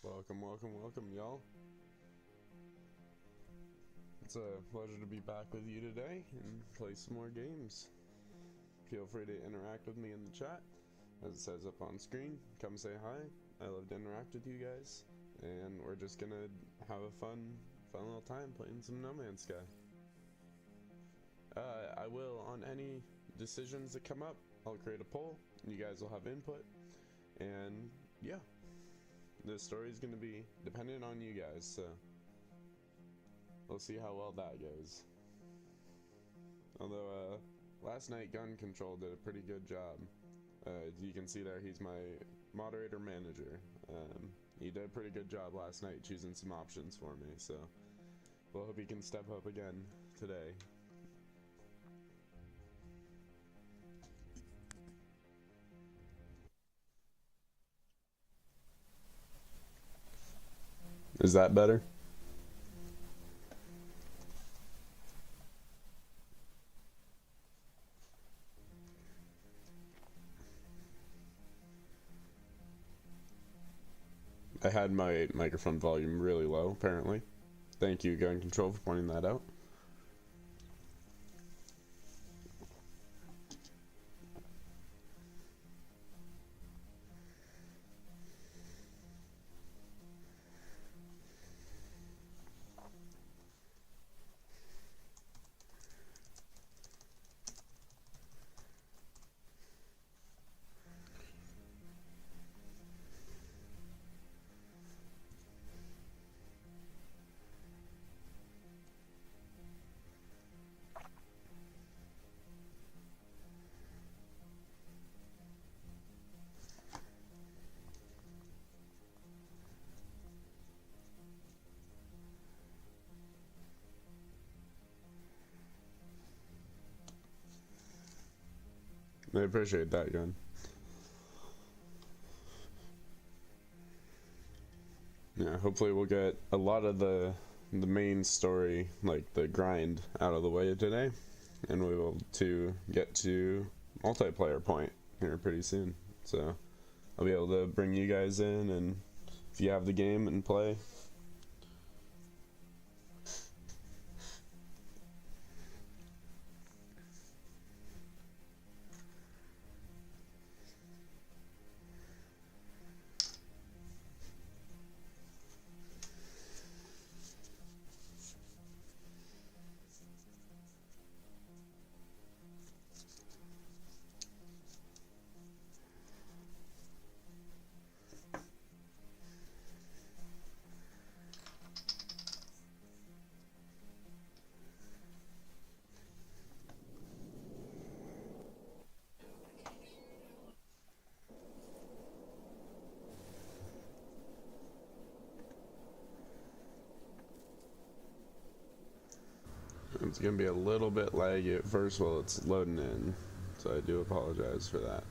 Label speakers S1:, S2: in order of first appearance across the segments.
S1: Welcome, welcome, welcome, y'all. It's a pleasure to be back with you today and play some more games. Feel free to interact with me in the chat, as it says up on screen. Come say hi. I love to interact with you guys, and we're just gonna have a fun little time playing some No Man's Sky. I will, on any decisions that come up, I'll create a poll, and you guys will have input, and yeah. The story is going to be dependent on you guys, so we'll see how well that goes. Although, last night Gun Control did a pretty good job. You can see there he's my moderator manager. He did a pretty good job last night choosing some options for me, so we'll hope he can step up again today. Is that better? I had my microphone volume really low, apparently. Thank you, Gun Control, for pointing that out. I appreciate that, Gun. Yeah, hopefully we'll get a lot of the main story, like the grind, out of the way today, and we will get to multiplayer point here pretty soon. So I'll be able to bring you guys in, and if you have the game and play. It's gonna be a little bit laggy at first while it's loading in, so I do apologize for that.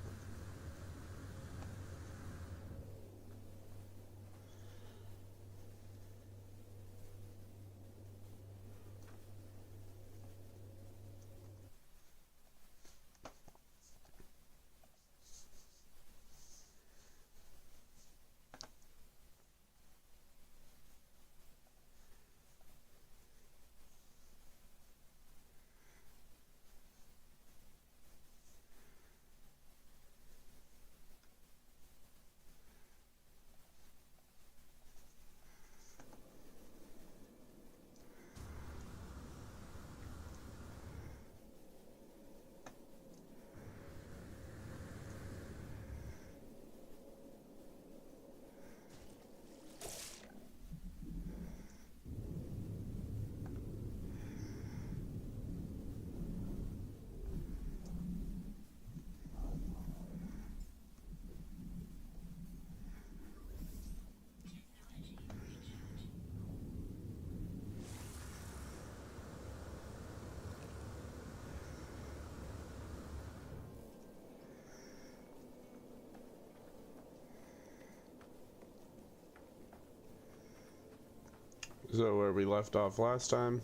S1: So where we left off last time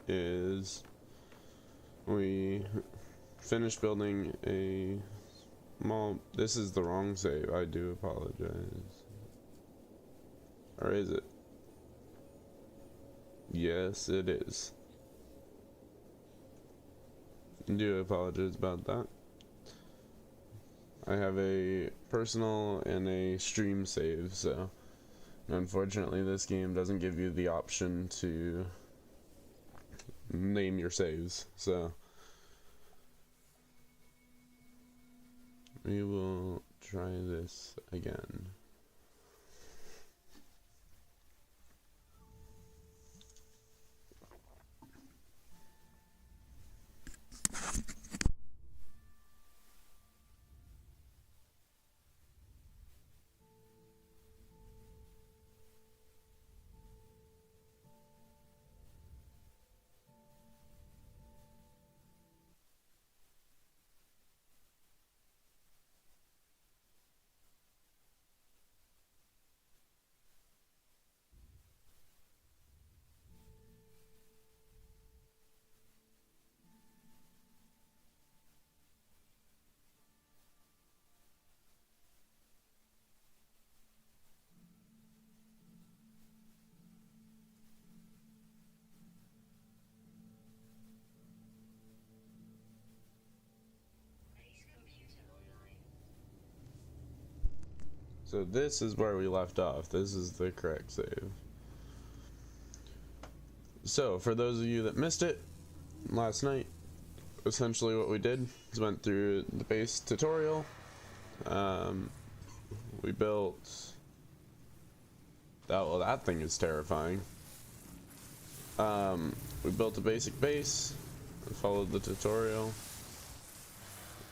S1: is we finished building a small... This is the wrong save. I do apologize. Or is it? Yes, it is. I do apologize about that. I have a personal and a stream save, so unfortunately this game doesn't give you the option to name your saves, so we will try this again. So this is where we left off. This is the correct save. So for those of you that missed it last night, essentially what we did is went through the base tutorial. We built that. Well, that thing is terrifying. We built a basic base, followed the tutorial.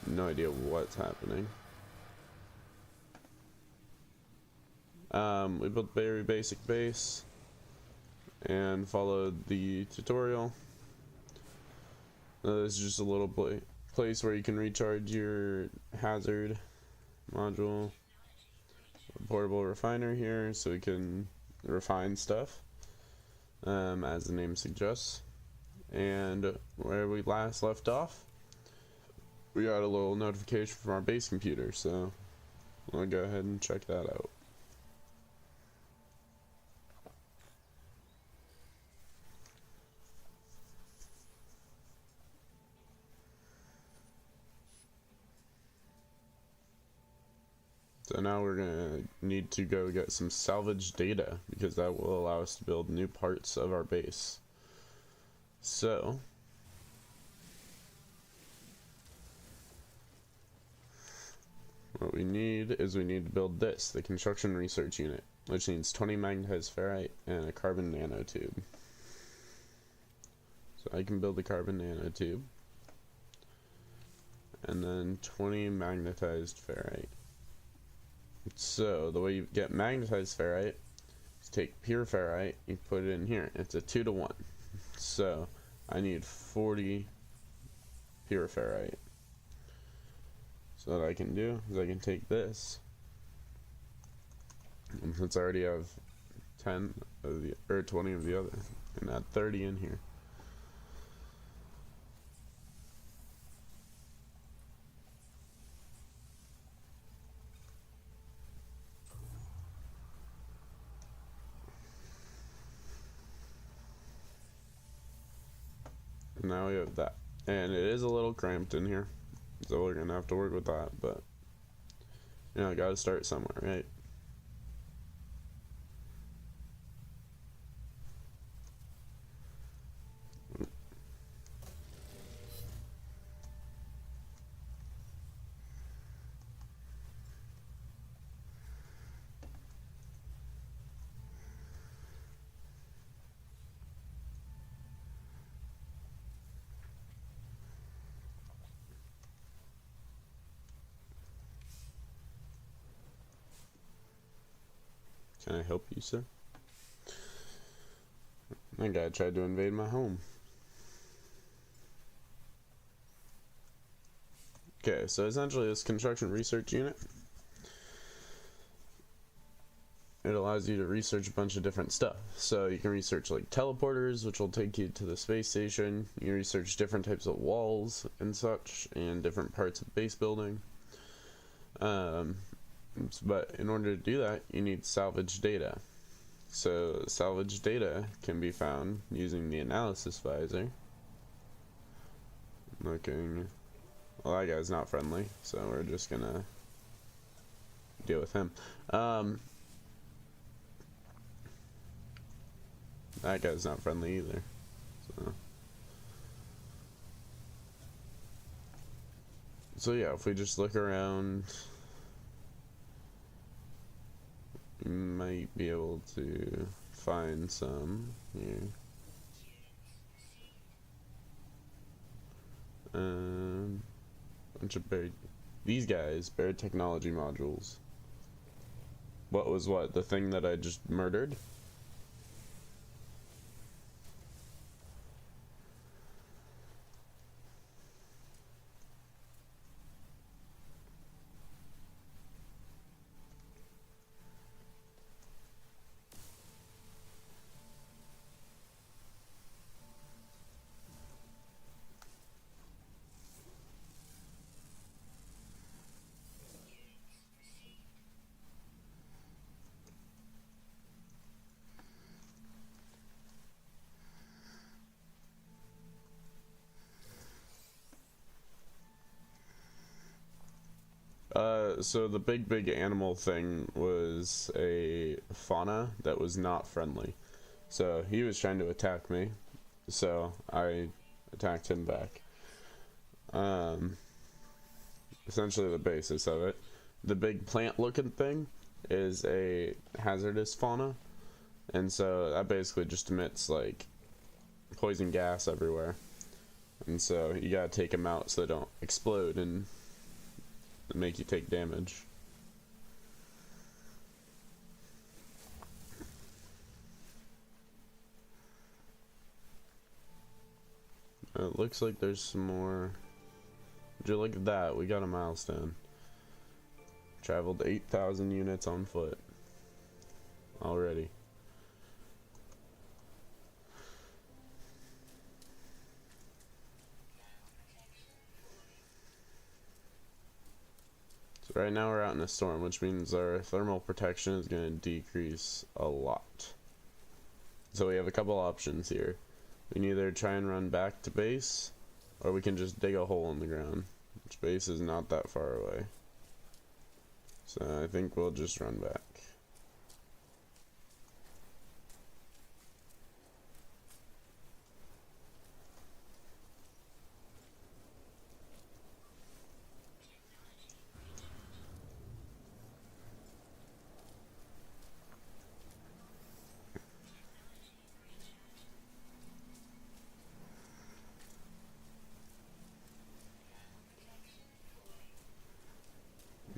S1: No idea what's happening. We built a very basic base and followed the tutorial. This is just a little place where you can recharge your hazard module. A portable refiner here, so we can refine stuff, as the name suggests. And where we last left off, we got a little notification from our base computer, so I'll go ahead and check that out. So now we're gonna need to go get some salvage data, because that will allow us to build new parts of our base. So what we need is we need to build this, the construction research unit, which needs 20 magnetized ferrite and a carbon nanotube. So I can build the carbon nanotube and then 20 magnetized ferrite. So the way you get magnetized ferrite is take pure ferrite, you put it in here. It's a 2-to-1. So I need 40 pure ferrite. So what I can do is I can take this, and since I already have 10 of the, or 20 of the other, and add 30 in here. Now we have that, and it is a little cramped in here, so we're gonna have to work with that, but you know, gotta start somewhere, right? Can I help you, sir? That guy tried to invade my home. Okay, so essentially this construction research unit, it allows you to research a bunch of different stuff. So you can research like teleporters, which will take you to the space station. You can research different types of walls and such, and different parts of base building. But in order to do that, you need salvage data. So salvage data can be found using the analysis visor. Looking, well, that guy's not friendly, so we're just gonna deal with him. That guy's not friendly either. So yeah, if we just look around, we might be able to find some here. Bunch of buried, these guys, buried technology modules. What was what? The thing that I just murdered? So the big animal thing was a fauna that was not friendly. So he was trying to attack me, so I attacked him back. Essentially the basis of it. The big plant looking thing is a hazardous fauna, and so that basically just emits like poison gas everywhere. And so you gotta take them out so they don't explode and make you take damage. It looks like there's some more. Would you look at that? We got a milestone. Traveled 8,000 units on foot already. So right now we're out in a storm, which means our thermal protection is going to decrease a lot. So we have a couple options here. We can either try and run back to base, or we can just dig a hole in the ground, which base is not that far away. So I think we'll just run back.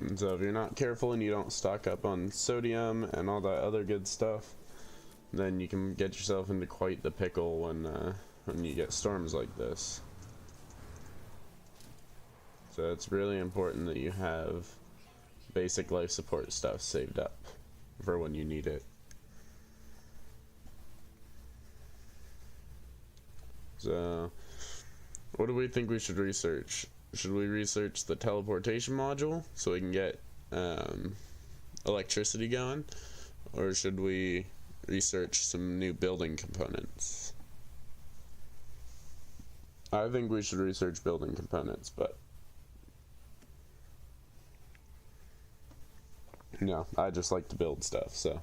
S1: And so if you're not careful and you don't stock up on sodium and all that other good stuff, then you can get yourself into quite the pickle when you get storms like this. So it's really important that you have basic life support stuff saved up for when you need it. So what do we think we should research? Should we research the teleportation module so we can get electricity going? Or should we research some new building components? I think we should research building components, but no, I just like to build stuff, so.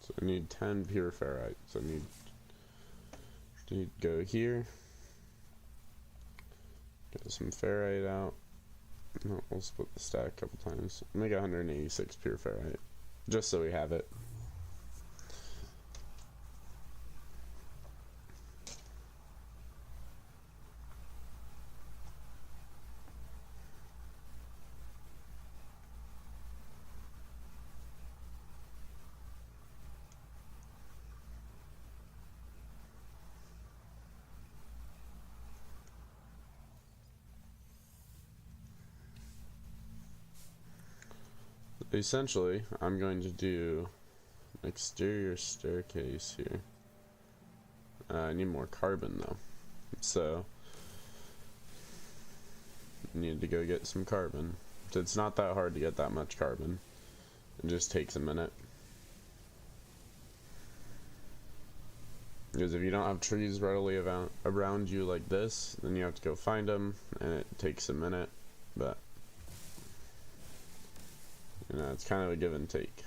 S1: So I need 10 pure ferrite. So I need to go here. Get some ferrite out. No, we'll split the stack a couple times. Make 186 pure ferrite, just so we have it. Essentially, I'm going to do an exterior staircase here. I need more carbon though, so I need to go get some carbon. So it's not that hard to get that much carbon. It just takes a minute. Because if you don't have trees readily around you like this, then you have to go find them, and it takes a minute. But you know, it's kind of a give and take.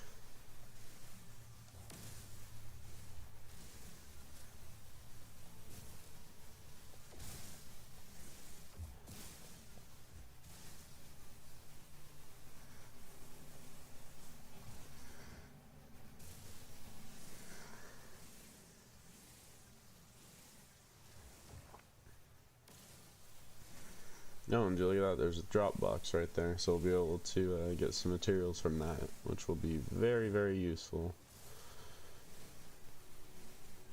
S1: No, and look at that, there's a drop box right there, so we'll be able to get some materials from that, which will be very, very useful.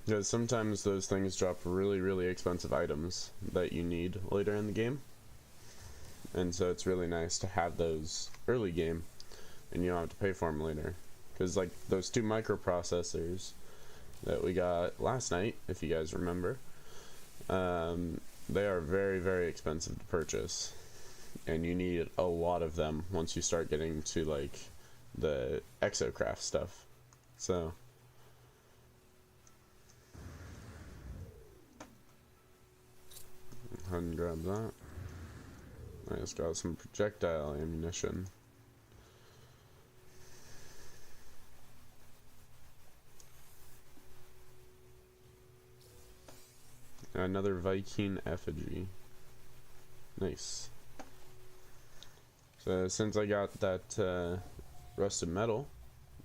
S1: Because sometimes those things drop really, really expensive items that you need later in the game. And so it's really nice to have those early game, and you don't have to pay for them later. Because like those 2 microprocessors that we got last night, if you guys remember, they are very, very expensive to purchase, and you need a lot of them once you start getting to like the exocraft stuff. So go ahead and grab that. I just got some projectile ammunition. Another Viking effigy. Nice. So since I got that rusted metal,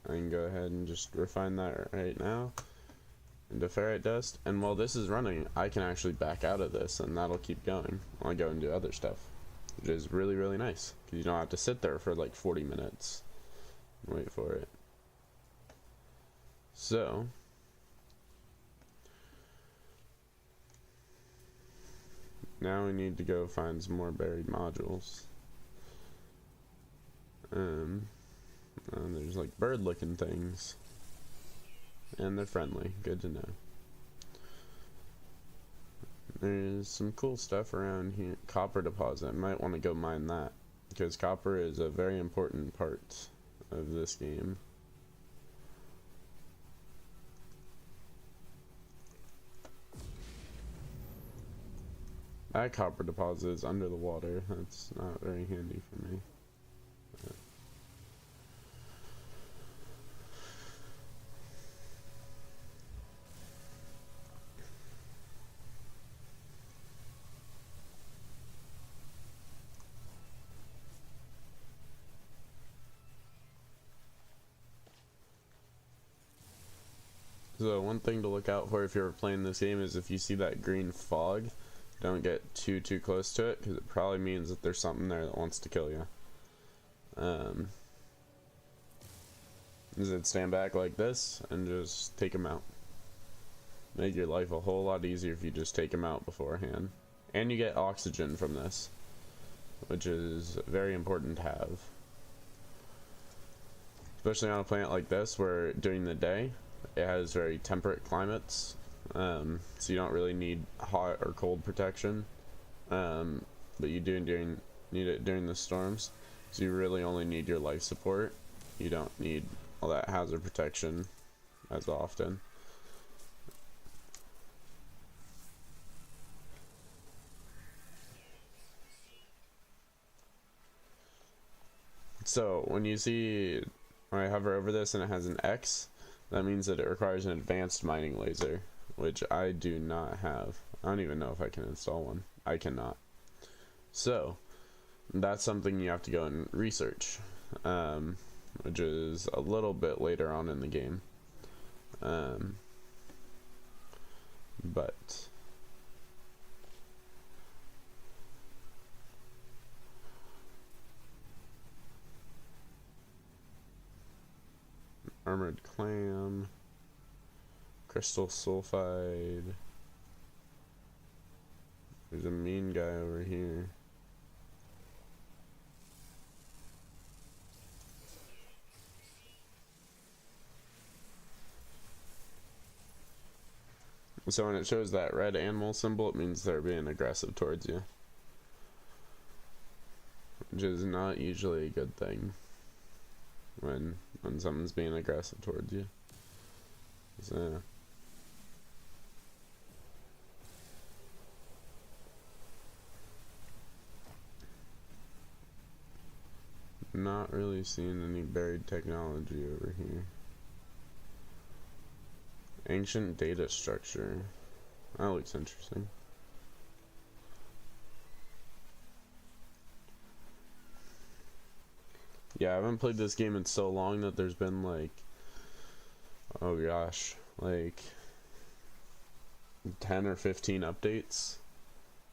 S1: I can go ahead and just refine that right now into ferrite dust. And while this is running, I can actually back out of this, and that'll keep going while I go and do other stuff, which is really, really nice, because you don't have to sit there for like 40 minutes and wait for it. So now we need to go find some more buried modules. And there's like bird looking things, and they're friendly, good to know. There's some cool stuff around here. Copper deposit, I might want to go mine that, because copper is a very important part of this game. That copper deposit is under the water. That's not very handy for me. So one thing to look out for if you're playing this game is if you see that green fog, don't get too close to it, because it probably means that there's something there that wants to kill you. Is it stand back like this and just take them out. Make your life a whole lot easier if you just take them out beforehand. And you get oxygen from this, which is very important to have. Especially on a planet like this, where during the day it has very temperate climates, so you don't really need hot or cold protection, but you do need it during the storms. So you really only need your life support. You don't need all that hazard protection as often. So when you see, when I hover over this and it has an X, that means that it requires an advanced mining laser, which I do not have. I don't even know if I can install one. I cannot. So that's something you have to go and research, which is a little bit later on in the game. But armored clam, crystal sulfide. There's a mean guy over here. So when it shows that red animal symbol, it means they're being aggressive towards you, which is not usually a good thing when someone's being aggressive towards you. So not really seeing any buried technology over here. Ancient data structure. That looks interesting. Yeah, I haven't played this game in so long that there's been like, oh gosh, like 10 or 15 updates.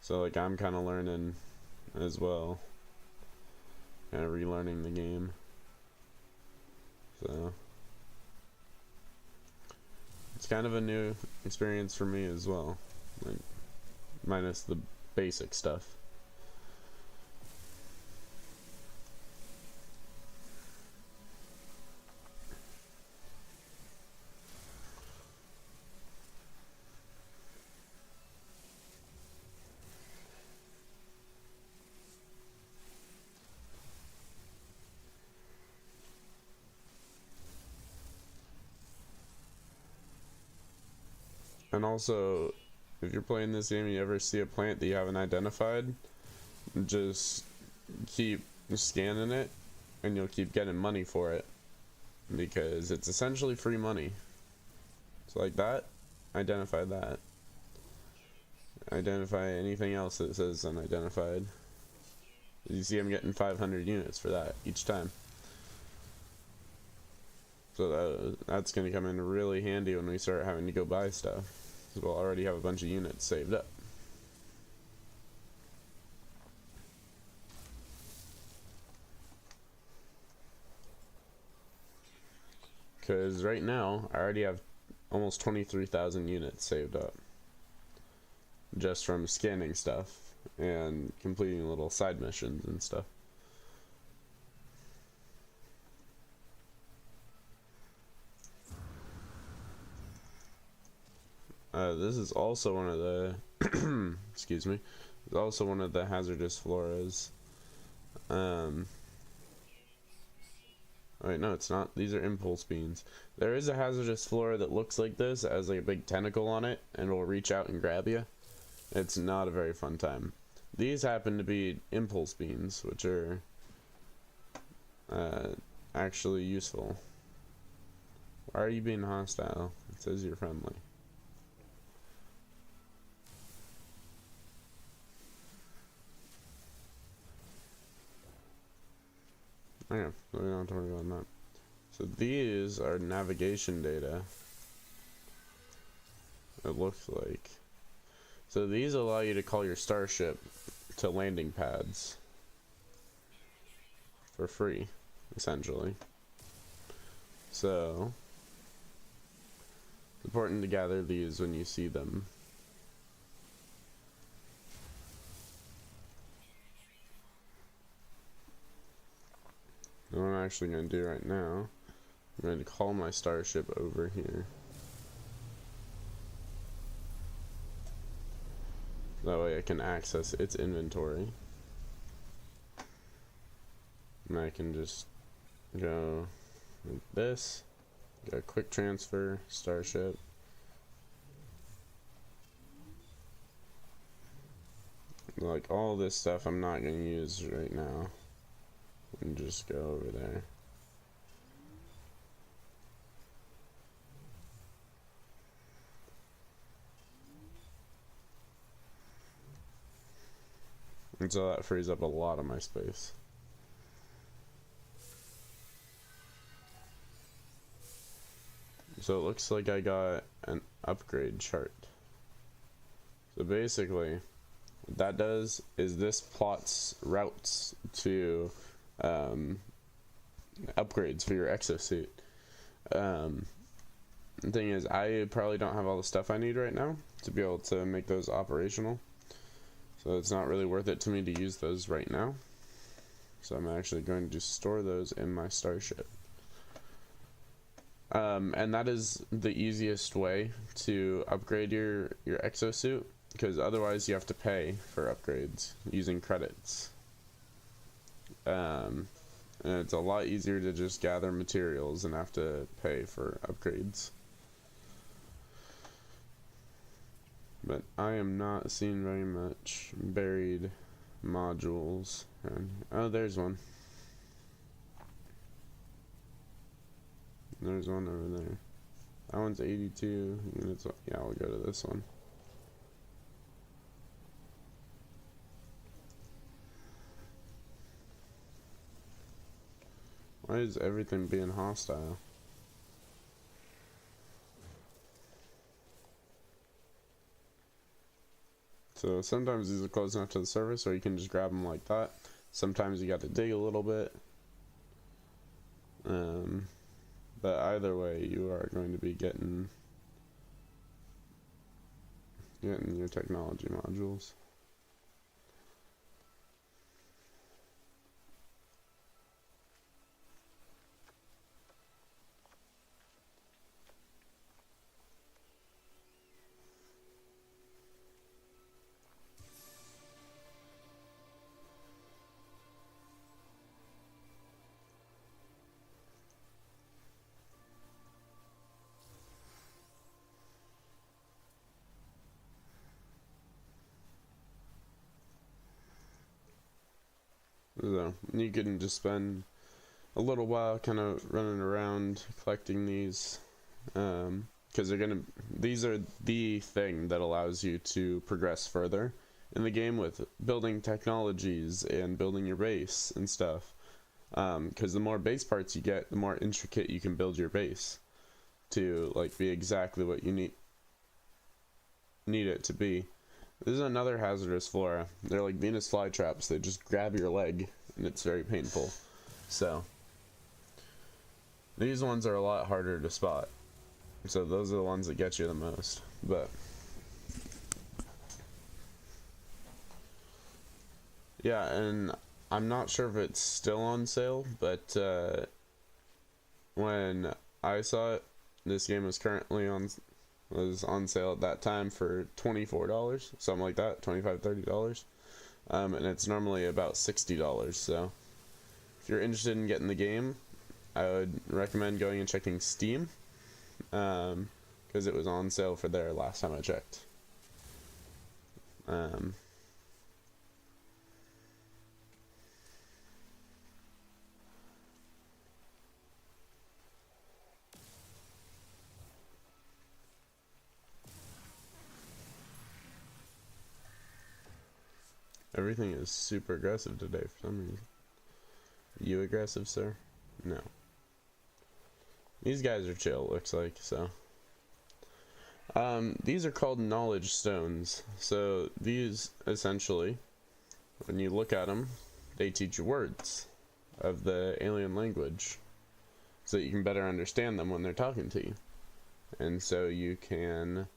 S1: So like I'm kind of learning as well. Kind of relearning the game. So it's kind of a new experience for me as well, like minus the basic stuff. And also, if you're playing this game and you ever see a plant that you haven't identified, just keep scanning it and you'll keep getting money for it, because it's essentially free money. So like that, identify that. Identify anything else that says unidentified. You see I'm getting 500 units for that each time. So that's going to come in really handy when we start having to go buy stuff. So we'll already have a bunch of units saved up. Because right now, I already have almost 23,000 units saved up. Just from scanning stuff and completing little side missions and stuff. This is also one of the excuse me. It's also one of the hazardous floras. Wait, no, it's not. These are impulse beans. There is a hazardous flora that looks like this, it has like a big tentacle on it, and will reach out and grab you. It's not a very fun time. These happen to be impulse beans, which are actually useful. Why are you being hostile? It says you're friendly. Okay, so we don't have to worry about that. So these are navigation data. It looks like. So these allow you to call your starship to landing pads for free, essentially. So it's important to gather these when you see them. What I'm actually going to do right now, I'm going to call my starship over here. That way I can access its inventory. And I can just go like this, go quick transfer, starship. Like all this stuff I'm not going to use right now. And just go over there. And so that frees up a lot of my space. So it looks like I got an upgrade chart. So basically, what that does is this plots routes to upgrades for your exosuit. The thing is, I probably don't have all the stuff I need right now to be able to make those operational. So it's not really worth it to me to use those right now. So I'm actually going to store those in my starship. And that is the easiest way to upgrade your exosuit, because otherwise you have to pay for upgrades using credits. And it's a lot easier to just gather materials and have to pay for upgrades. But I am not seeing very much buried modules. Oh, there's one. There's one over there. That one's 82 units. Yeah, I'll go to this one. Why is everything being hostile? So sometimes these are close enough to the surface or you can just grab them like that. Sometimes you got to dig a little bit. But either way, you are going to be getting your technology modules. So you can just spend a little while kind of running around collecting these, because these are the thing that allows you to progress further in the game with building technologies and building your base and stuff. Because the more base parts you get, the more intricate you can build your base to like be exactly what you need it to be. This is another hazardous flora. They're like Venus flytraps. They just grab your leg, and it's very painful. So, these ones are a lot harder to spot. So those are the ones that get you the most. But, yeah, and I'm not sure if it's still on sale, but when I saw it, this game was currently was on sale at that time for $24, something like that, $25-$30, and it's normally about $60. So if you're interested in getting the game, I would recommend going and checking Steam, because it was on sale for there last time I checked. Everything is super aggressive today for some reason. You aggressive, sir? No. These guys are chill, looks like, so. These are called knowledge stones. So these, essentially, when you look at them, they teach you words of the alien language so that you can better understand them when they're talking to you. And so you can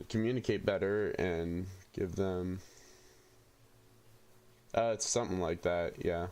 S1: communicate better and give them... it's something like that, yeah.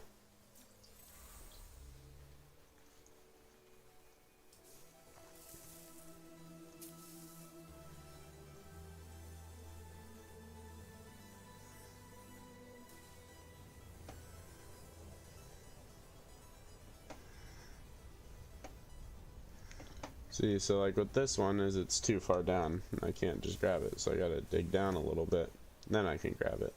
S1: See, so like with this one is it's too far down. I can't just grab it, so I gotta dig down a little bit. Then I can grab it.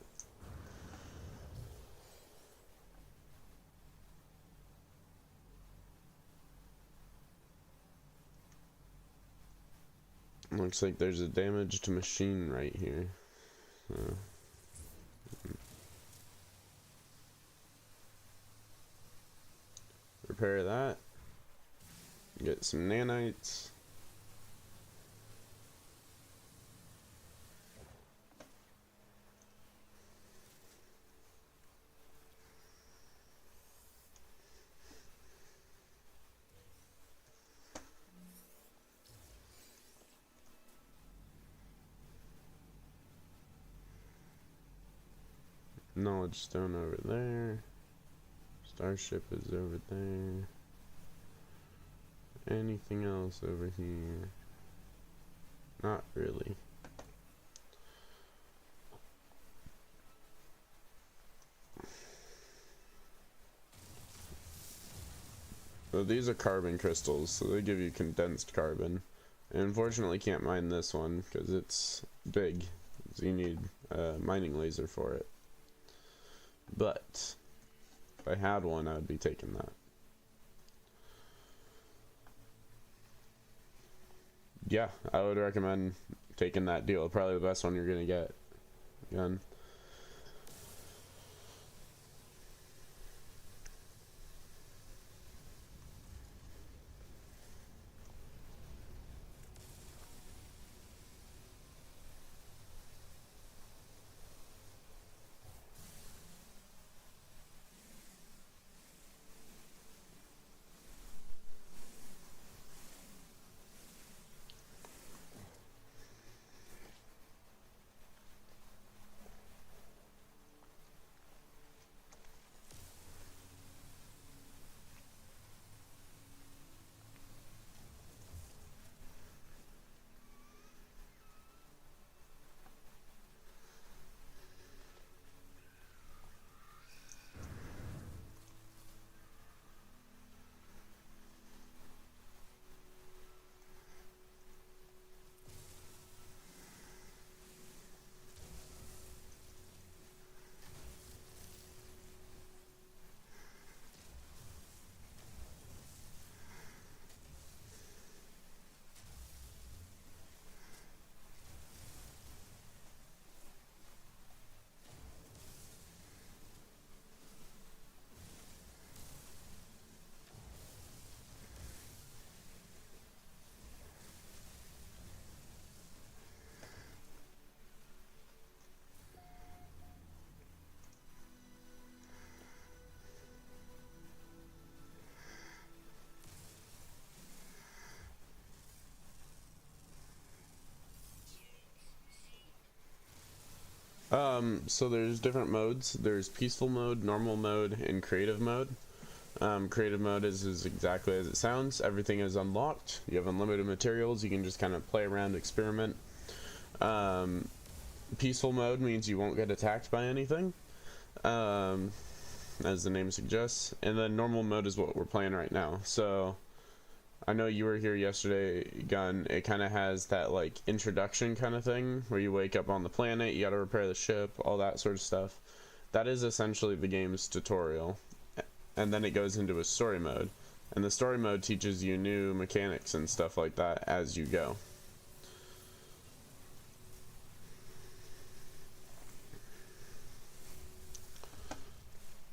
S1: Looks like there's a damaged machine right here. Repair that. Get some nanites. Knowledge stone over there. Starship is over there. Anything else over here? Not really. So these are carbon crystals, so they give you condensed carbon. And unfortunately can't mine this one because it's big. So you need a mining laser for it. But if I had one, I would be taking that. Yeah, I would recommend taking that deal. Probably the best one you're gonna get. Again. So there's different modes. There's peaceful mode, normal mode, and creative mode. Creative mode is exactly as it sounds. Everything is unlocked. You have unlimited materials. You can just kind of play around, experiment. Peaceful mode means you won't get attacked by anything, as the name suggests. And then normal mode is what we're playing right now. So I know you were here yesterday, Gun. It kind of has that like introduction kind of thing where you wake up on the planet, you got to repair the ship, all that sort of stuff. That is essentially the game's tutorial. And then it goes into a story mode. And the story mode teaches you new mechanics and stuff like that as you go.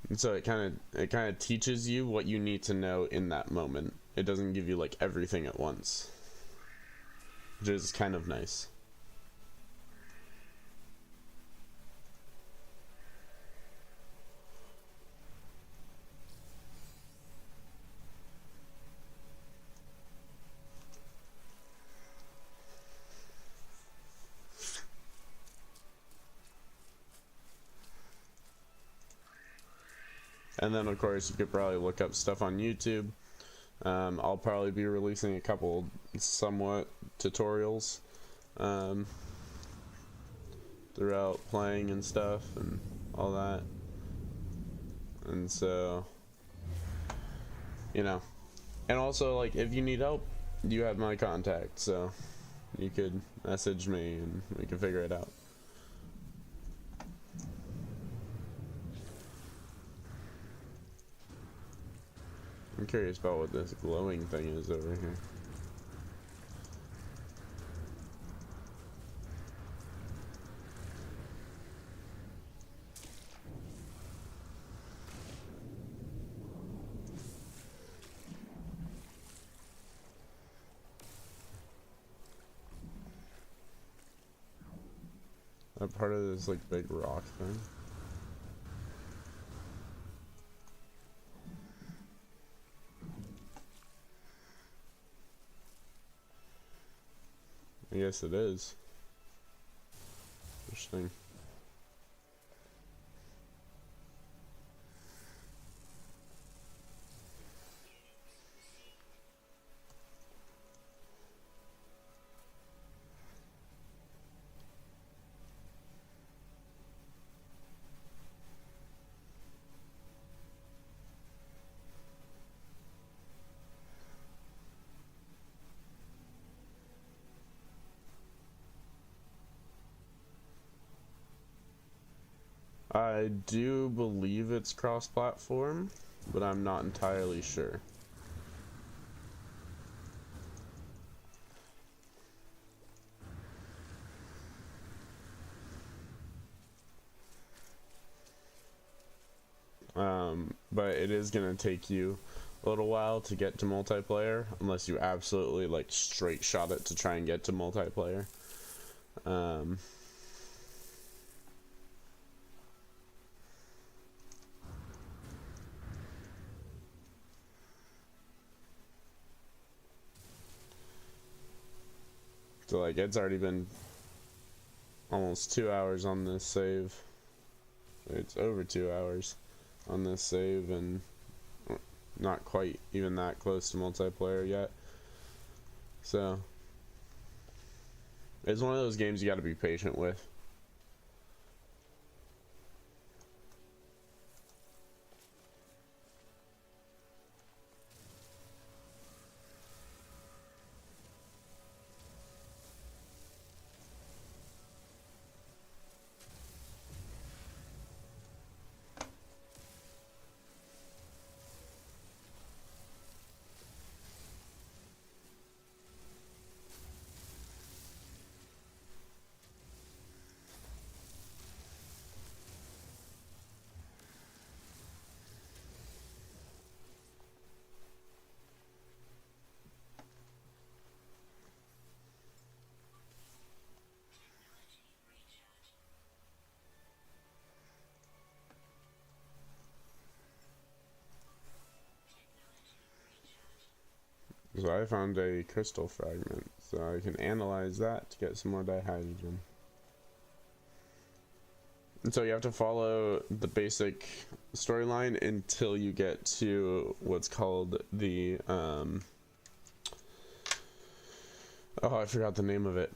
S1: And so it kind of teaches you what you need to know in that moment. It doesn't give you like everything at once, which is kind of nice. And then of course you could probably look up stuff on YouTube. I'll probably be releasing a couple somewhat tutorials throughout playing and stuff and all that. And so, you know, and also like if you need help, you have my contact, so you could message me and we can figure it out. I'm curious about what this glowing thing is over here. A part of this like big rock thing. I guess it is. Interesting. I do believe it's cross-platform, but I'm not entirely sure. But it is gonna take you a little while to get to multiplayer, unless you absolutely like straight shot it to try and get to multiplayer. So like it's already been almost 2 hours on this save. It's over 2 hours on this save and not quite even that close to multiplayer yet. So it's one of those games you got to be patient with. So I found a crystal fragment, so I can analyze that to get some more dihydrogen. And so you have to follow the basic storyline until you get to what's called the oh, I forgot the name of it.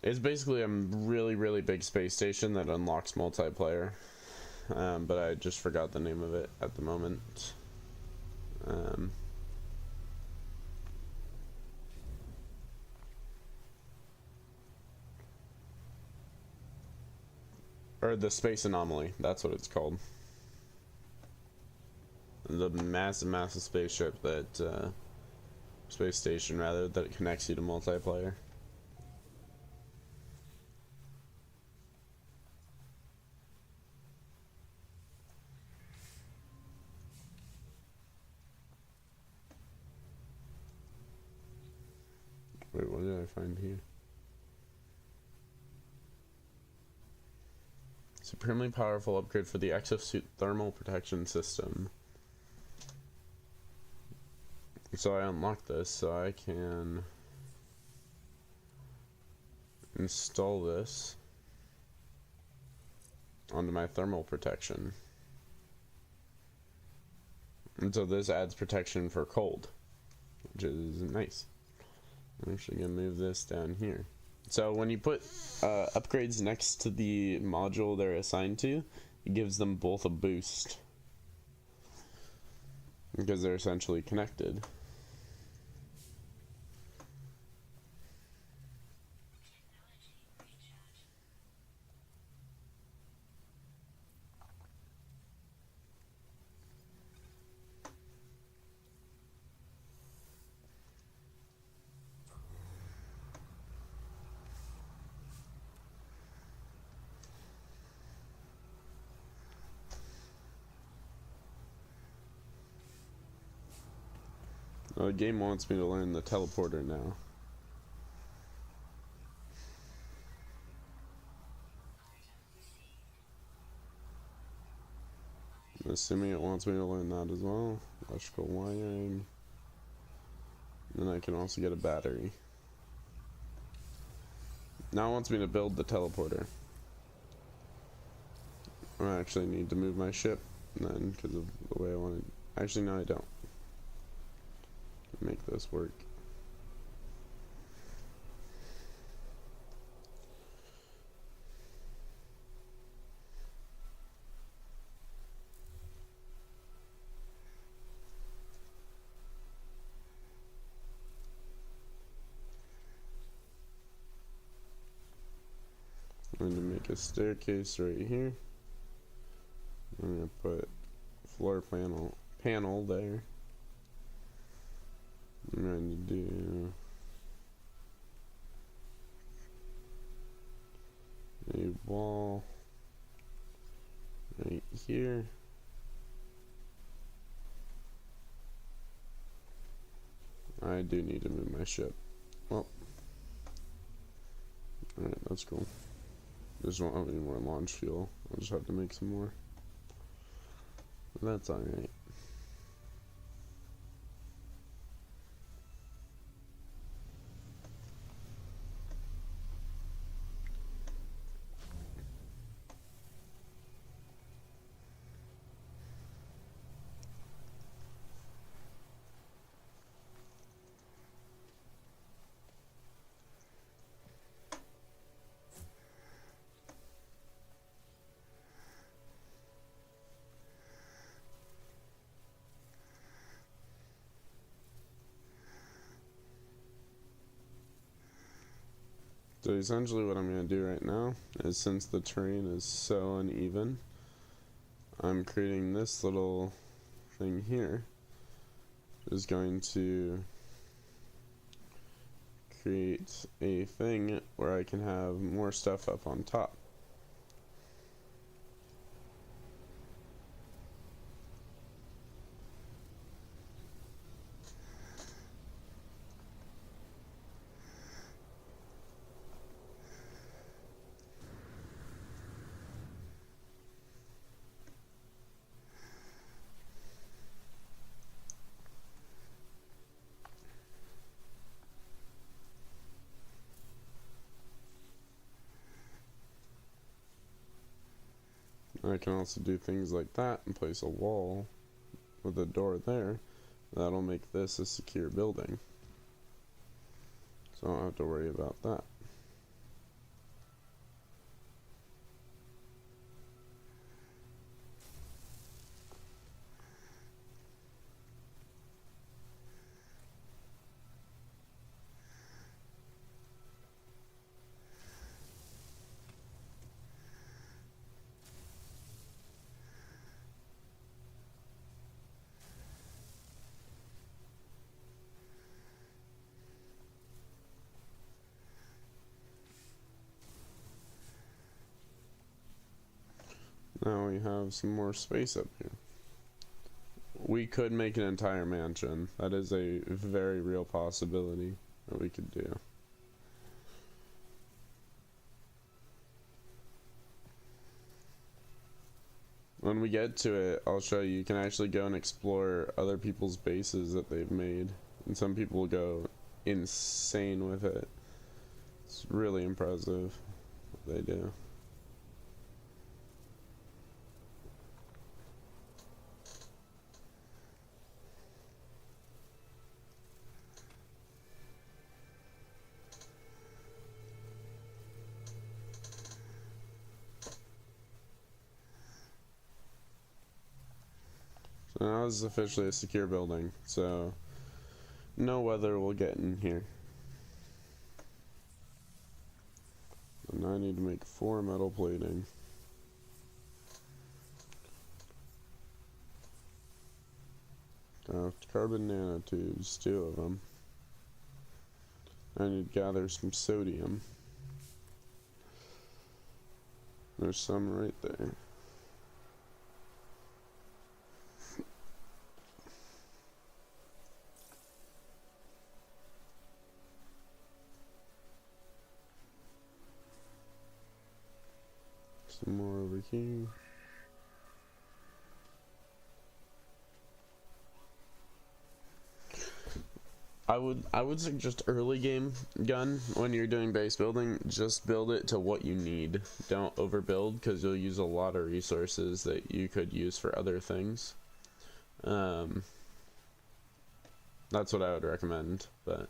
S1: It's basically a really big space station that unlocks multiplayer, but I just forgot the name of it at the moment. Or the space anomaly, that's what it's called. The massive spaceship that, space station rather, that connects you to multiplayer. Wait, what did I find here? Supremely powerful upgrade for the exosuit thermal protection system. So I unlocked this, so I can install this onto my thermal protection. And so this adds protection for cold, which is nice. I'm actually gonna move this down here. So when you put upgrades next to the module they're assigned to, it gives them both a boost because they're essentially connected. The game wants me to learn the teleporter now. assuming it wants me to learn that as well. Electrical wiring. And then I can also get a battery. Now it wants me to build the teleporter. I actually need to move my ship then because of the way I want it. Actually, no, I don't. Make this work. I'm going to make a staircase right here. I'm going to put floor panel there. I'm going to do a wall right here. I do need to move my ship. Well, alright, that's cool. Just won't have any more launch fuel. I'll just have to make some more. But that's alright. So essentially what I'm going to do right now is, since the terrain is so uneven, I'm creating this little thing here. Is going to create a thing where I can have more stuff up on top. I can also do things like that and place a wall with a door there. That'll make this a secure building. So I don't have to worry about that. Now we have some more space up here. We could make an entire mansion. That is a very real possibility that we could do. When we get to it, I'll show you. You can actually go and explore other people's bases that they've made. And some people go insane with it. It's really impressive what they do. So now this is officially a secure building, so no weather will get in here. And now I need to make 4 metal plating. Carbon nanotubes, 2 of them. I need to gather some sodium. There's some right there. Some more over here. I would suggest early game gun when you're doing base building. Just build it to what you need. Don't overbuild because you'll use a lot of resources that you could use for other things. That's what I would recommend. But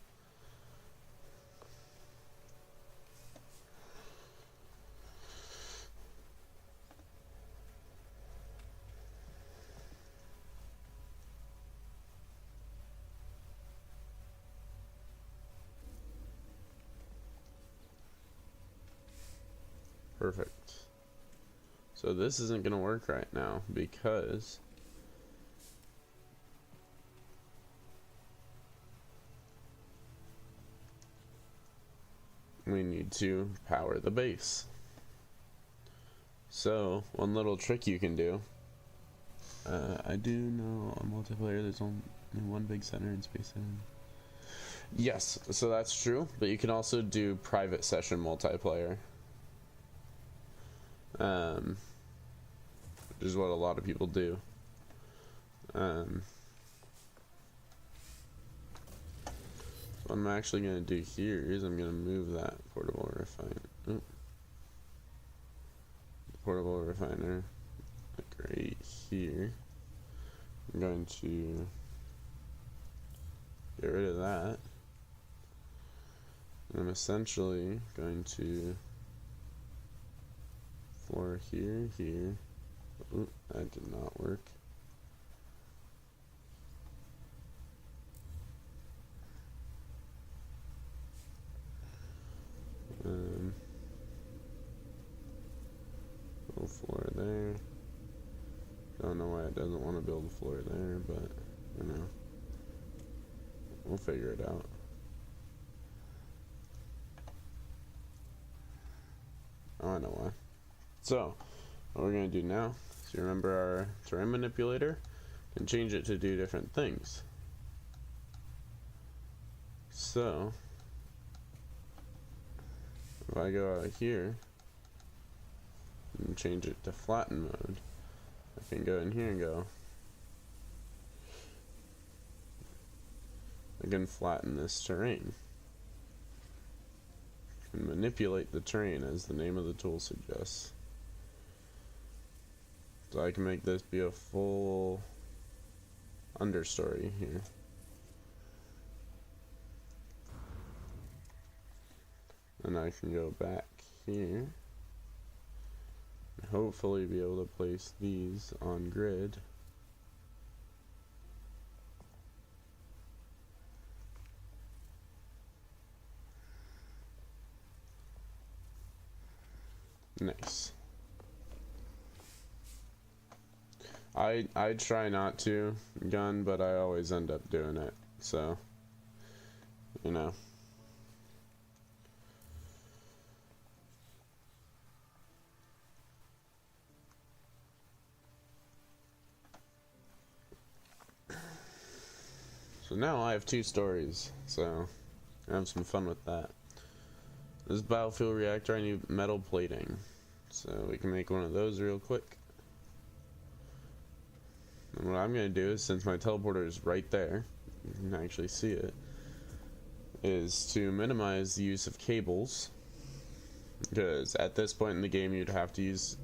S1: perfect. So this isn't gonna work right now because we need to power the base. So one little trick you can do. I do know on multiplayer there's only one big center in Space Center. Yes, so that's true, but you can also do private session multiplayer. Which is what a lot of people do. What I'm actually going to do here is I'm going to move that portable refiner like right here. I'm going to get rid of that. And I'm essentially going to floor here. Ooh, that did not work. Little floor there. Don't know why it doesn't want to build a floor there, but you know, we'll figure it out. Oh, I know why. So, what we're going to do now is you remember our terrain manipulator and change it to do different things. So, if I go out here and change it to flatten mode, I can go in here and go, I can flatten this terrain and manipulate the terrain as the name of the tool suggests. So I can make this be a full understory here. And I can go back here and hopefully be able to place these on grid. Nice. I try not to gun, but I always end up doing it, so you know. So now I have 2 stories, so I have some fun with that. This biofuel reactor, I need metal plating, so we can make one of those real quick. And what I'm going to do is, since my teleporter is right there, you can actually see it, is to minimize the use of cables, because at this point in the game you have to use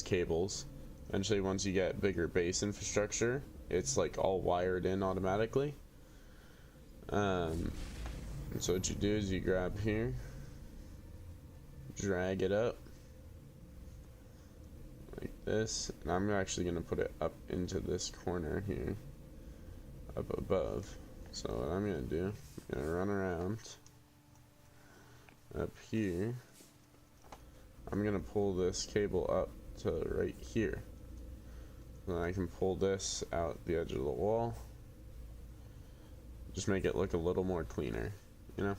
S1: cables. Eventually, once you get bigger base infrastructure, it's like all wired in automatically. So what you do is you grab here, drag it up like this, and I'm actually going to put it up into this corner here, up above. So what I'm going to do, I'm going to run around up here. I'm going to pull this cable up to right here. Then I can pull this out the edge of the wall. Just make it look a little more cleaner, you know?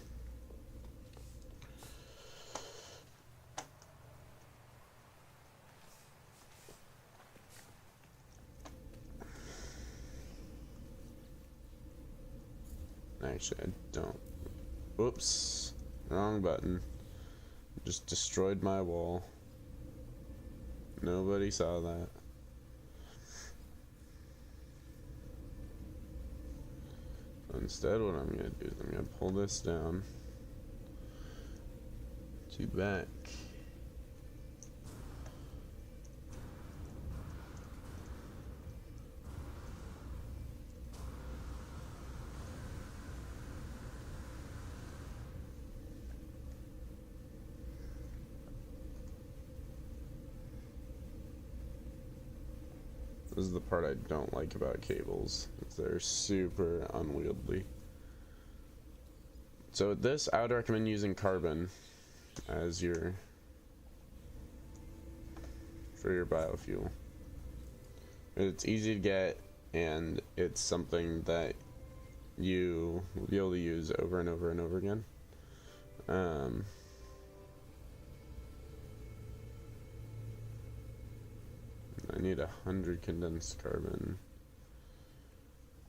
S1: Actually, I don't. Whoops. Wrong button. Just destroyed my wall. Nobody saw that. So instead, what I'm gonna do is I'm gonna pull this down to back. This is the part I don't like about cables. They're super unwieldy. So with this, I would recommend using carbon as your for your biofuel. It's easy to get, and it's something that you will be able to use over and over and over again. I need 100 condensed carbon,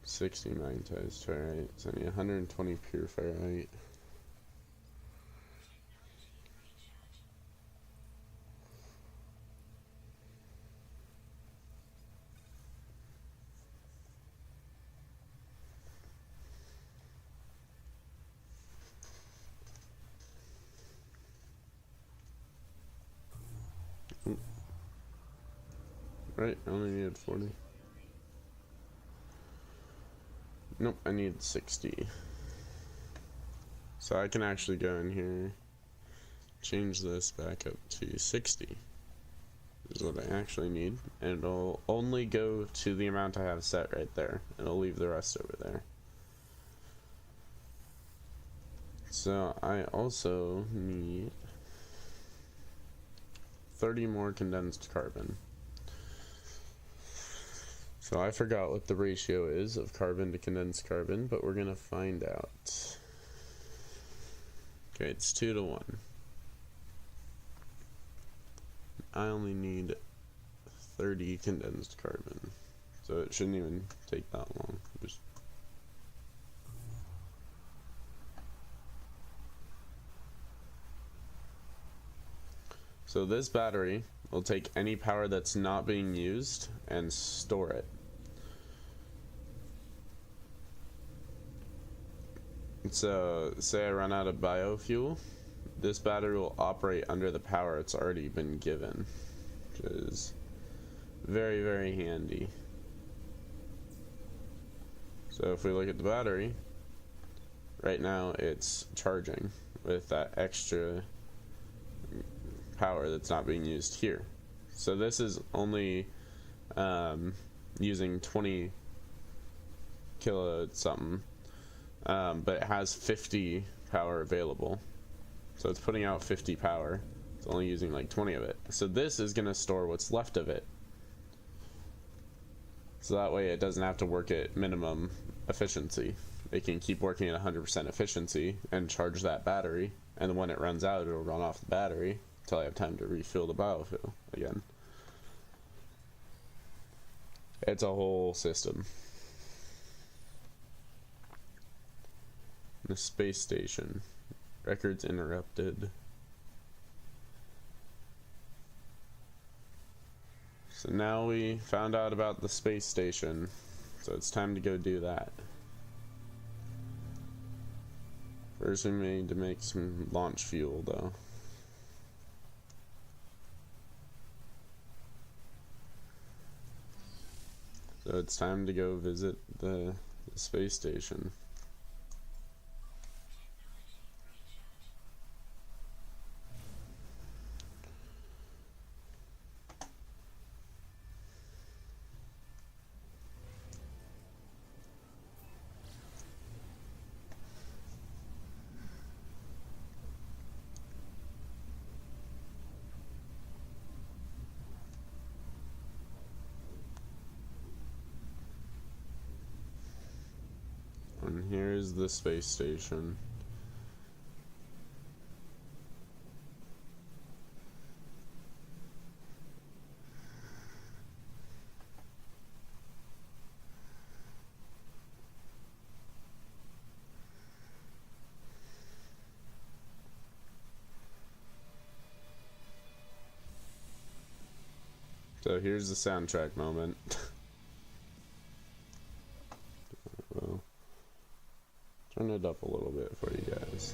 S1: 60 magnetized ferrite, so I need 120 pure ferrite. Right, I only needed 40. Nope, I need 60. So I can actually go in here, change this back up to 60. Is what I actually need, and it'll only go to the amount I have set right there, and I'll leave the rest over there. So I also need 30 more condensed carbon. So I forgot what the ratio is of carbon to condensed carbon, but we're gonna find out. Okay, it's 2 to 1. I only need 30 condensed carbon, so it shouldn't even take that long. So this battery will take any power that's not being used and store it. So say I run out of biofuel, this battery will operate under the power it's already been given, which is very, very handy. So if we look at the battery, right now it's charging with that extra power that's not being used here. So this is only using 20 kilo something, but it has 50 power available. So it's putting out 50 power. It's only using like 20 of it. So this is going to store what's left of it. So that way it doesn't have to work at minimum efficiency. It can keep working at 100% efficiency and charge that battery. And when it runs out, it'll run off the battery until I have time to refill the biofuel again. It's a whole system. The space station. Records interrupted. So now we found out about the space station. So it's time to go do that. First we need to make some launch fuel though. So it's time to go visit the space station. And here's the space station. So here's the soundtrack moment. Well, it up a little bit for you guys.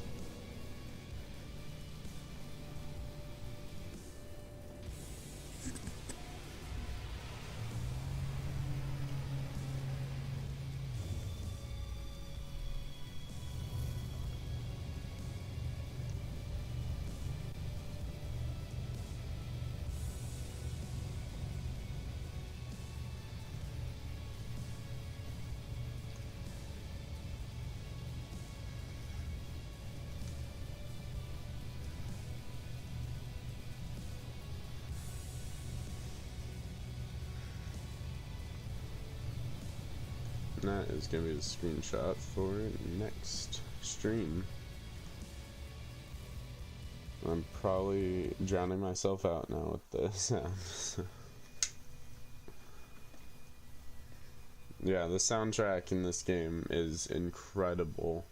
S1: That is going to be the screenshot for next stream. I'm probably drowning myself out now with the sounds. Yeah, the soundtrack in this game is incredible.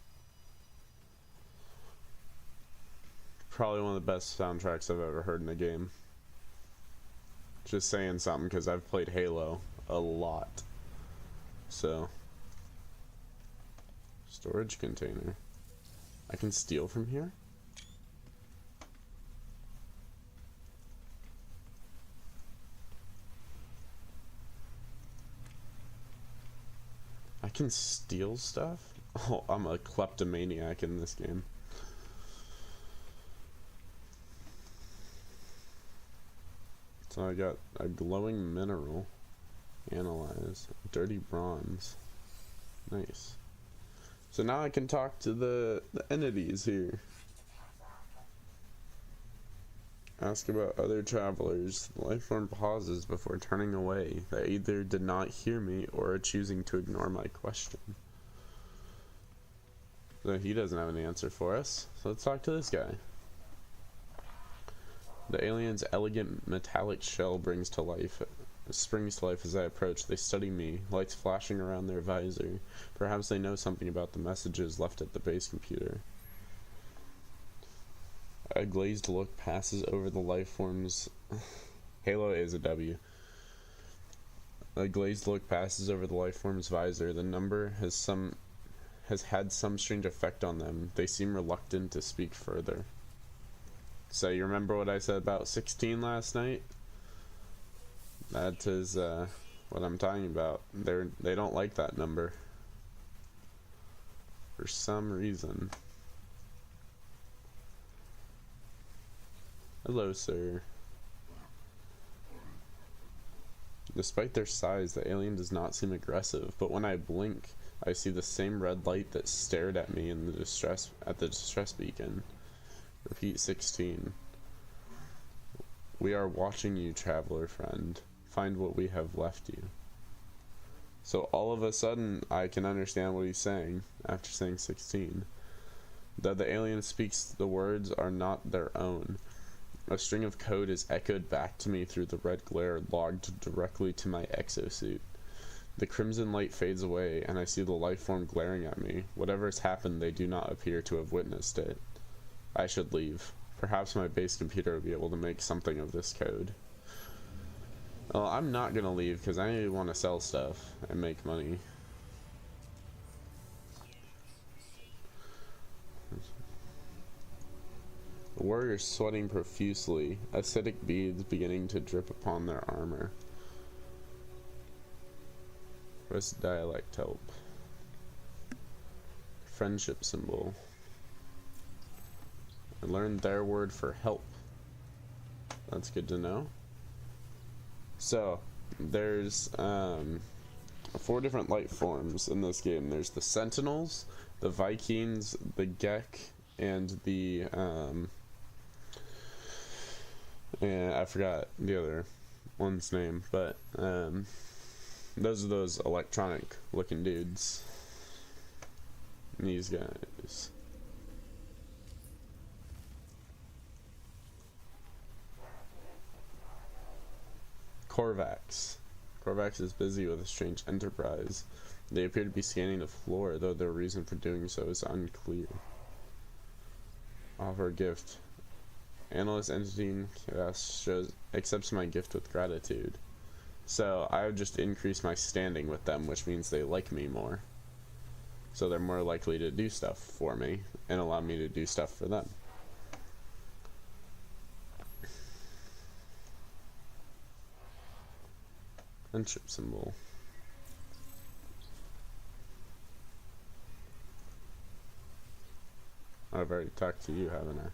S1: Probably one of the best soundtracks I've ever heard in a game. Just saying something because I've played Halo a lot. So, storage container. I can steal from here? I can steal stuff? Oh, I'm a kleptomaniac in this game. So I got a glowing mineral. Analyze. Dirty bronze. Nice. So now I can talk to the entities here. Ask about other travelers. The life form pauses before turning away. They either did not hear me or are choosing to ignore my question. So he doesn't have an answer for us. So let's talk to this guy. The alien's elegant metallic shell springs to life as I approach. They study me, lights flashing around their visor. Perhaps they know something about the messages left at the base computer. A glazed look passes over the life forms. Halo is a W. A glazed look passes over the life form's visor. The number has had some strange effect on them. They seem reluctant to speak further. So you remember what I said about 16 last night? That is what I'm talking about. They don't like that number for some reason. Hello, sir. Despite their size, the alien does not seem aggressive, but when I blink, I see the same red light that stared at me in the distress beacon. Repeat 16. We are watching you, traveler friend. Find what we have left you. So all of a sudden, I can understand what he's saying after saying 16. Though the alien speaks, the words are not their own. A string of code is echoed back to me through the red glare logged directly to my exosuit. The crimson light fades away, and I see the life form glaring at me. Whatever has happened, they do not appear to have witnessed it. I should leave. Perhaps my base computer will be able to make something of this code. Well, I'm not gonna leave because I want to sell stuff and make money. The warriors sweating profusely, acidic beads beginning to drip upon their armor. Press dialect help. Friendship symbol. I learned their word for help. That's good to know. So, there's 4 different light forms in this game. There's the Sentinels, the Vikings, the Gek, and the and I forgot the other one's name, but those are those electronic looking dudes. And these guys. Korvax. Korvax is busy with a strange enterprise. They appear to be scanning the floor, though their reason for doing so is unclear. Offer a gift. Analyst entity accepts my gift with gratitude. So I would just increase my standing with them, which means they like me more. so they're more likely to do stuff for me and allow me to do stuff for them. Friendship symbol. I've already talked to you, haven't I?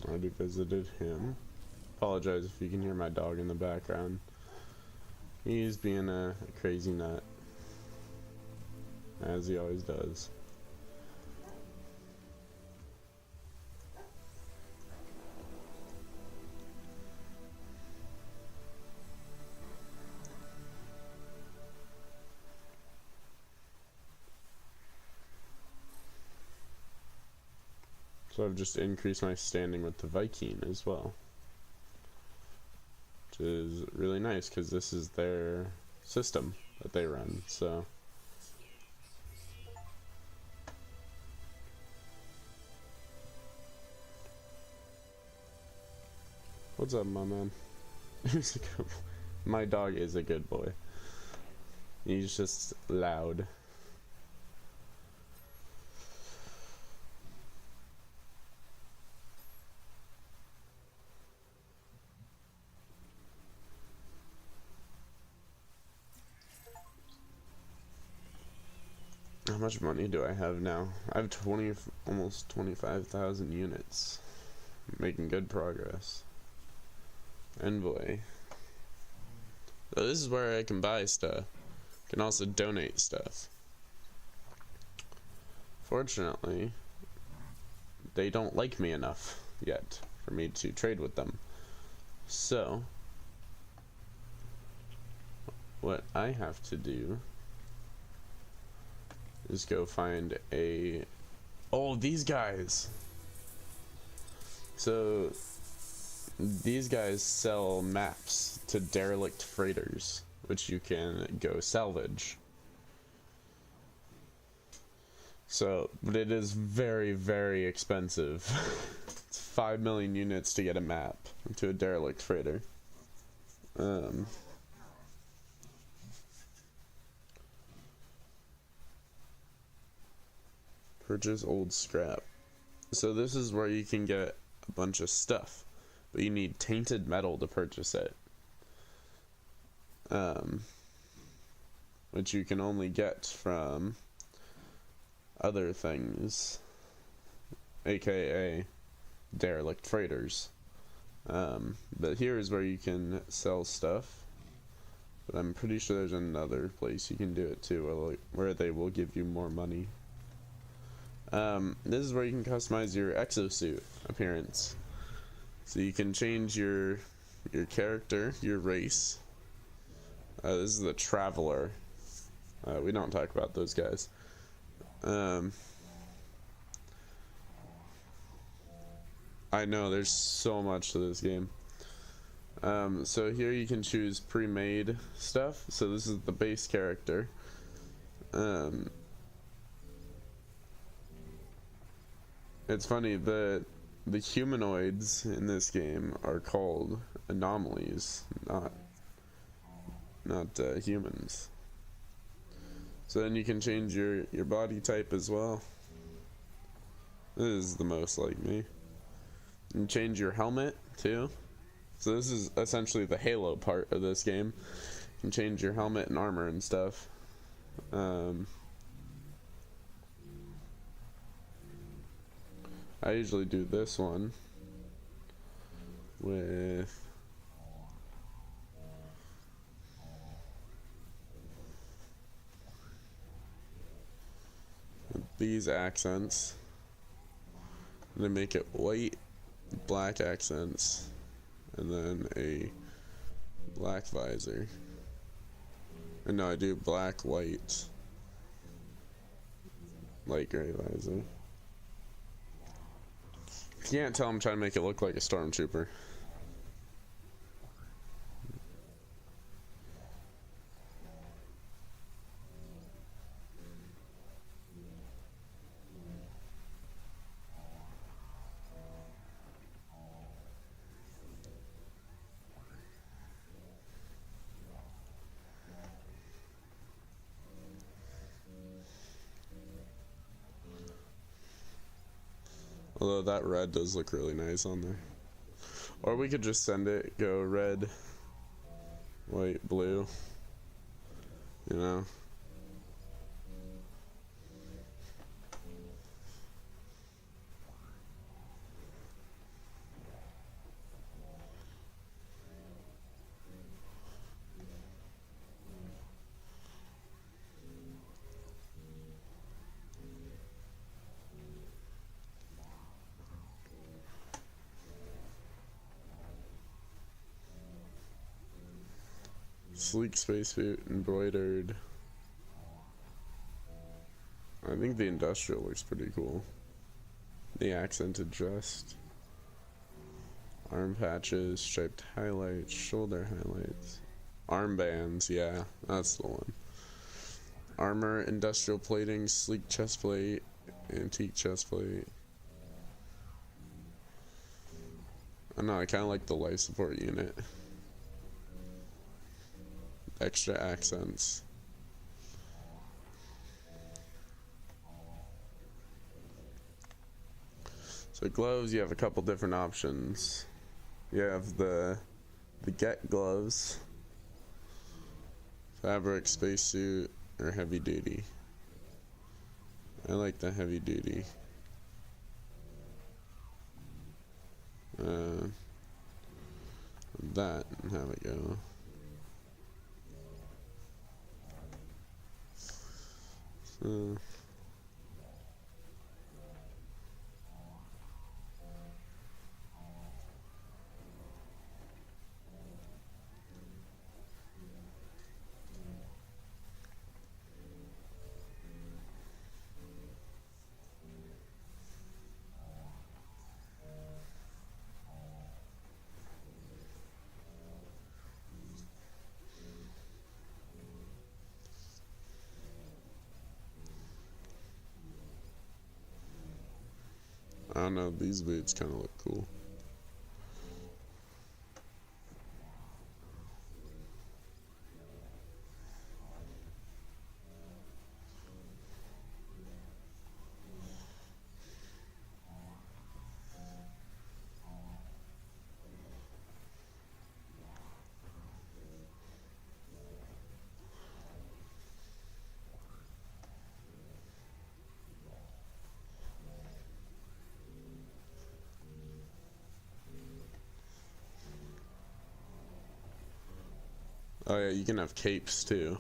S1: I already visited him. Apologize if you can hear my dog in the background. He's being a crazy nut, as he always does. So I've just increased my standing with the Viking as well, which is really nice because this is their system that they run. So what's up, my man? My dog is a good boy. He's just loud. How much money do I have now? I have almost 25,000 units. Making good progress. Envoy. So this is where I can buy stuff. I can also donate stuff. Fortunately, they don't like me enough yet for me to trade with them. So, what I have to do is go find these guys. So these guys sell maps to derelict freighters, which you can go salvage. So, but it is very, very expensive. It's 5 million units to get a map to a derelict freighter. Purchase old scrap. So this is where you can get a bunch of stuff, but you need tainted metal to purchase it, which you can only get from other things, aka derelict freighters. But here is where you can sell stuff, but I'm pretty sure there's another place you can do it too, where they will give you more money. This is where you can customize your exosuit appearance. So you can change your character, your race. This is the Traveler. We don't talk about those guys. I know, there's so much to this game. So here you can choose pre-made stuff. So this is the base character. It's funny that the humanoids in this game are called anomalies, not humans. So then you can change your body type as well. This is the most like me. And change your helmet too. So this is essentially the Halo part of this game. You can change your helmet and armor and stuff. I usually do this one with these accents. And then make it white, black accents, and then a black visor. And no, I do black, white, light gray visor. You can't tell I'm trying to make it look like a stormtrooper. Although that red does look really nice on there. Or we could just send it, go red, white, blue. You know? Sleek spacesuit embroidered. I think the industrial looks pretty cool. The accented chest. Arm patches, striped highlights, shoulder highlights. Armbands, yeah, that's the one. Armor, industrial plating, sleek chest plate, antique chest plate. I don't know, I kind of like the life support unit. Extra accents. So gloves, you have a couple different options. You have the Get gloves, fabric, spacesuit, or heavy duty. I like the heavy duty. That and have it go. I don't know, these boots kind of look cool. Oh yeah, you can have capes too.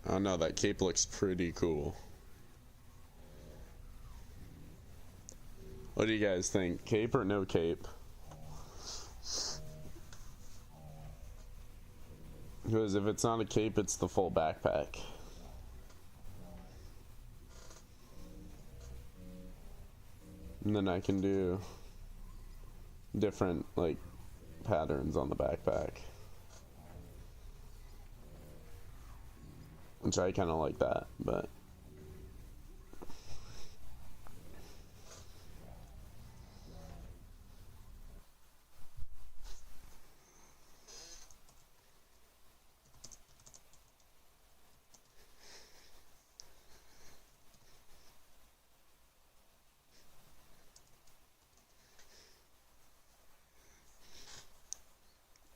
S1: I don't know, that cape looks pretty cool. What do you guys think? Cape or no cape? Because if it's not a cape, it's the full backpack. And then I can do different, like, patterns on the backpack. Which I kind of like that, but...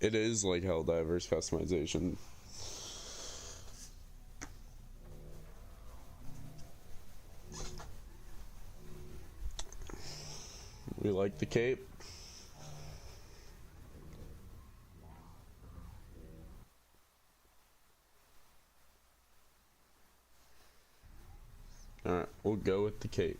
S1: It is like Helldivers customization. We like the cape. Alright, we'll go with the cape.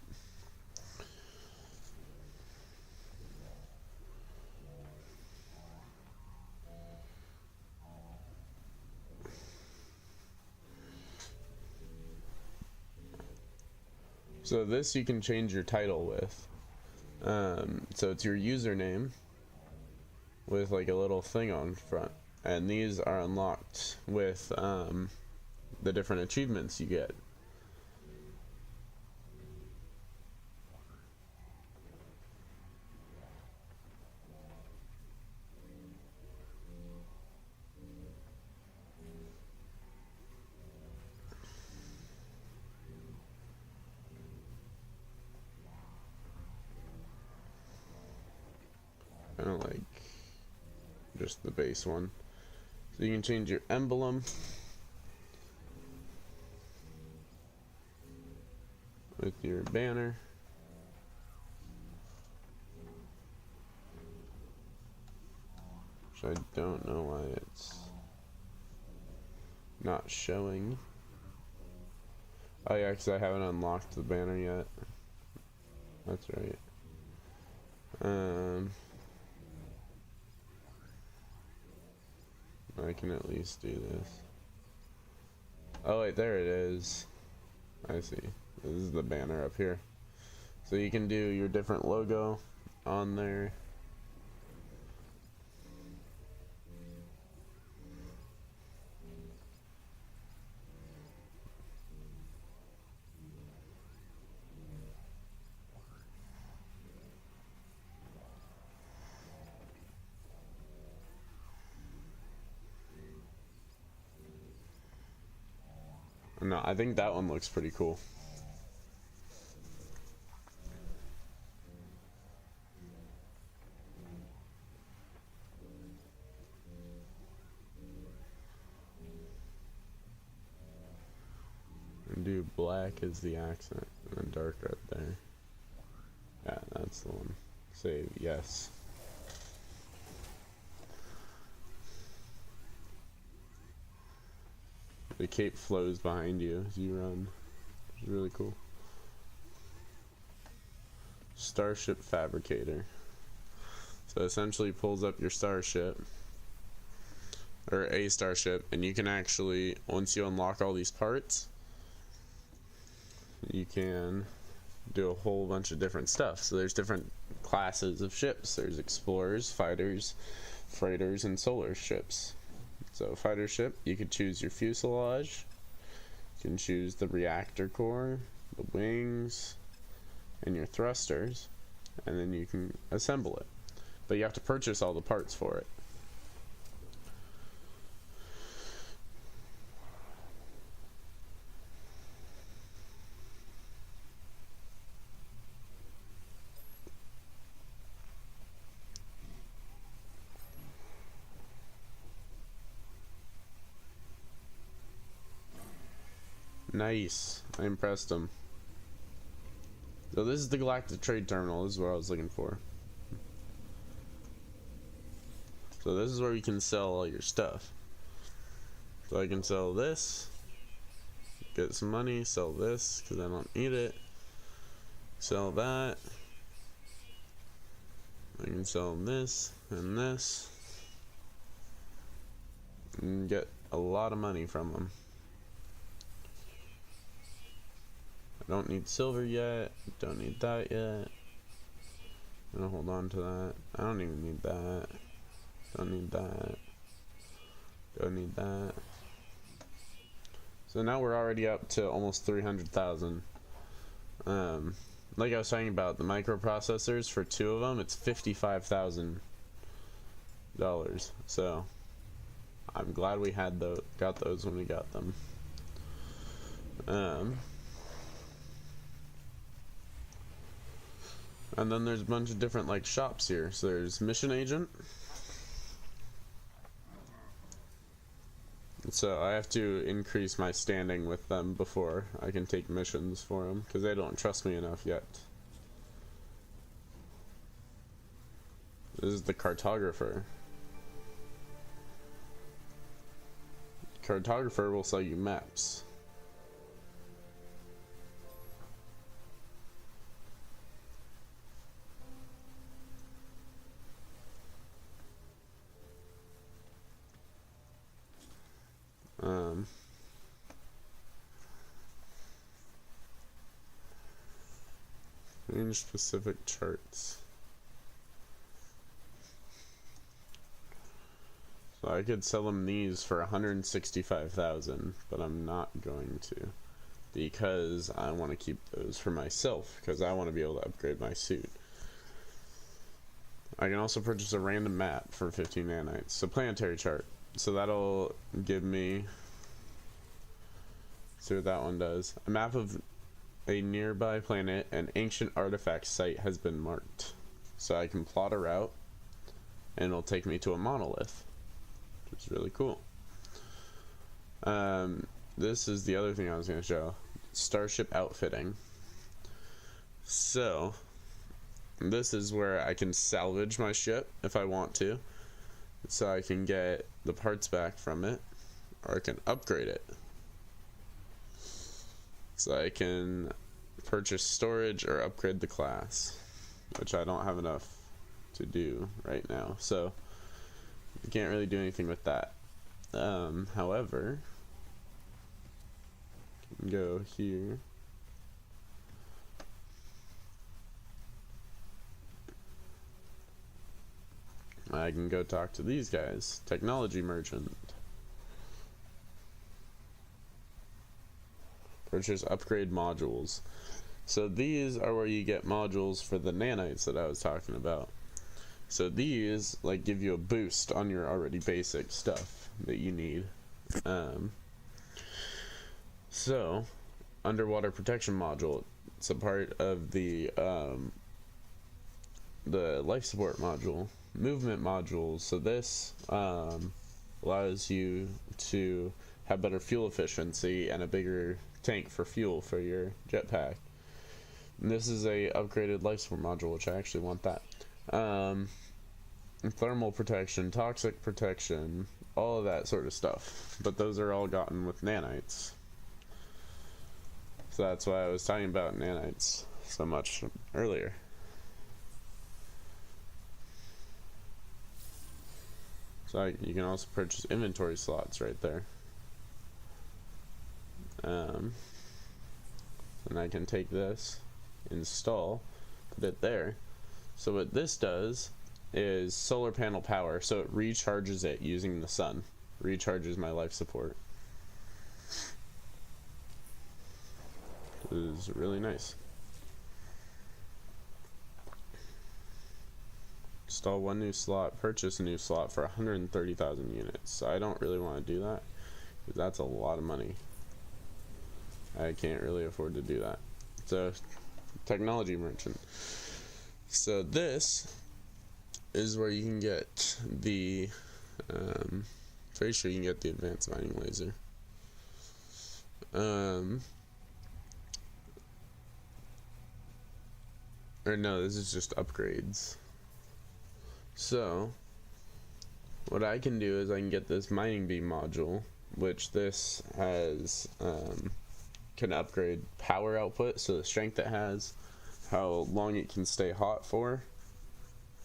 S1: So this you can change your title with. So it's your username with like a little thing on front, and these are unlocked with the different achievements you get. I don't like just the base one. So you can change your emblem with your banner. Which I don't know why it's not showing. Oh yeah, because I haven't unlocked the banner yet. That's right. I can at least do this. Oh wait, there it is. I see. This is the banner up here. So you can do your different logo on there. No, I think that one looks pretty cool. And do black as the accent and then dark red there. Yeah, that's the one. Save, yes. The cape flows behind you as you run. It's really cool. Starship Fabricator. So essentially pulls up your starship, or a starship, and you can actually, once you unlock all these parts, you can do a whole bunch of different stuff. So there's different classes of ships. There's explorers, fighters, freighters, and solar ships. So fighter ship, you could choose your fuselage, you can choose the reactor core, the wings, and your thrusters, and then you can assemble it. But you have to purchase all the parts for it. Nice. I impressed him. So this is the Galactic Trade Terminal. This is what I was looking for. So this is where you can sell all your stuff. So I can sell this, get some money, sell this because I don't need it, sell that, I can sell this, and get a lot of money from them. I don't need silver yet, don't need that yet. I'm gonna hold on to that. I don't even need that. Don't need that. Don't need that. So now we're already up to almost 300,000. Like I was talking about, the microprocessors for 2 of them, it's $55,000. So I'm glad we had got those when we got them. And then there's a bunch of different like shops here. So there's Mission Agent. So I have to increase my standing with them before I can take missions for them, because they don't trust me enough yet. This is the Cartographer. Cartographer will sell you maps. Change specific charts. So I could sell them these for 165,000, but I'm not going to, because I want to keep those for myself, because I want to be able to upgrade my suit. I can also purchase a random map for 15 nanites. So planetary chart. So that'll give me, see what that one does. A map of a nearby planet, an ancient artifact site has been marked. So I can plot a route, and it'll take me to a monolith, which is really cool. This is the other thing I was going to show. Starship outfitting. So this is where I can salvage my ship if I want to, so I can get the parts back from it, or I can upgrade it. So I can purchase storage or upgrade the class, which I don't have enough to do right now, so you can't really do anything with that. However, I can go here. I can go talk to these guys. Technology merchant. Purchase upgrade modules. So these are where you get modules for the nanites that I was talking about. So these like give you a boost on your already basic stuff that you need. So underwater protection module. It's a part of the life support module. Movement modules. So this allows you to have better fuel efficiency and a bigger tank for fuel for your jetpack. And this is a upgraded life support module, which I actually want that. Thermal protection, toxic protection, all of that sort of stuff. But those are all gotten with nanites. So that's why I was talking about nanites so much earlier. So you can also purchase inventory slots right there. And I can take this, install, put it there. So what this does is solar panel power, so it recharges it using the sun. Recharges my life support. This is really nice. Install one new slot, purchase a new slot for 130,000 units. So I don't really want to do that, because that's a lot of money. I can't really afford to do that. So, technology merchant. So this is where you can get the, pretty sure you can get the advanced mining laser. Or no, this is just upgrades. So, what I can do is I can get this mining beam module, which this has, can upgrade power output, so the strength it has, how long it can stay hot for,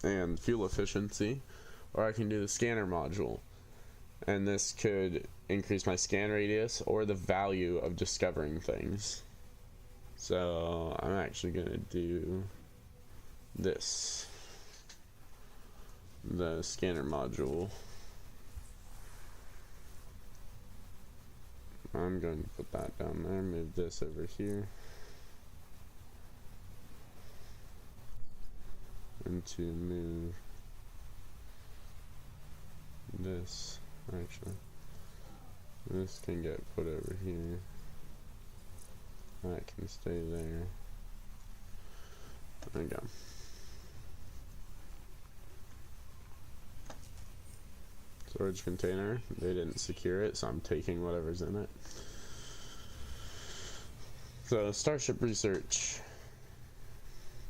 S1: and fuel efficiency. Or I can do the scanner module, and this could increase my scan radius or the value of discovering things. So I'm actually gonna do this, the scanner module. I'm going to put that down there, move this over here, and to move this, actually, this can get put over here, that can stay there, there we go. Storage container, they didn't secure it, so I'm taking whatever's in it. So starship research,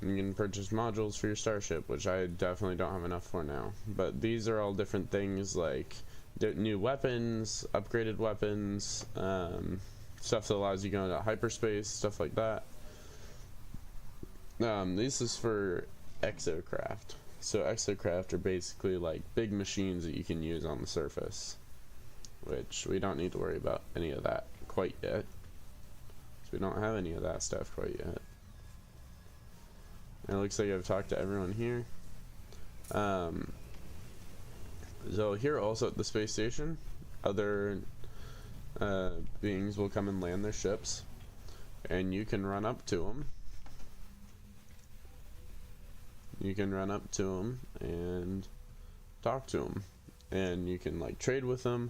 S1: you can purchase modules for your starship, which I definitely don't have enough for now, but these are all different things like new weapons, upgraded weapons, stuff that allows you to go into hyperspace, stuff like that. This is for exocraft. So exocraft are basically like big machines that you can use on the surface, which we don't need to worry about any of that quite yet. So we don't have any of that stuff quite yet. It looks like I've talked to everyone here. So here also at the space station, other beings will come and land their ships, and you can run up to them. You can run up to them and talk to them, and you can like trade with them.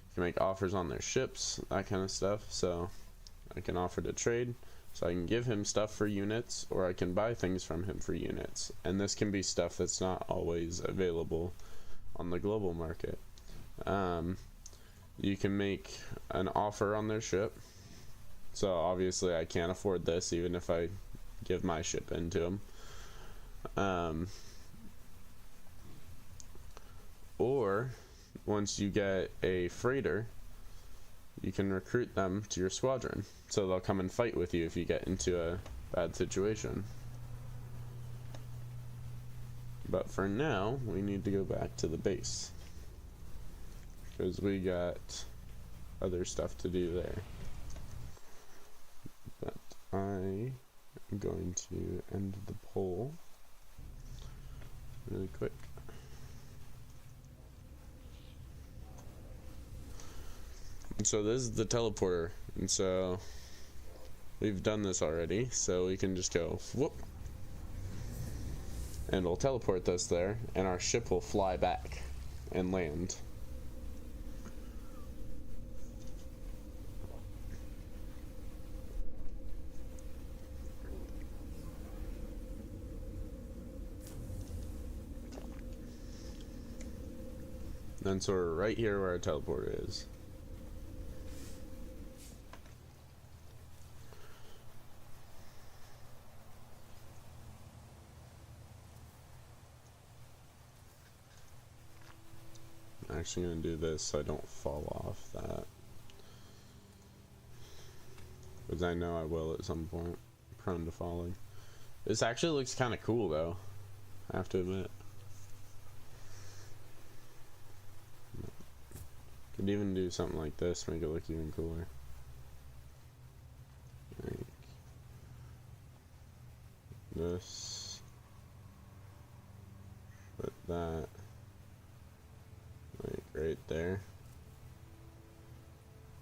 S1: You can make offers on their ships, that kind of stuff. So I can offer to trade, so I can give him stuff for units, or I can buy things from him for units, and this can be stuff that's not always available on the global market. You can make an offer on their ship, so obviously I can't afford this even if I give my ship into him. Or once you get a freighter, you can recruit them to your squadron, so they'll come and fight with you if you get into a bad situation. But for now, we need to go back to the base, because we got other stuff to do there. But I am going to end the poll really quick. And so this is the teleporter, and so we've done this already, so we can just go whoop, and it'll teleport us there, and our ship will fly back and land. And so we're right here where our teleporter is. I'm actually going to do this so I don't fall off that, because I know I will at some point. I'm prone to falling. This actually looks kind of cool though, I have to admit. Could even do something like this, make it look even cooler. Like this. Put that like right there.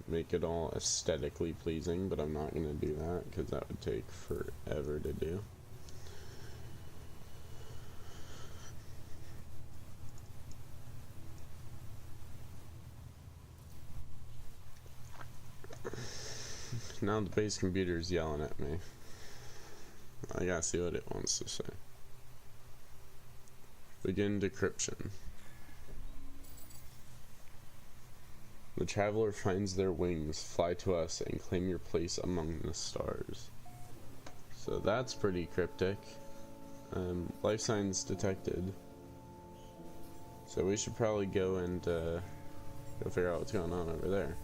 S1: Make it all aesthetically pleasing, but I'm not going to do that because that would take forever to do. Now the base computer is yelling at me. I gotta see what it wants to say. Begin decryption. The traveler finds their wings, fly to us, and claim your place among the stars. So that's pretty cryptic. Life signs detected. So we should probably go and go figure out what's going on over there.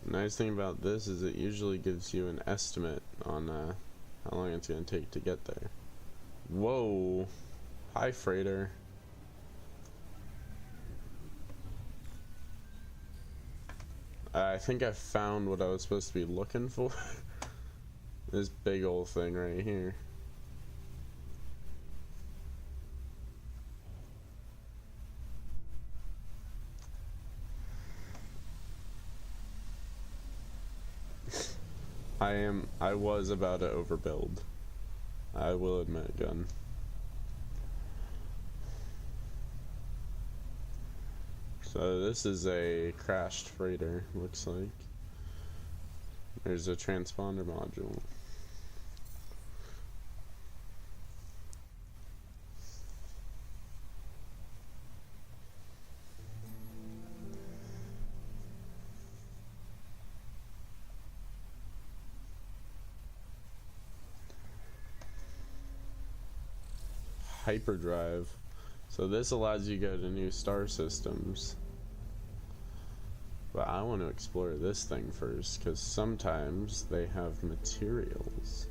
S1: The nice thing about this is it usually gives you an estimate on how long it's going to take to get there. Whoa! Hi, freighter. I think I found what I was supposed to be looking for. This big old thing right here. I was about to overbuild. I will admit, gun. So this is a crashed freighter, looks like. There's a transponder module. Hyperdrive. So this allows you to go to new star systems. But I want to explore this thing first, because sometimes they have materials.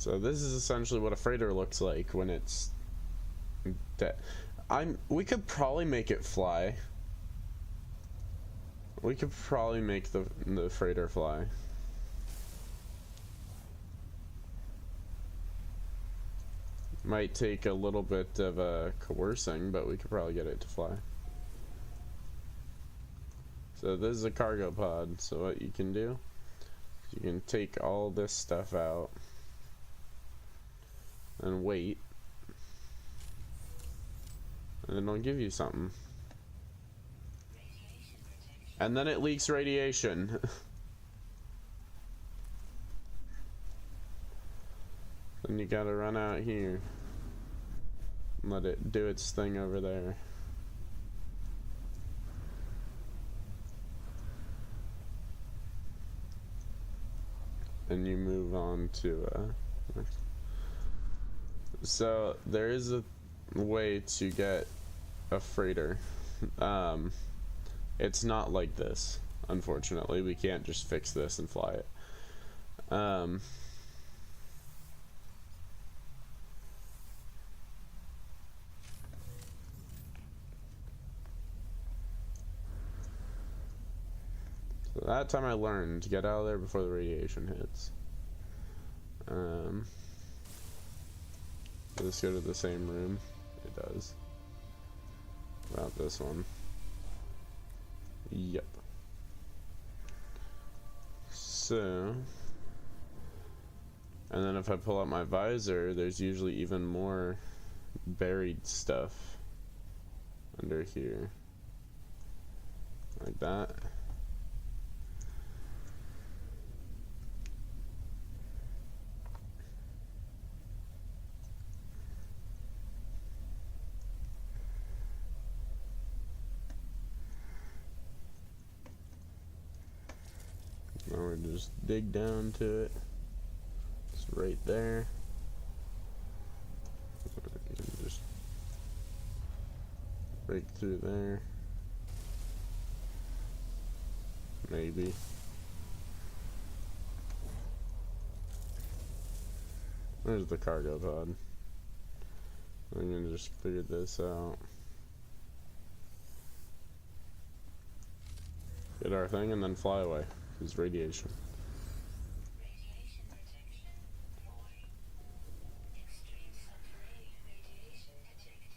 S1: So this is essentially what a freighter looks like when it's dead. We could probably make it fly. We could probably make the freighter fly. Might take a little bit of coercing, but we could probably get it to fly. So this is a cargo pod, so what you can do, you can take all this stuff out and wait, and then it'll give you something. And then it leaks radiation. Then you gotta run out here and let it do its thing over there. And you move on to so there is a way to get a freighter. It's not like this, unfortunately. We can't just fix this and fly it. So that time I learned to get out of there before the radiation hits. Does this go to the same room? It does. About this one. Yep. So, and then if I pull out my visor, there's usually even more buried stuff under here. Like that. Now we just dig down to it. It's right there. Just break through there. Maybe. There's the cargo pod. I'm gonna just figure this out. Get our thing and then fly away. Is radiation.
S2: Radiation protection deployed. Extreme subterranean radiation detected.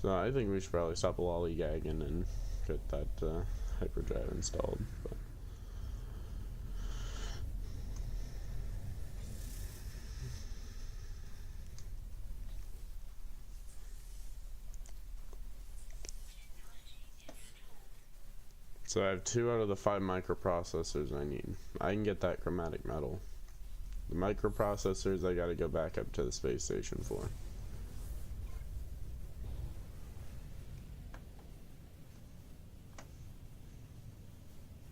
S1: So I think we should probably stop lollygagging and get that hyperdrive installed. But so I have 2 out of the 5 microprocessors I need. I can get that chromatic metal. The microprocessors I gotta go back up to the space station for.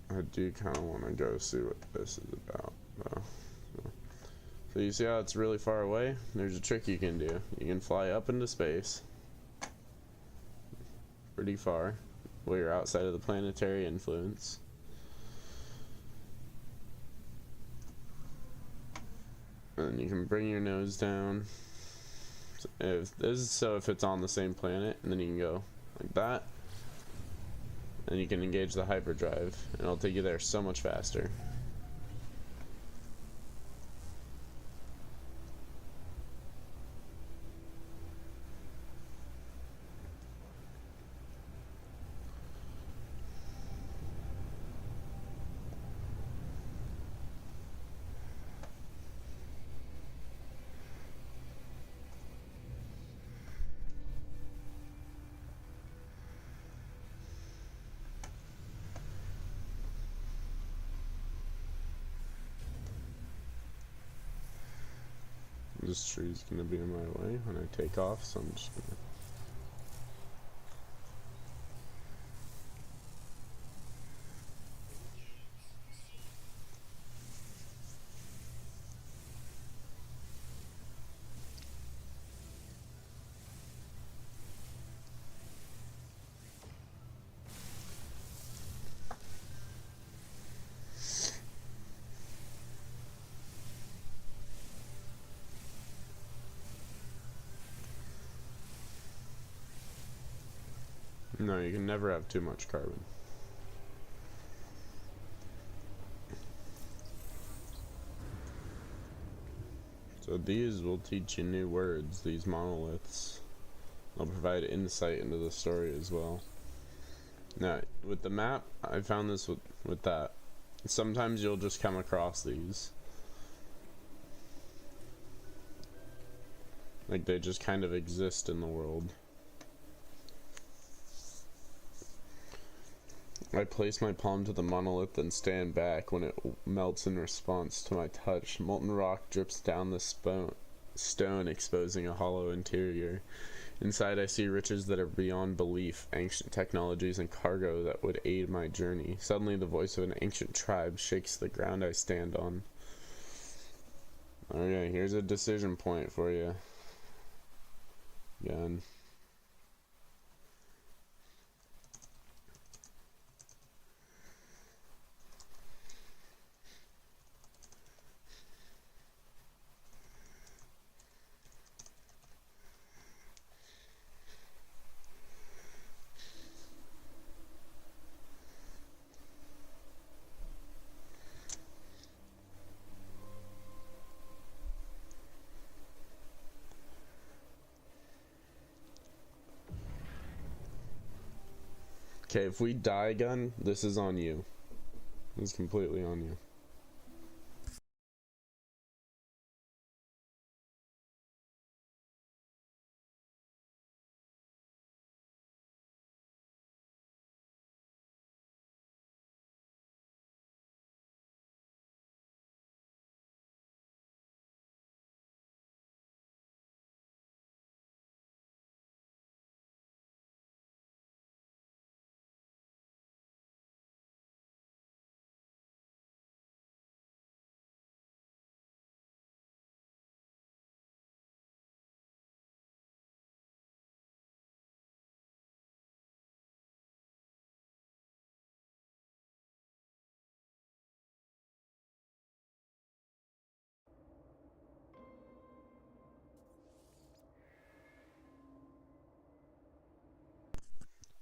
S1: I do kind of want to go see what this is about, though. So you see how it's really far away? There's a trick you can do. You can fly up into space, pretty far, where you're outside of the planetary influence. And you can bring your nose down. If it's on the same planet, and then you can go like that. And you can engage the hyperdrive, and it'll take you there so much faster. This tree's gonna be in my way when I take off, so I'm just gonna... No, you can never have too much carbon. So these will teach you new words, these monoliths. They'll provide insight into the story as well. Now, with the map, I found this with that. Sometimes you'll just come across these. Like they just kind of exist in the world. I place my palm to the monolith and stand back. When it melts in response to my touch, molten rock drips down the stone, exposing a hollow interior. Inside I see riches that are beyond belief, ancient technologies and cargo that would aid my journey. Suddenly the voice of an ancient tribe shakes the ground I stand on. Okay, here's a decision point for you. Gun. Okay, if we die, Gun, this is on you. It's completely on you.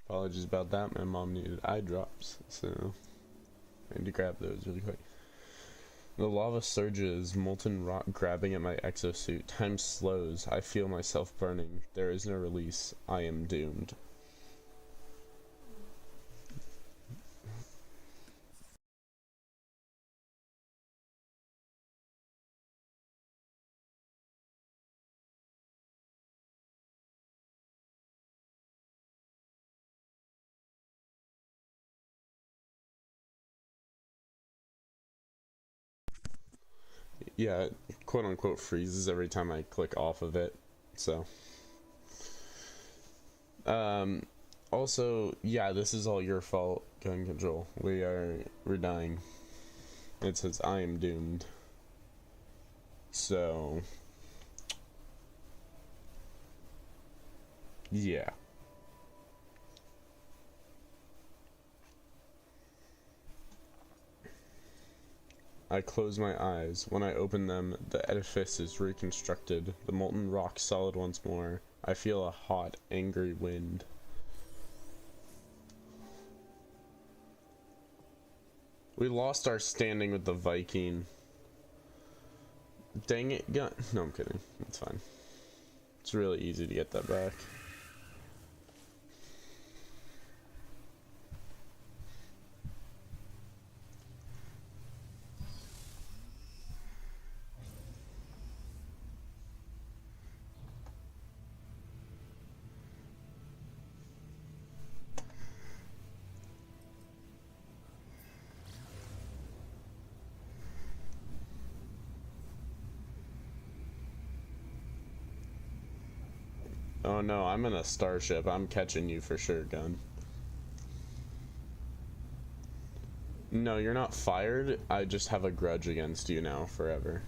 S1: Apologies about that. My mom needed eye drops, so I had to grab those really quick. The lava surges, molten rock grabbing at my exosuit. Time slows. I feel myself burning. There is no release. I am doomed. Yeah, it quote unquote freezes every time I click off of it. So also, yeah, this is all your fault, gun control. We're dying. It says I am doomed. So yeah. I close my eyes. When I open them, the edifice is reconstructed, the molten rock solid once more. I feel a hot, angry wind. We lost our standing with the Viking. Dang it, gun. No, I'm kidding. It's fine. It's really easy to get that back. Oh no, I'm in a starship. I'm catching you for sure, gun. No, you're not fired. I just have a grudge against you now forever.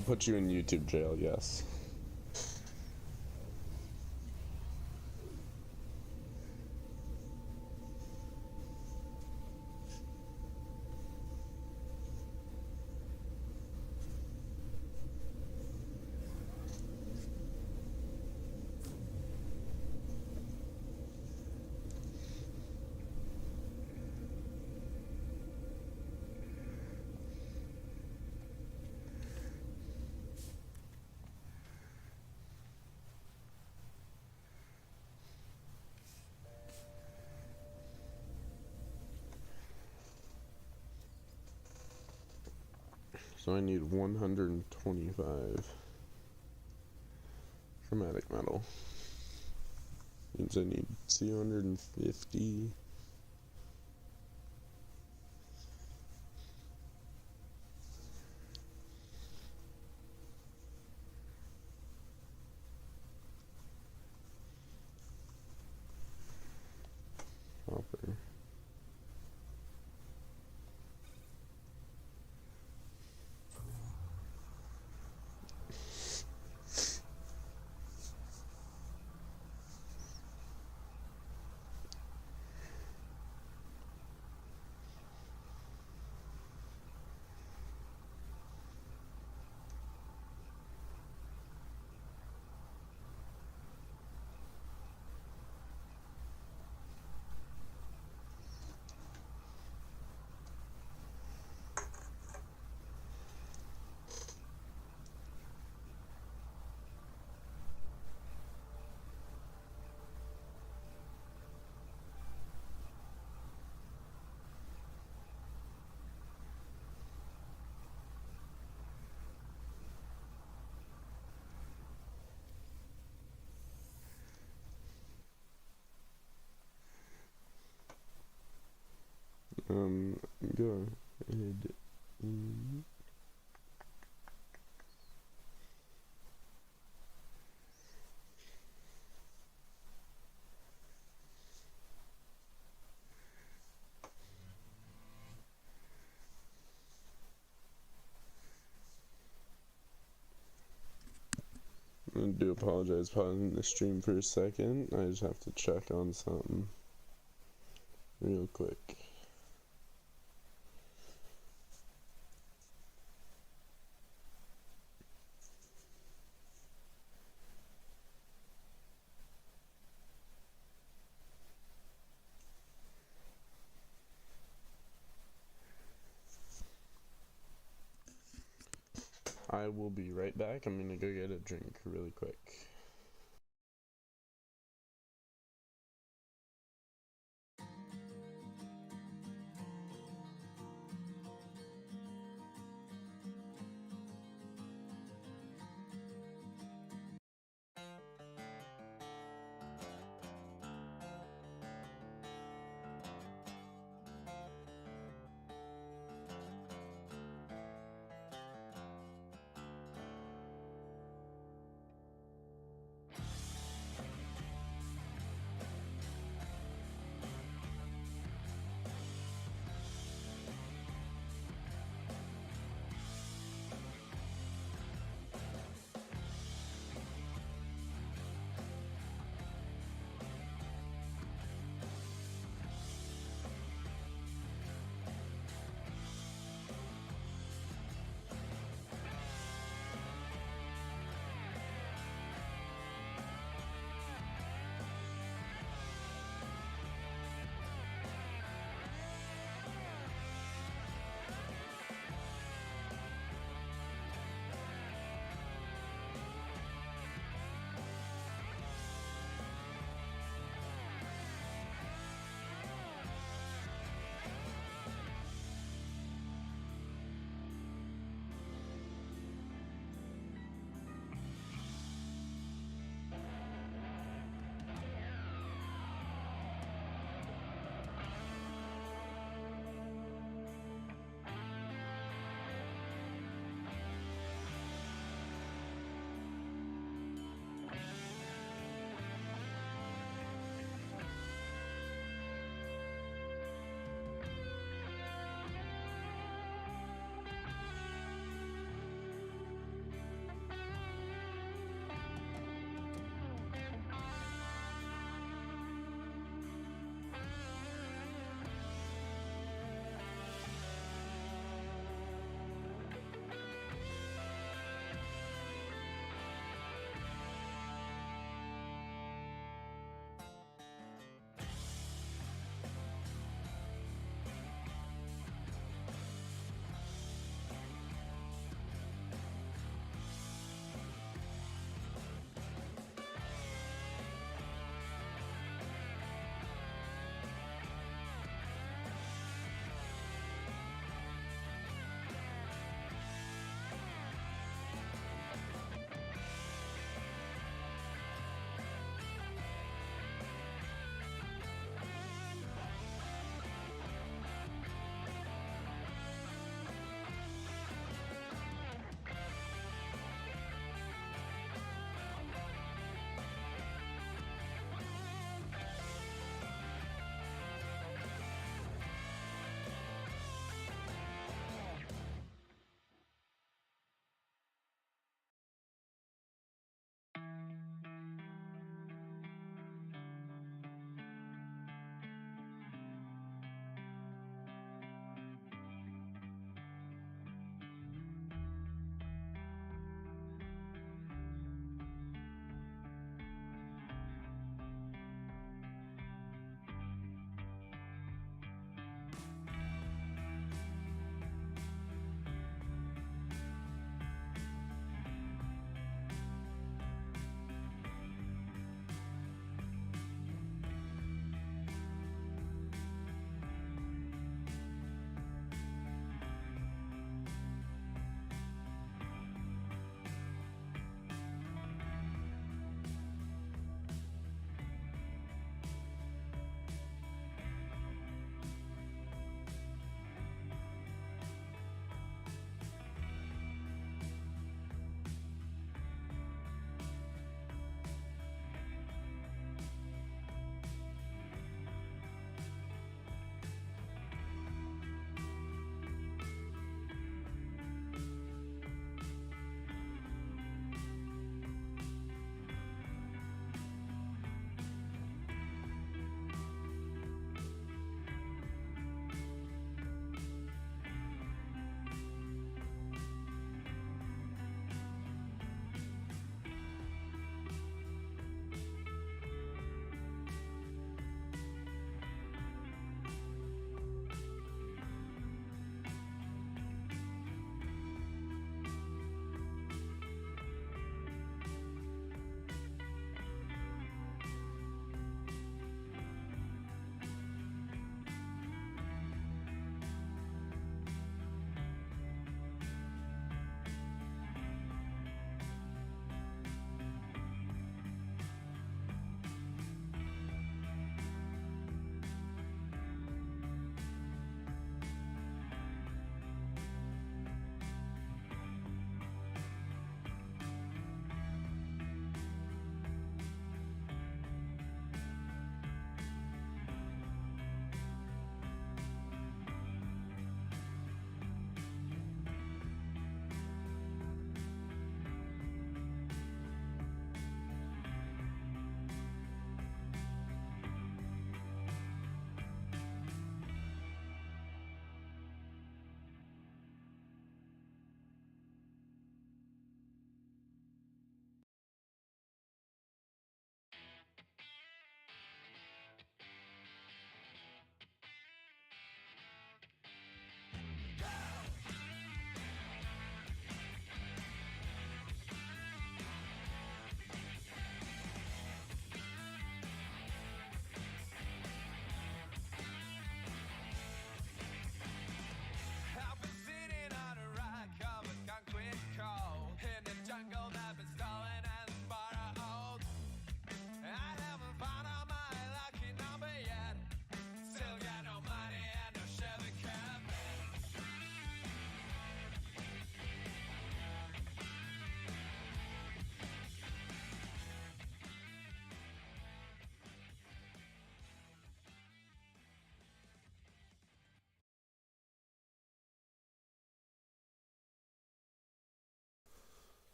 S1: I'll put you in YouTube jail, yes. So I need 125 chromatic metal. Means I need 250. Copper. Go ahead and I do apologize pausing the stream for a second. I just have to check on something real quick. I will be right back. I'm gonna go get a drink really quick.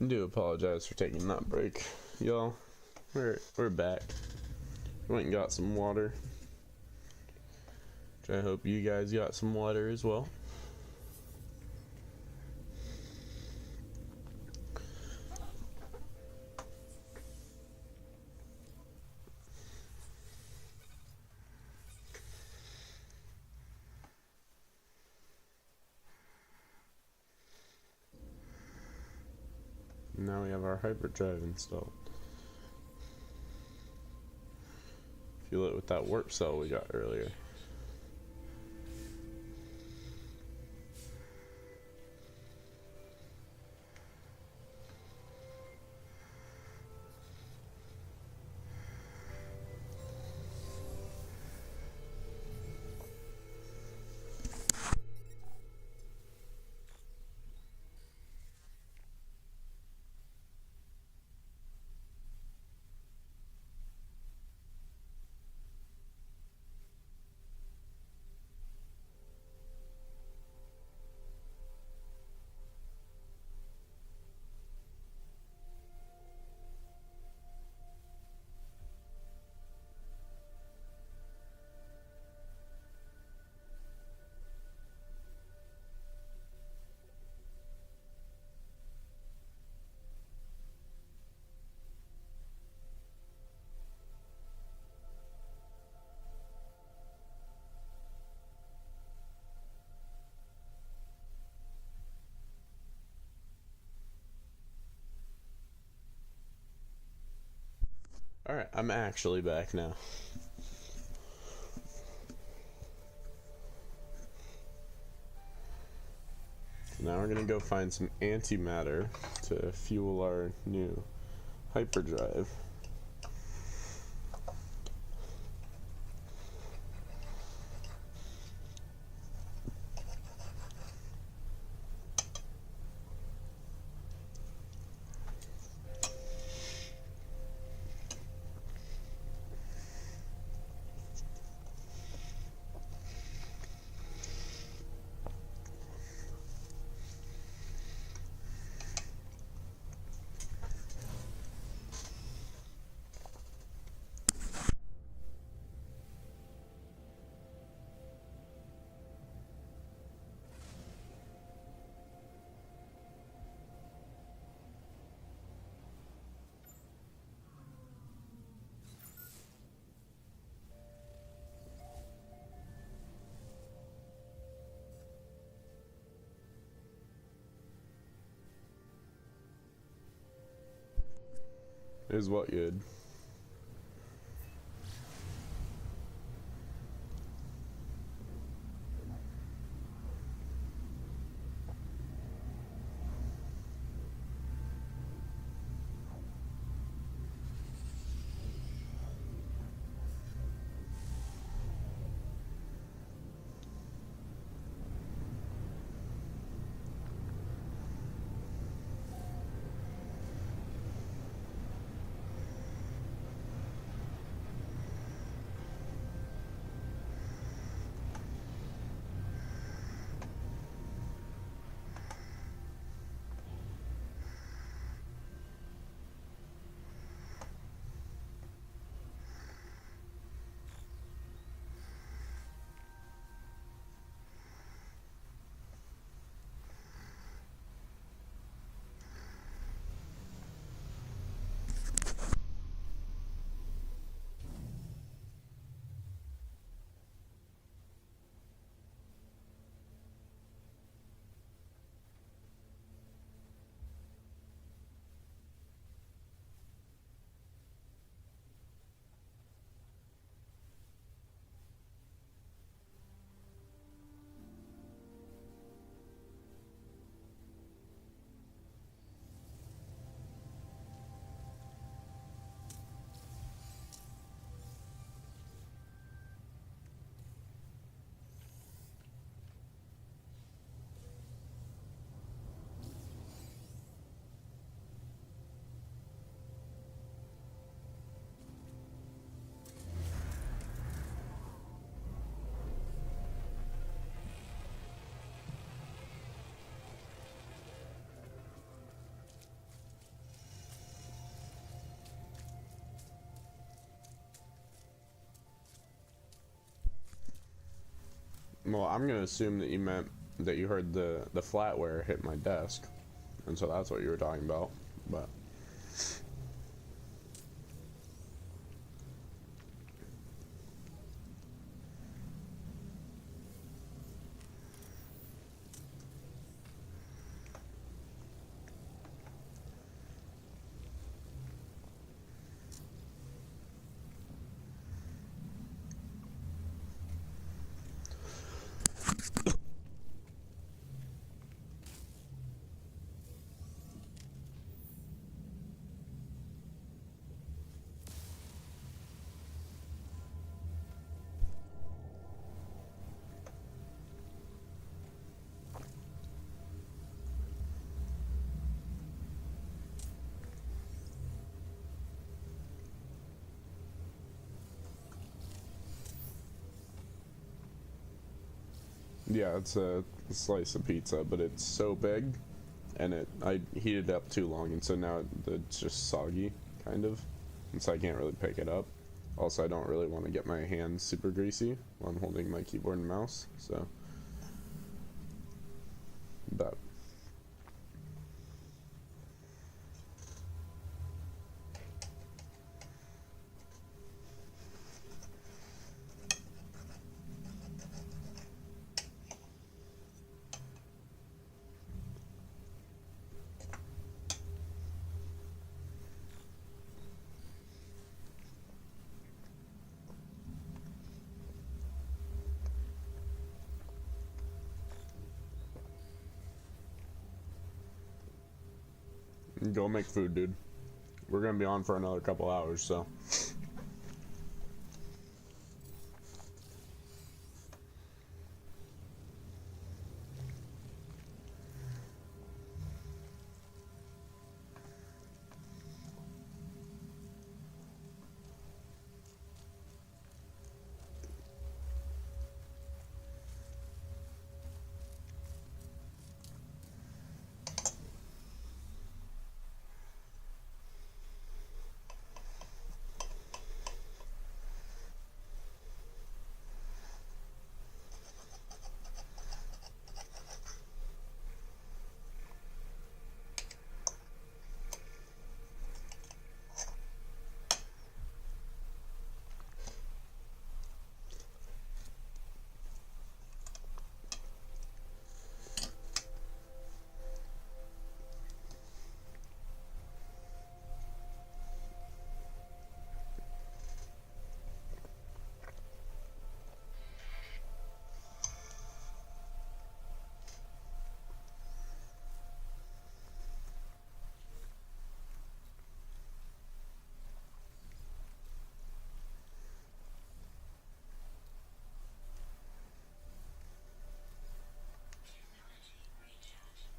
S1: do apologize for taking that break, y'all. We're back. Went and got some water. Which I hope you guys got some water as well. Now we have our hyperdrive installed. Fuel it with that warp cell we got earlier. Alright, I'm actually back now. Now we're gonna go find some antimatter to fuel our new hyperdrive. Is what good? Well, I'm gonna assume that you meant that you heard the flatware hit my desk, and so that's what you were talking about. But yeah, it's a slice of pizza, but it's so big, and I heated it up too long, and so now it's just soggy, kind of, and so I can't really pick it up. Also, I don't really want to get my hands super greasy while I'm holding my keyboard and mouse, so. But go make food, dude. We're gonna be on for another couple hours, so.
S2: Technology recharge.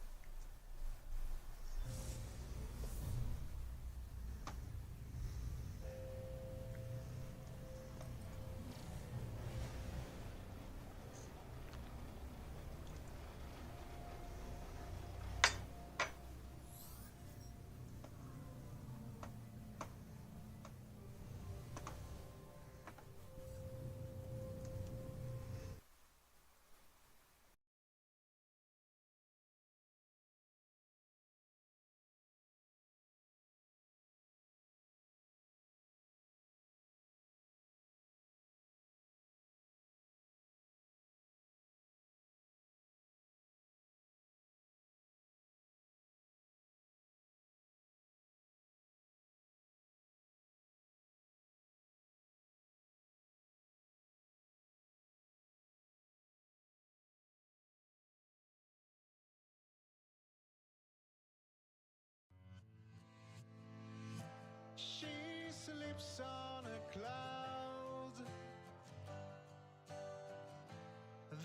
S3: She sleeps on a cloud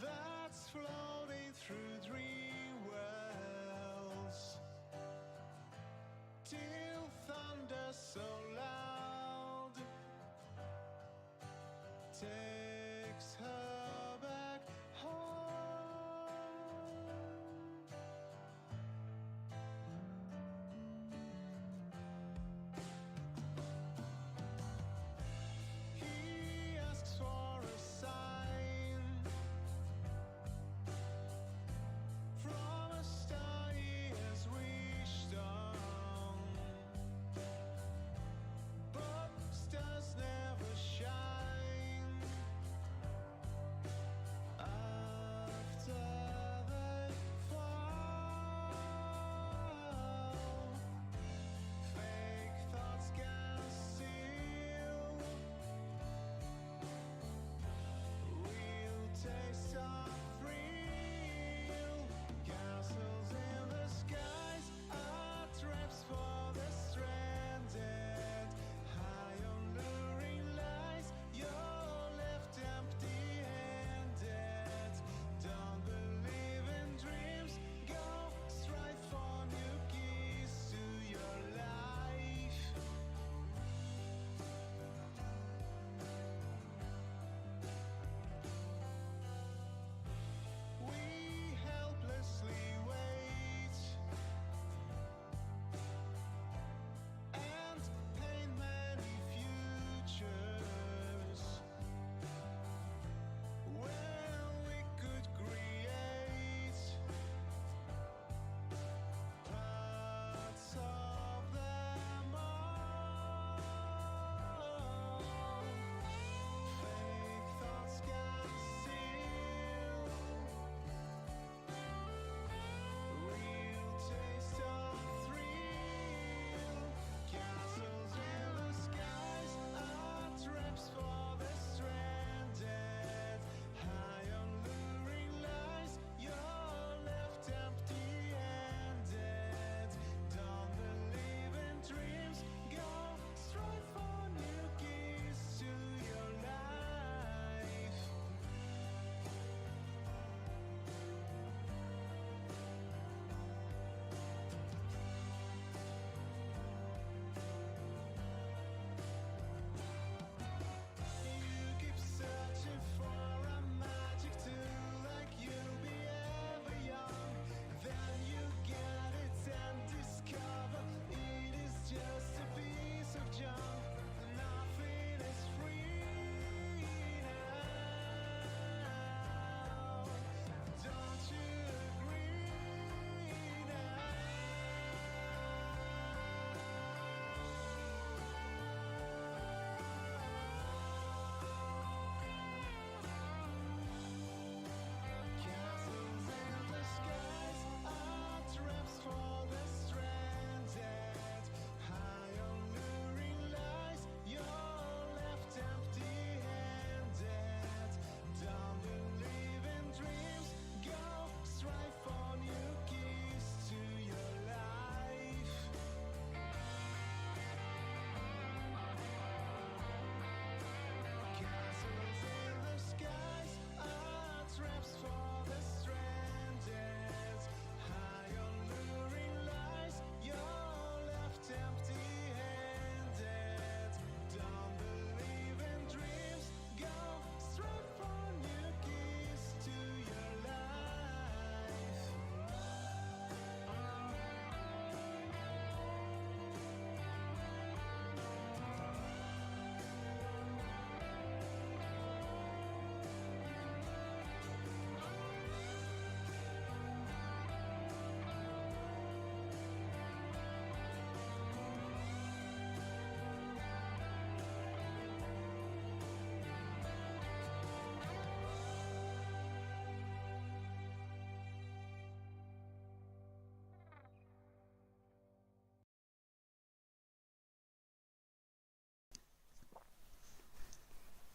S3: that's floating through dream worlds till thunder so loud takes her back home. He asks for a sign,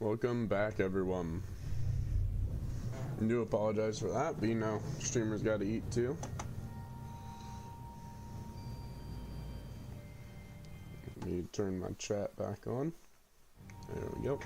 S1: Welcome back, everyone. I do apologize for that, but you know, streamers gotta eat too. Let me turn my chat back on. There we go.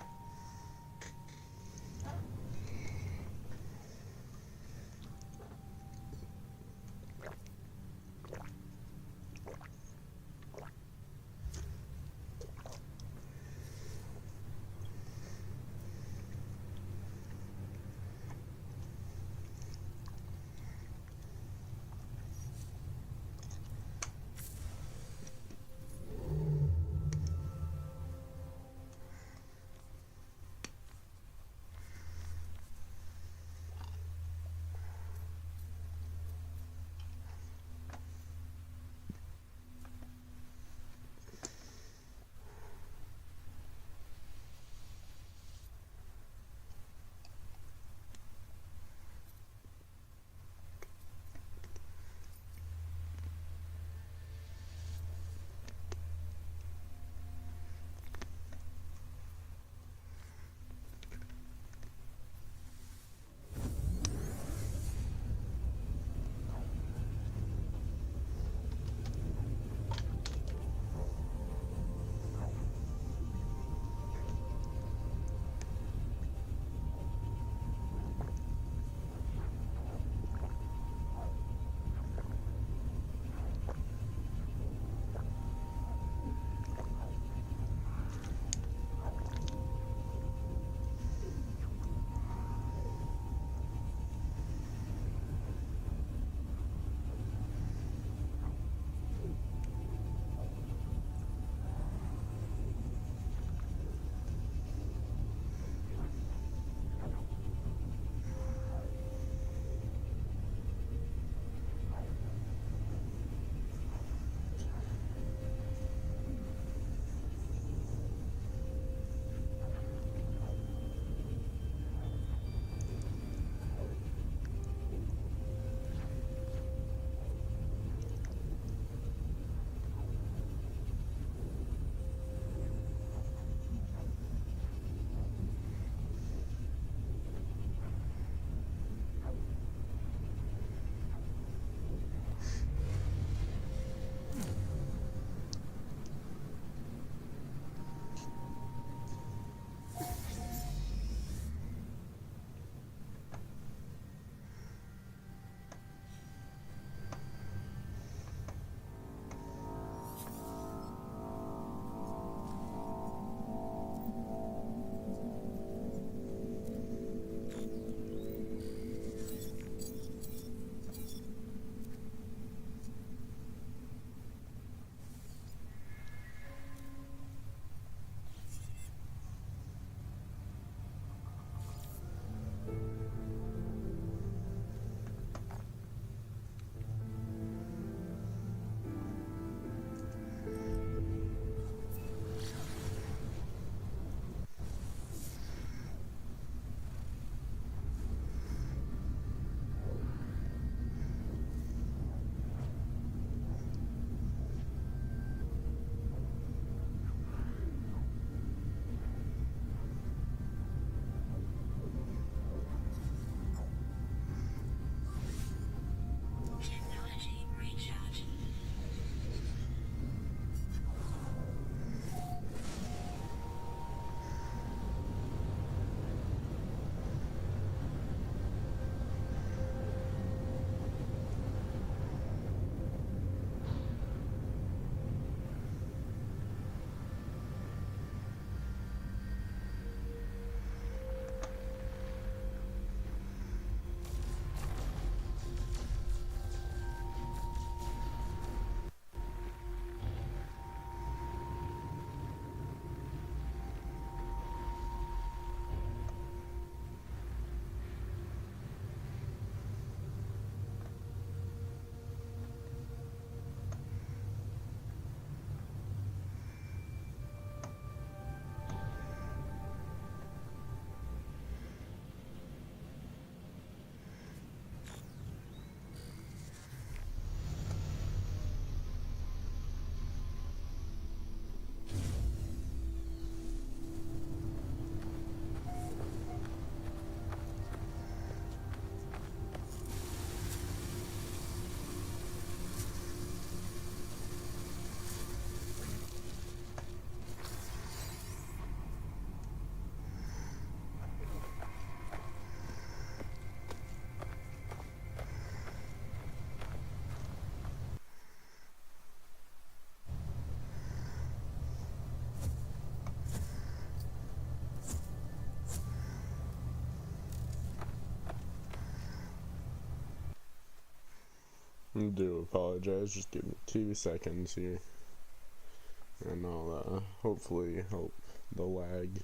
S1: I do apologize. Just give me 2 seconds here, and I'll hopefully help the lag.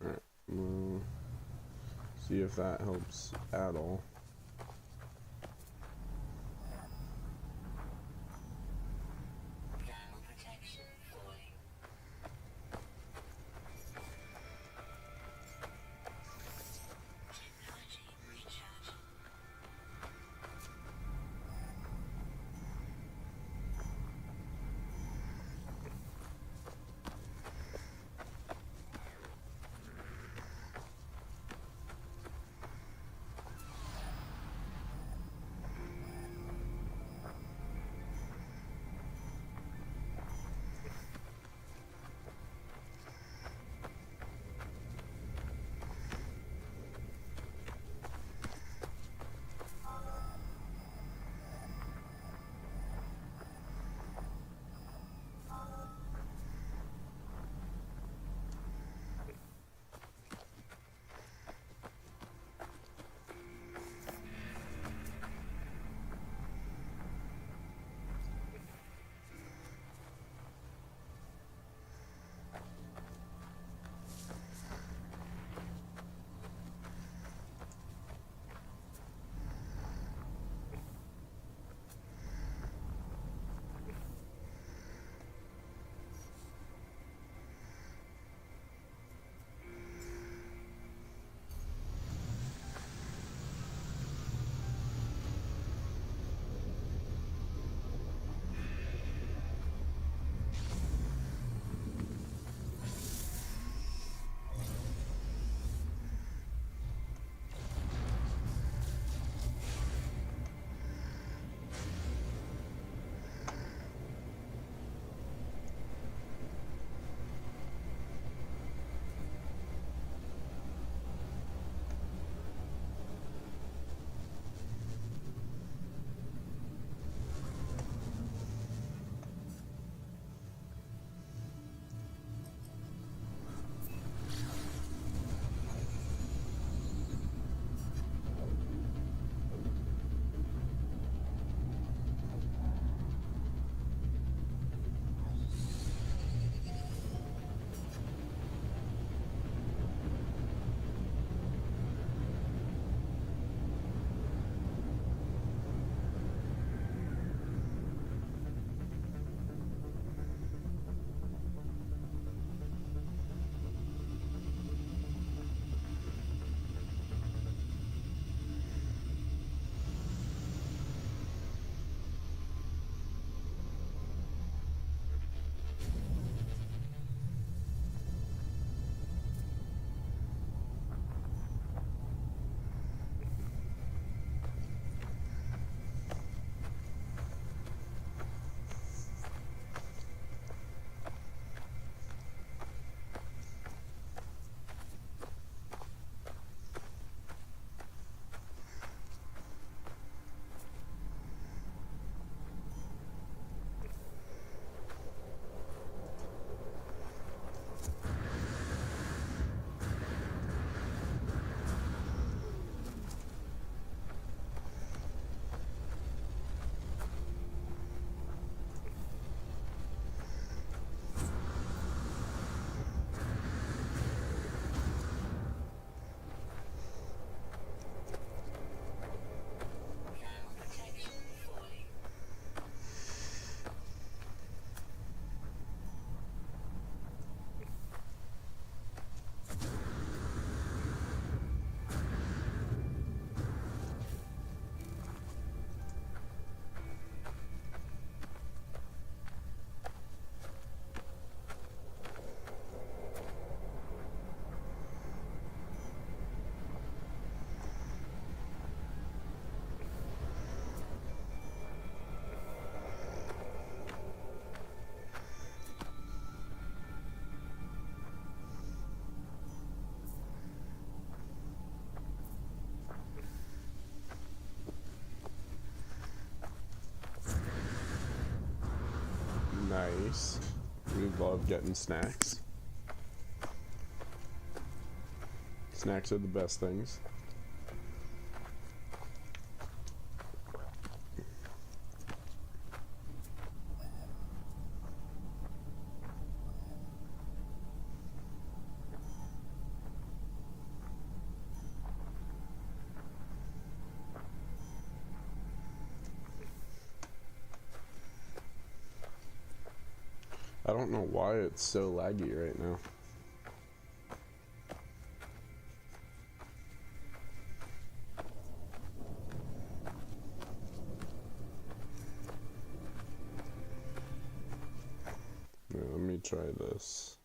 S1: Alright, we'll see if that helps at all.
S2: Thermal protection falling. Technology recharging.
S1: nice. We love getting snacks. Snacks are the best things. I don't know why it's so laggy right now. Yeah, let me try this.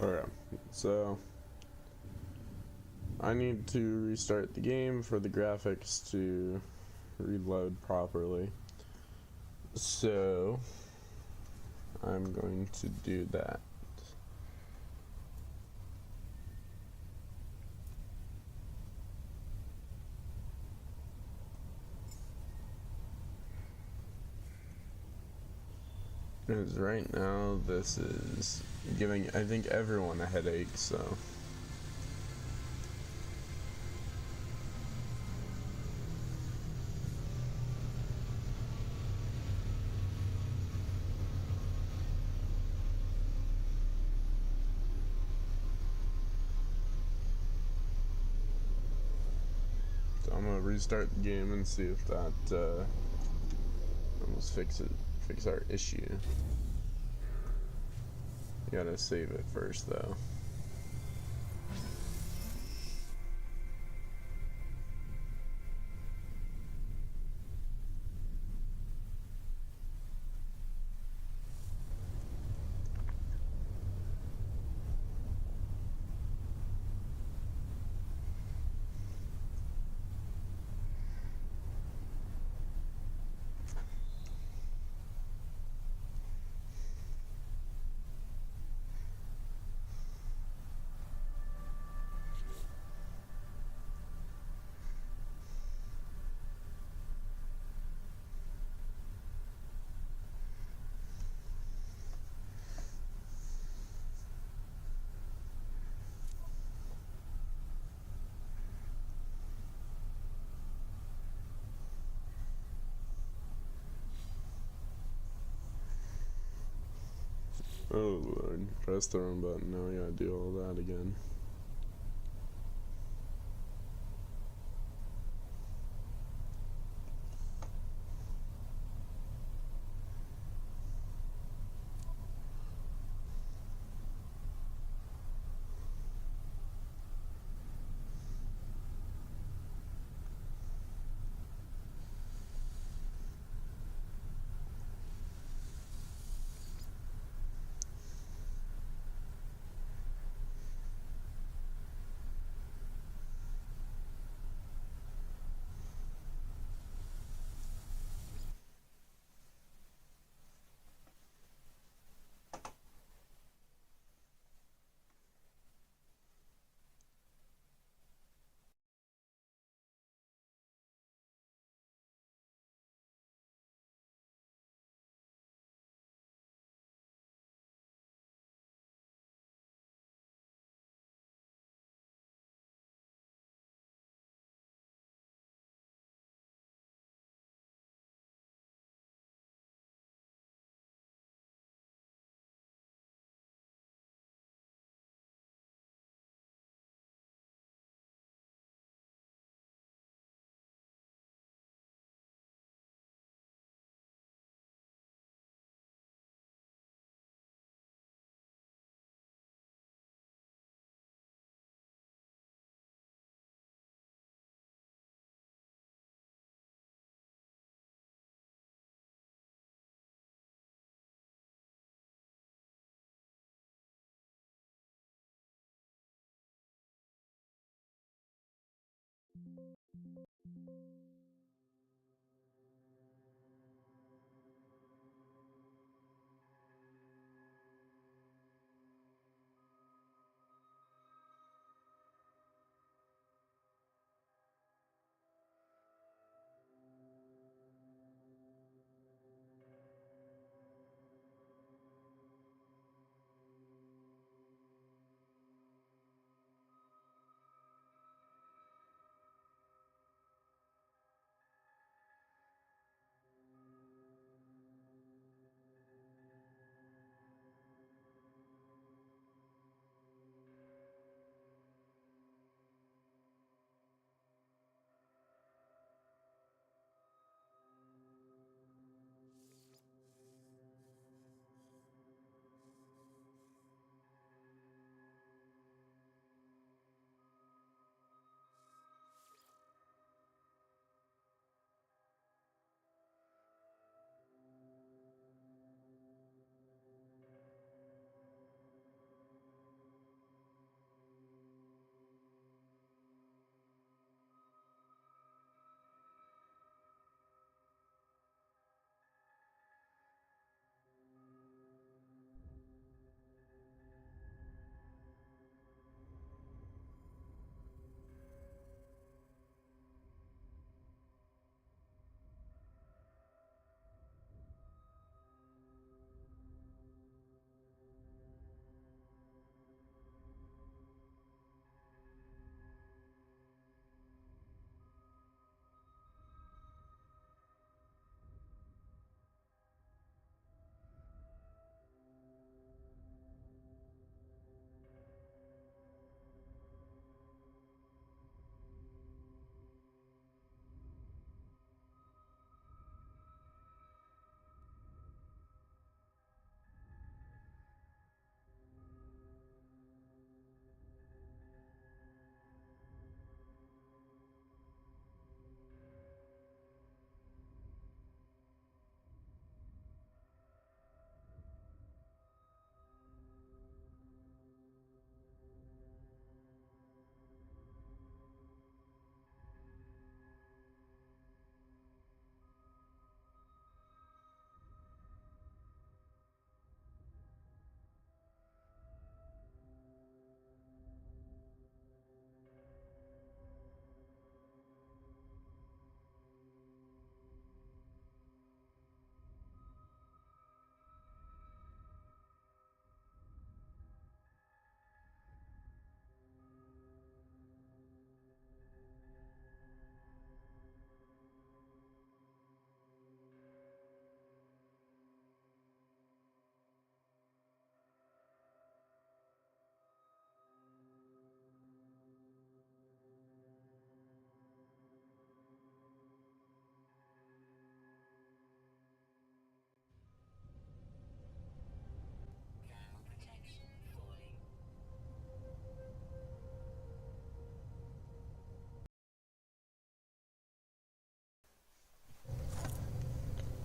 S1: Alright, so I need to restart the game for the graphics to reload properly. So I'm going to do that. Because right now this is giving, I think, everyone a headache, so. So I'm gonna restart the game and see if that almost fix our issue. You gotta save it first though. Oh lord, press the wrong button, now we gotta do all that again.
S2: Thermal protection falling.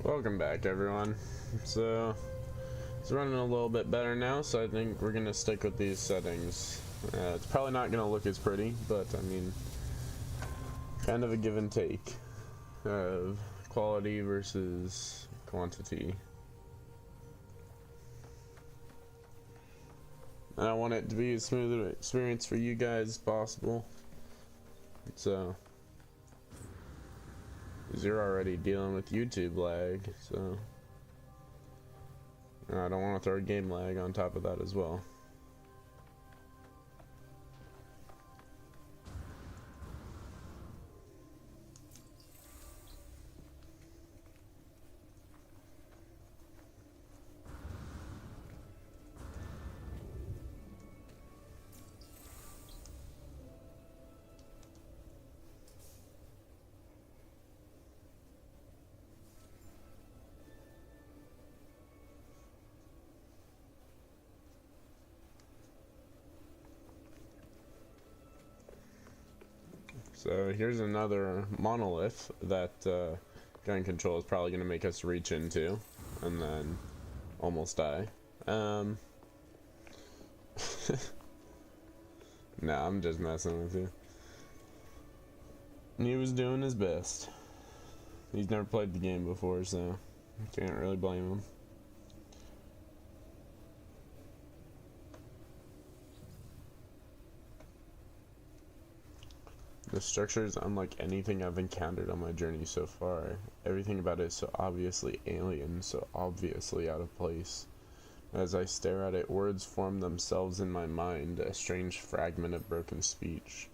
S1: Welcome back, everyone. So it's running a little bit better now, so I think we're gonna stick with these settings. It's probably not gonna look as pretty, but I mean, kind of a give and take of quality versus quantity. And I want it to be as smooth an experience for you guys as possible. So, 'cause you're already dealing with YouTube lag, so I don't want to throw game lag on top of that as well. So here's another monolith that gun control is probably going to make us reach into and then almost die. No, I'm just messing with you. He was doing his best. He's never played the game before, so can't really blame him. The structure is unlike anything I've encountered on my journey so far. Everything about it is so obviously alien, so obviously out of place. As I stare at it, words form themselves in my mind, a strange fragment of broken speech.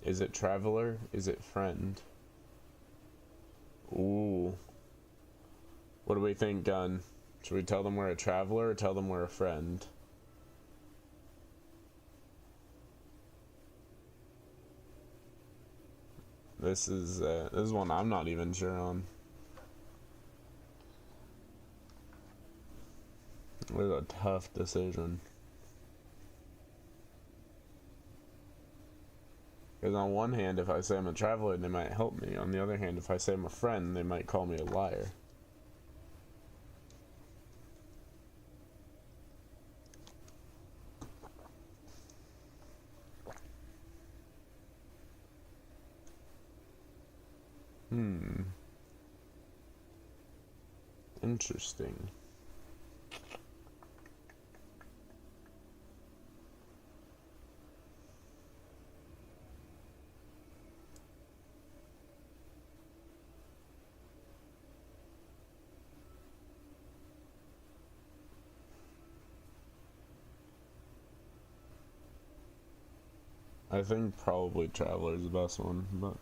S1: Is it traveler? Is it friend? Ooh. What do we think, Gun? Should we tell them we're a traveler or tell them we're a friend? This is one I'm not even sure on. It was a tough decision. Because on one hand, if I say I'm a traveler, they might help me. On the other hand, if I say I'm a friend, they might call me a liar. Interesting. I think probably Traveler is the best one, but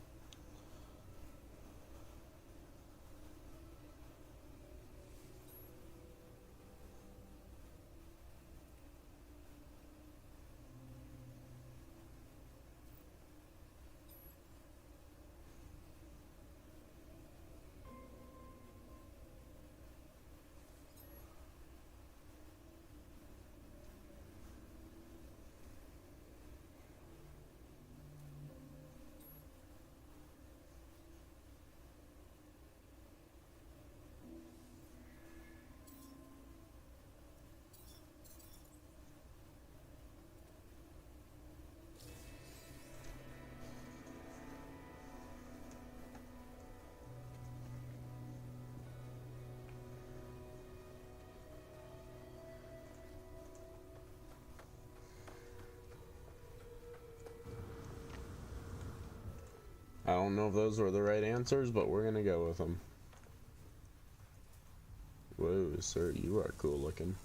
S1: I don't know if those were the right answers, but we're gonna go with them. Whoa, sir, you are cool looking.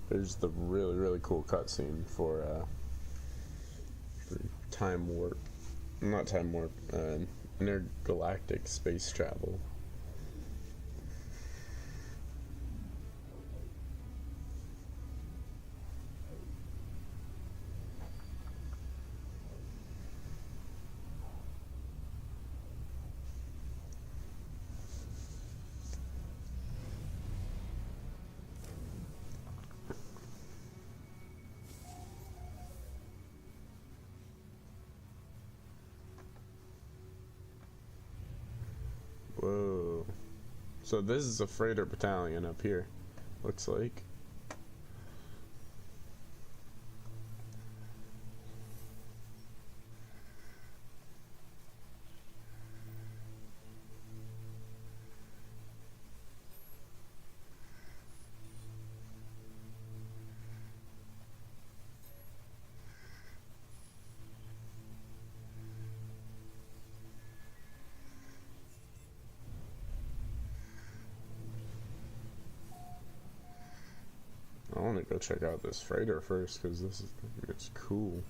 S1: There's the really cool cutscene for time warp, not time warp, intergalactic space travel. Whoa. So this is a freighter battalion up here, looks like. I want to go check out this freighter first because it's cool.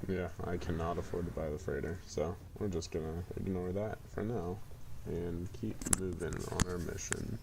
S1: Yeah, I cannot afford to buy the freighter, so we're just gonna ignore that for now and keep moving on our mission.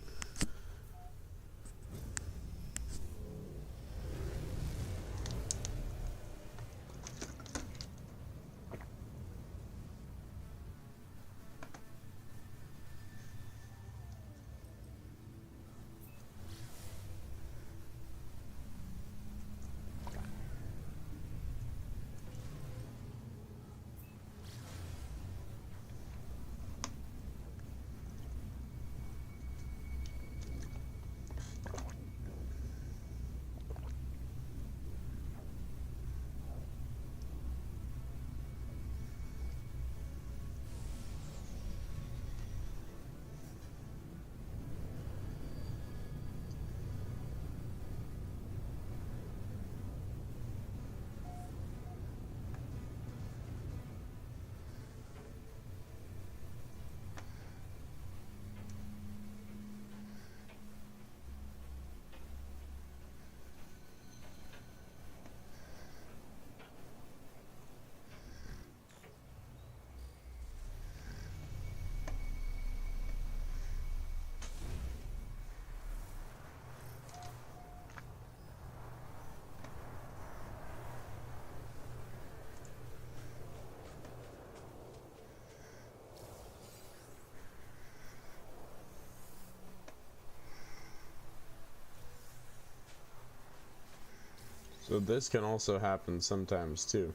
S1: So this can also happen sometimes too,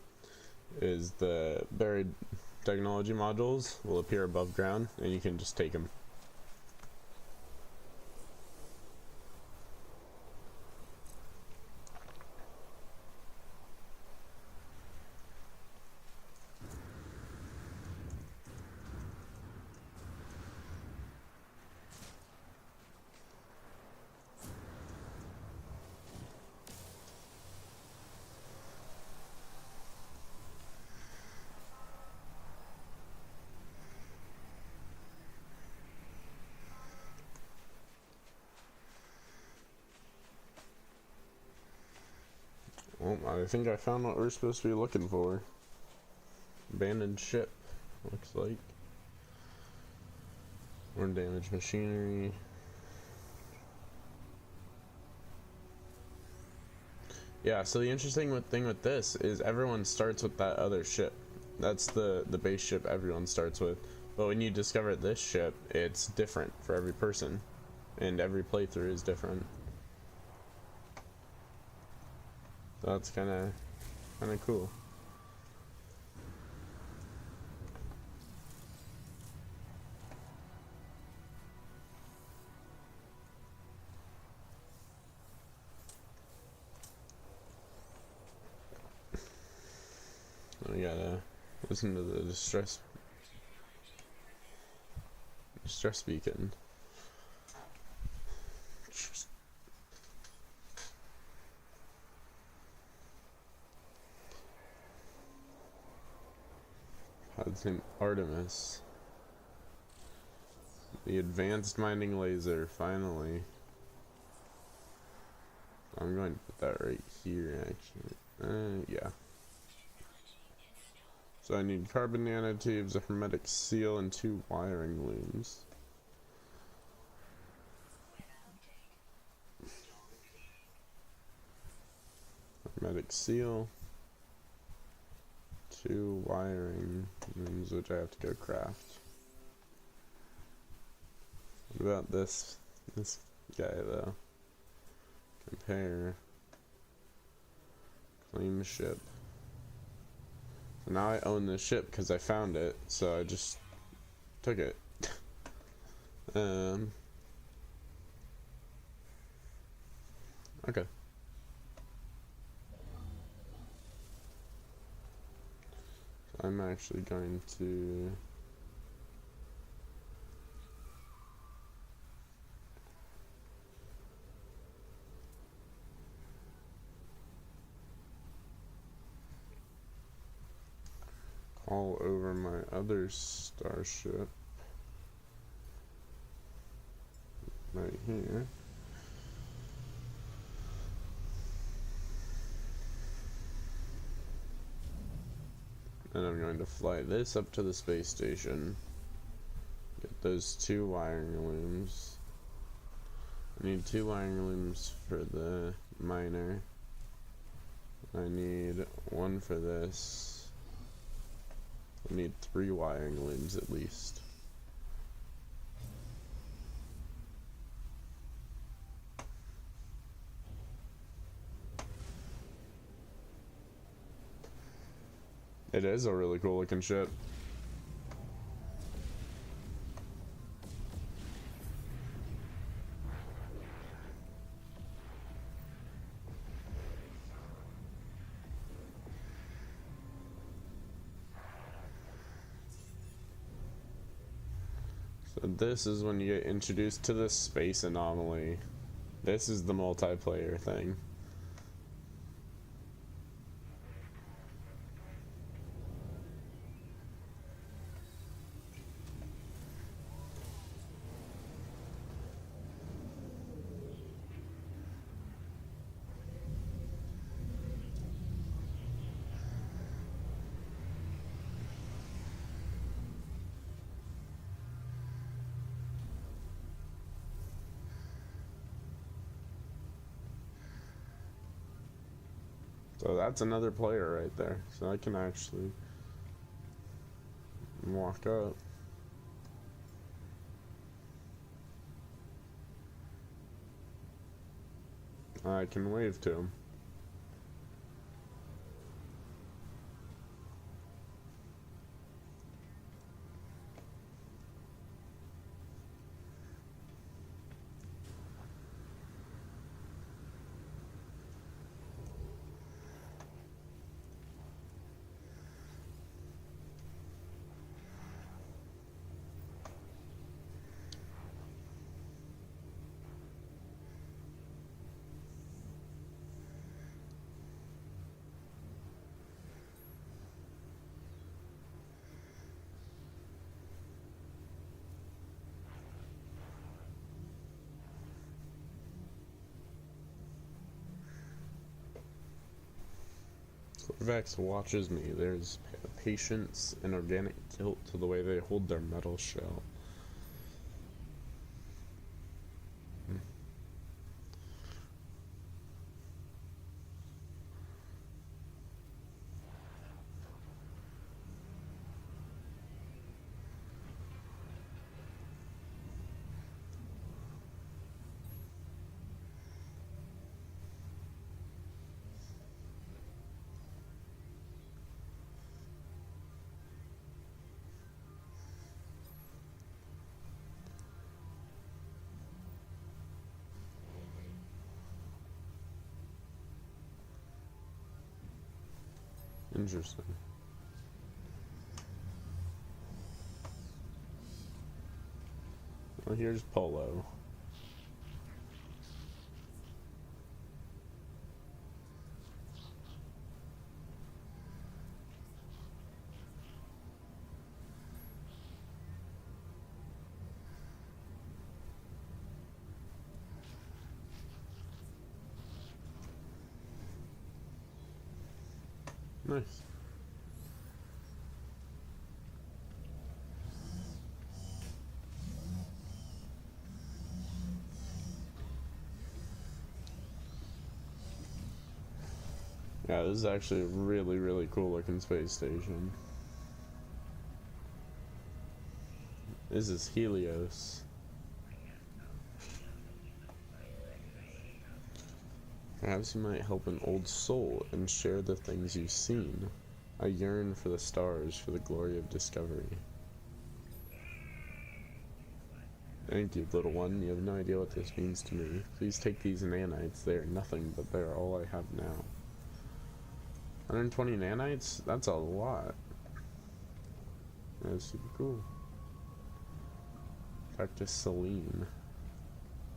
S1: is the buried technology modules will appear above ground and you can just take them. Well, I think I found what we're supposed to be looking for. Abandoned ship, looks like. Or damaged machinery. Yeah, so the interesting thing with this is everyone starts with that other ship. That's the base ship everyone starts with. But when you discover this ship, it's different for every person. And every playthrough is different. So that's kinda cool. We gotta listen to the distress beacon. Pod's name Artemis. The advanced mining laser, finally. I'm going to put that right here, actually. Yeah. So I need carbon nanotubes, a hermetic seal, and 2 wiring looms. Hermetic seal. 2 wiring looms, which I have to go craft. What about this guy, though? Compare. Claim ship. So now I own this ship because I found it, so I just took it. Okay. So I'm actually going to call over my other starship right here. And I'm going to fly this up to the space station. Get those 2 wiring looms. I need 2 wiring looms for the miner. I need 1 for this. I need 3 wiring looms at least. It is a really cool looking ship. So this is when you get introduced to the space anomaly. This is the multiplayer thing. So that's another player right there. So I can actually walk up. I can wave to him. Corvax watches me. There's patience and organic guilt to the way they hold their metal shell. Interesting. Well, here's Polo. Nice. Yeah, this is actually a really, really cool looking space station. This is Helios. Perhaps you might help an old soul and share the things you've seen. I yearn for the stars, for the glory of discovery. Thank you, little one. You have no idea what this means to me. Please take these nanites. They are nothing, but they are all I have now. 120 nanites? That's a lot. That's super cool. Talk to Celine.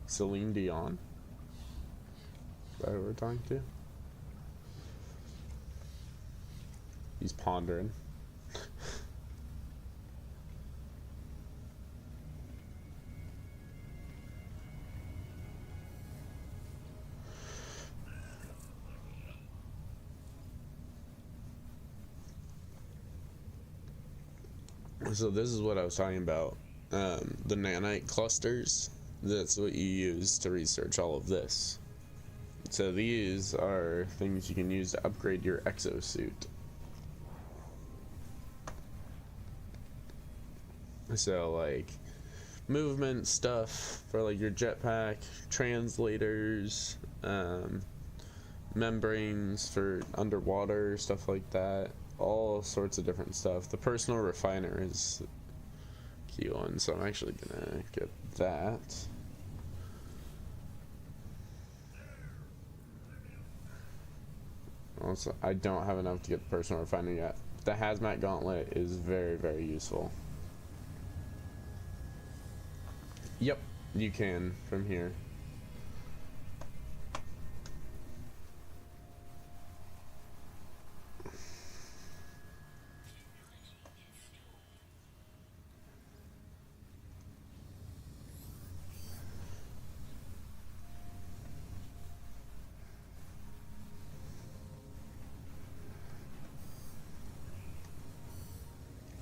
S1: Celine Dion? Is that who we're talking to? He's pondering. So this is what I was talking about. The nanite clusters. That's what you use to research all of this. So these are things you can use to upgrade your exosuit. So like movement stuff for like your jetpack, translators, membranes for underwater, stuff like that. All sorts of different stuff. The personal refiner is a key one, so I'm actually gonna get that. Also, I don't have enough to get the personal refiner yet. The hazmat gauntlet is very, very useful. Yep, you can from here.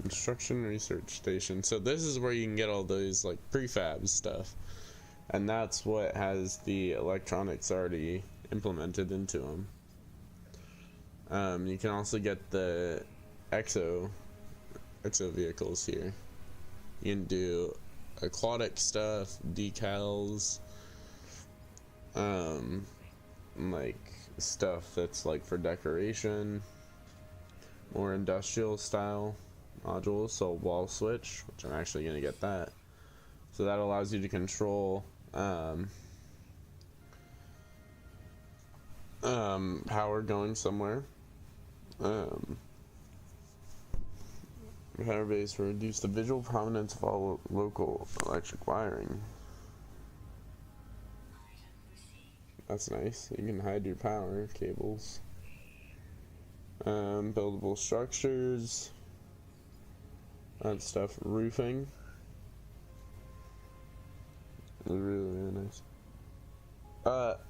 S1: Construction Research Station. So this is where you can get all those like prefab stuff, and that's what has the electronics already implemented into them. You can also get the exo vehicles here. You can do aquatic stuff, decals, like stuff that's like for decoration, more industrial style modules, so wall switch, which I'm actually going to get that. So that allows you to control power going somewhere. Power base to reduce the visual prominence of all local electric wiring. That's nice. You can hide your power cables. Buildable structures. That stuff. Roofing. Really, really nice.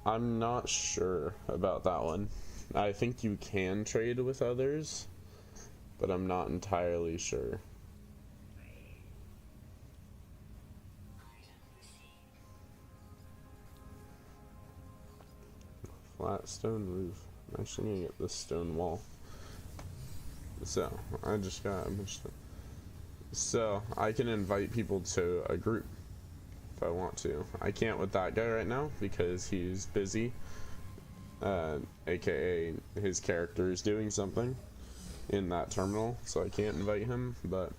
S1: I'm not sure about that one. I think you can trade with others, but I'm not entirely sure. Flat stone roof. I'm actually gonna get this stone wall. So, I just got so I can invite people to a group if I want to. I can't with that guy right now because he's busy. AKA his character is doing something in that terminal, so I can't invite him, but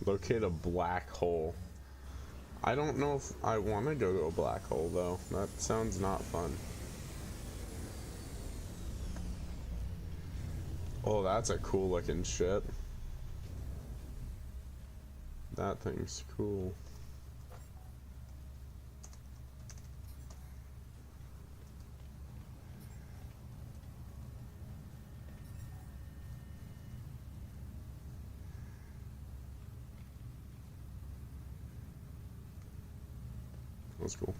S1: locate a black hole. I don't know if I want to go to a black hole though. That sounds not fun. Oh, that's a cool looking ship. That thing's cool. That's cool.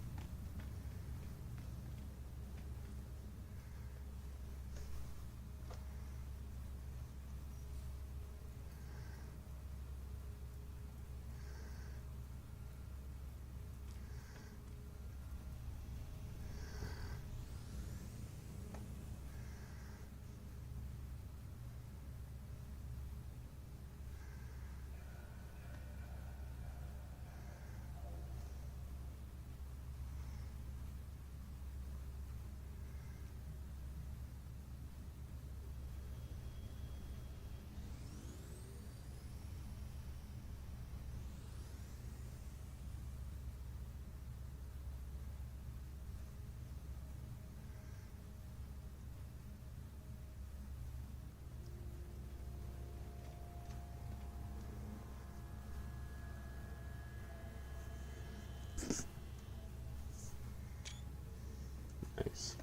S1: Nice.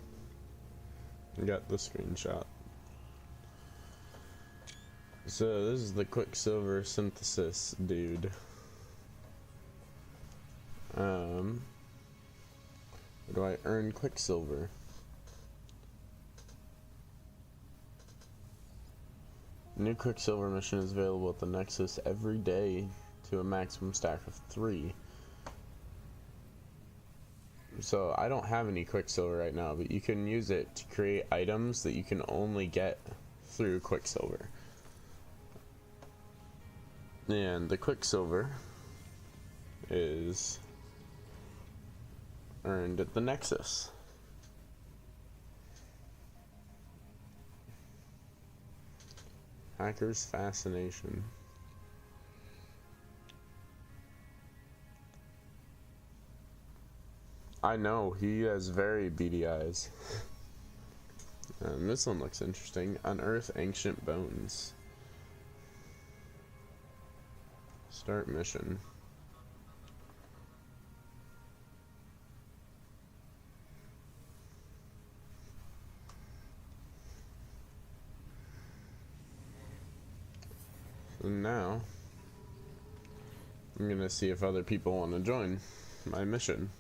S1: I got the screenshot. So this is the Quicksilver synthesis dude. Where do I earn Quicksilver? New Quicksilver mission is available at the Nexus every day to a maximum stack of 3. So I don't have any Quicksilver right now, but you can use it to create items that you can only get through Quicksilver. And the Quicksilver is earned at the Nexus. Hacker's Fascination. I know, he has very beady eyes. And this one looks interesting. Unearth Ancient Bones. Start mission. So now, I'm gonna see if other people want to join my mission.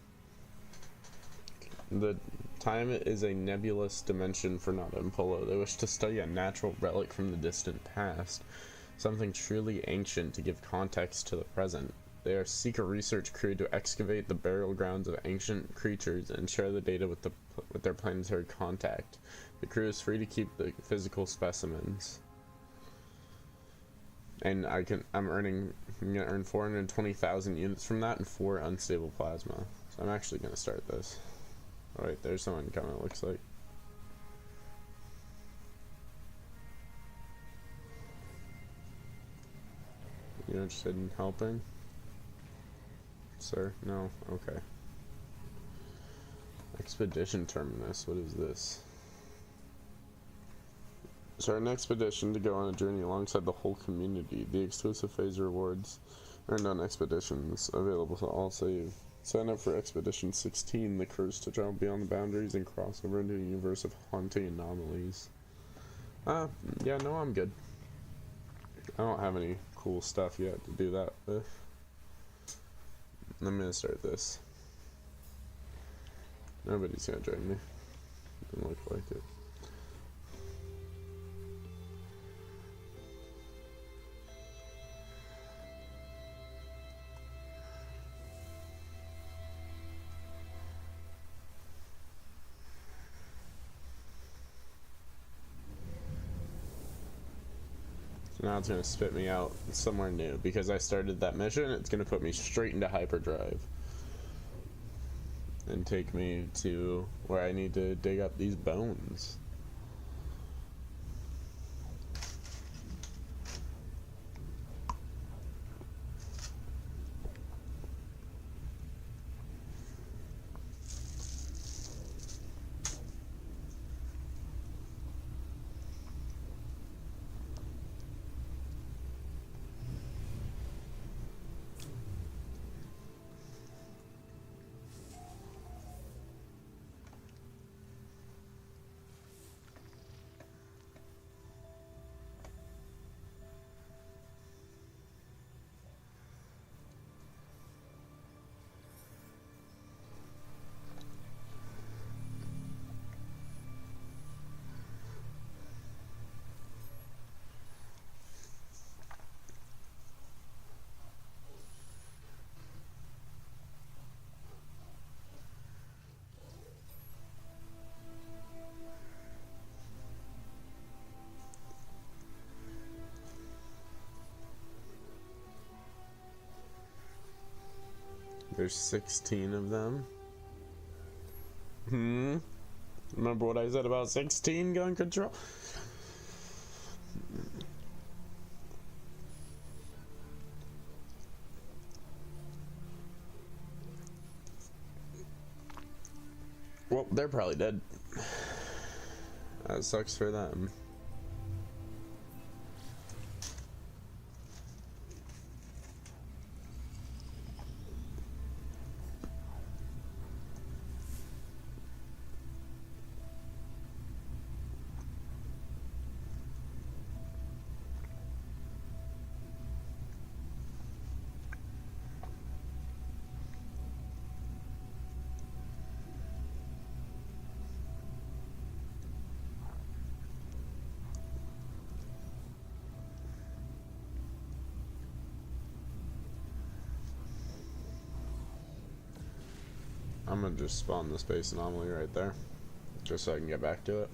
S1: The time is a nebulous dimension for Nada and Polo. They wish to study a natural relic from the distant past, something truly ancient to give context to the present. They are seek a research crew to excavate the burial grounds of ancient creatures and share the data with their planetary contact. The crew is free to keep the physical specimens. And I'm gonna earn 420,000 units from that and 4 unstable plasma. So I'm actually gonna start this. Alright, there's someone coming, it looks like. You interested in helping? Sir? No? Okay. Expedition terminus. What is this? Start an expedition to go on a journey alongside the whole community. The exclusive phase rewards earned on expeditions available to all save. Sign up for Expedition 16, the curse to travel beyond the boundaries and cross over into a universe of haunting anomalies. Yeah, no, I'm good. I don't have any cool stuff yet to do that with. I'm gonna start this. Nobody's gonna join me. Doesn't look like it. Now it's going to spit me out somewhere new because I started that mission. It's going to put me straight into hyperdrive and take me to where I need to dig up these bones. There's 16 of them. Remember what I said about 16 gun control? Well, they're probably dead. That sucks for them. I'm gonna just spawn the space anomaly right there, just so I can get back to it.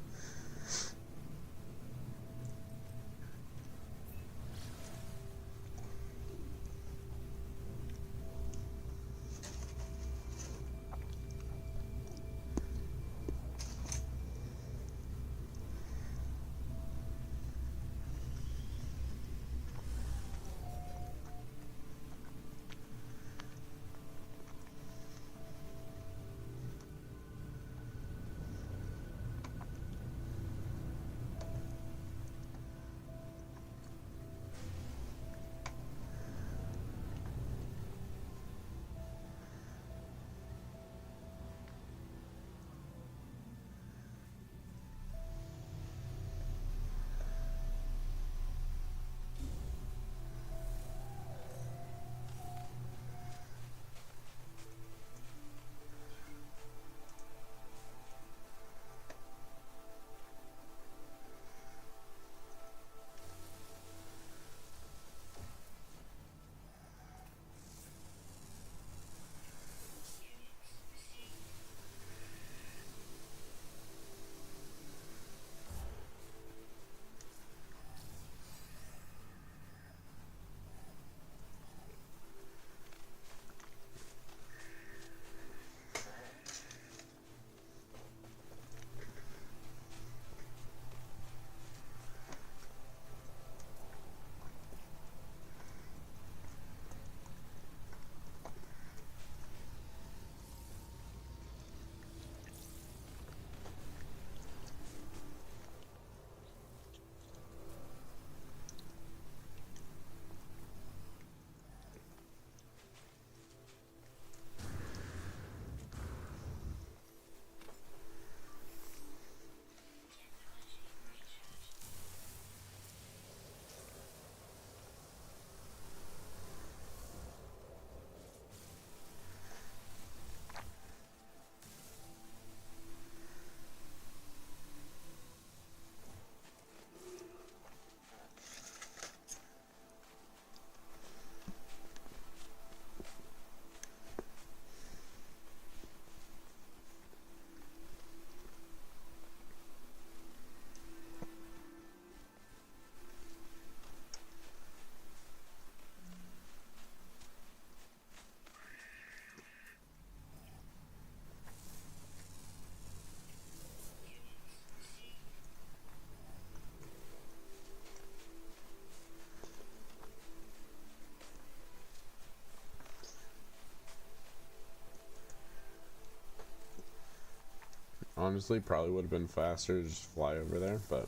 S1: Honestly, probably would have been faster to just fly over there, but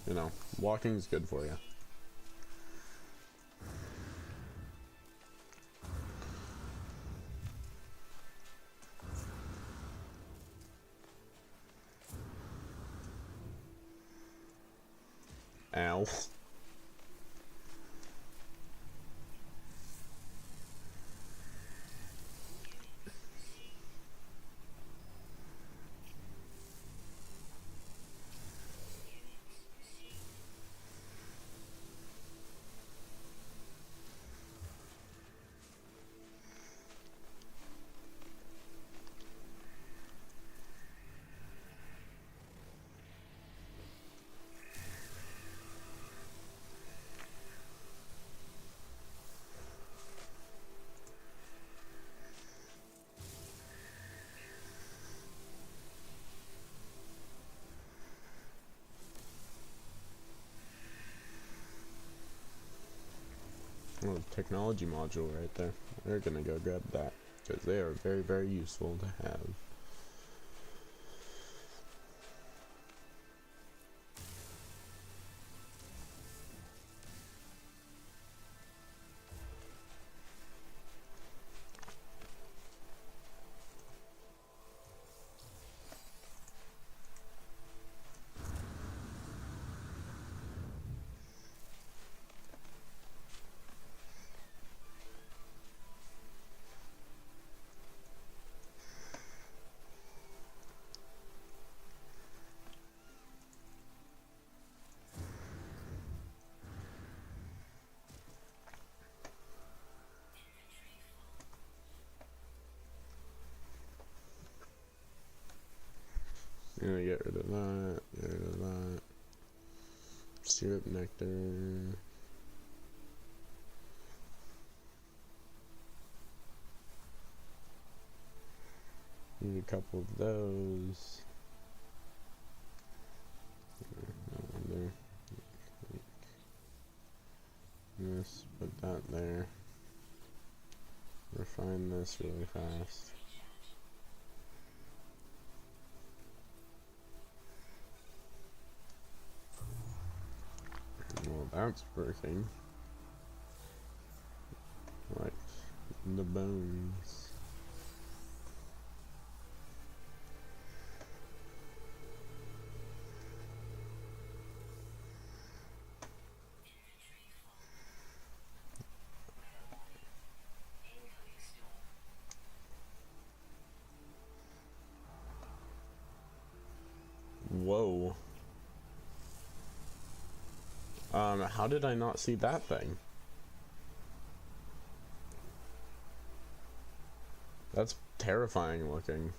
S1: you know, walking's good for you. Ow. Oh, technology module right there. They're gonna go grab that because they are very, very useful to have. Gonna get rid of that, get rid of that. Syrup nectar. Need a couple of those. That one there. This, put that there. Refine this really fast. Well, that's working. Right. The bones. Whoa. How did I not see that thing? That's terrifying looking.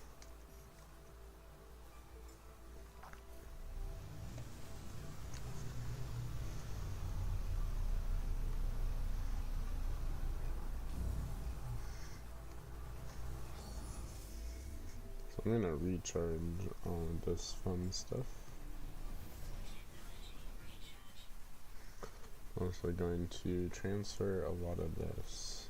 S1: So I'm gonna recharge all of this fun stuff. Also going to transfer a lot of this.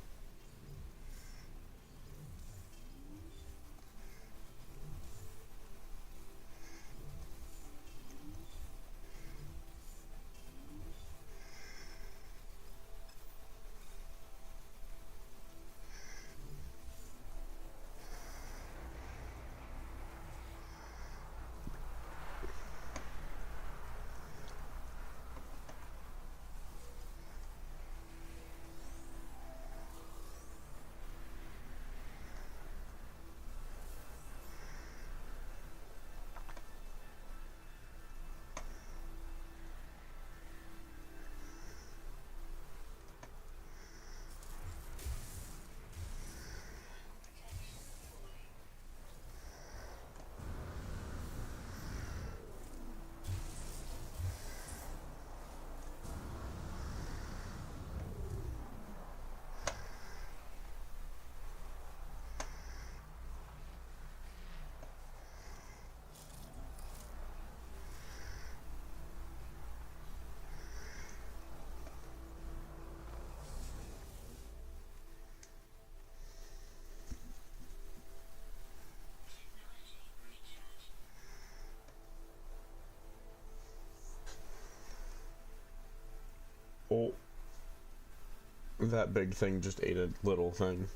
S1: That big thing just ate a little thing.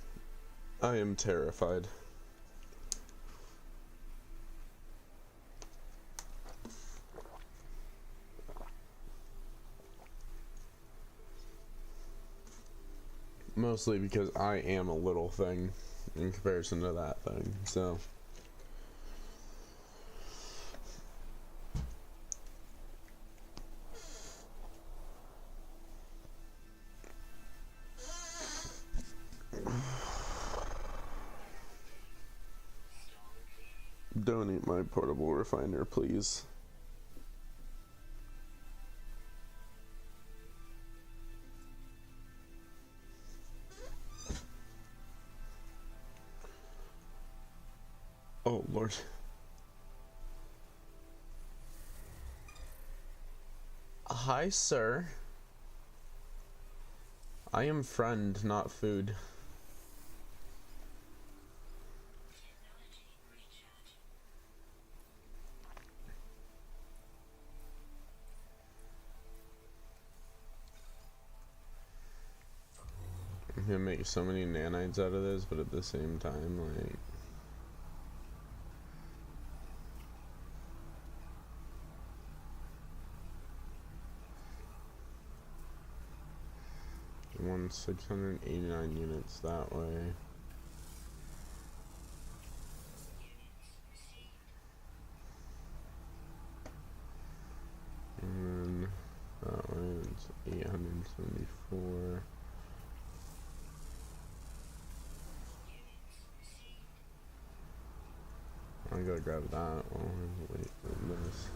S1: I am terrified. Mostly because I am a little thing in comparison to that thing, so. Don't eat my portable refiner, please. Oh, Lord. Hi, sir. I am friend, not food.
S2: Technology recharge.
S1: I'm gonna make so many nanites out of this, but at the same time, like... Won 689 units that way. And then that way it's 874. I gotta grab that while I wait for this.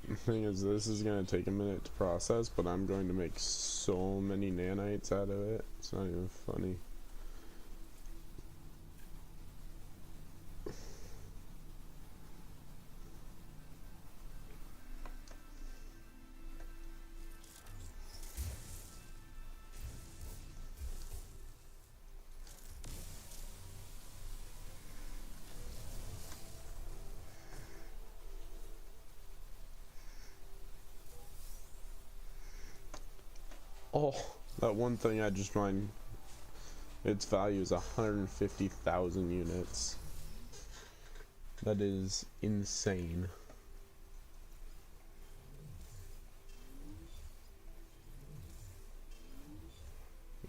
S1: The thing is, this is gonna take a minute to process, but I'm going to make so many nanites out of it. It's not even funny. Oh, that one thing I just mined, its value is 150,000 units. That is insane.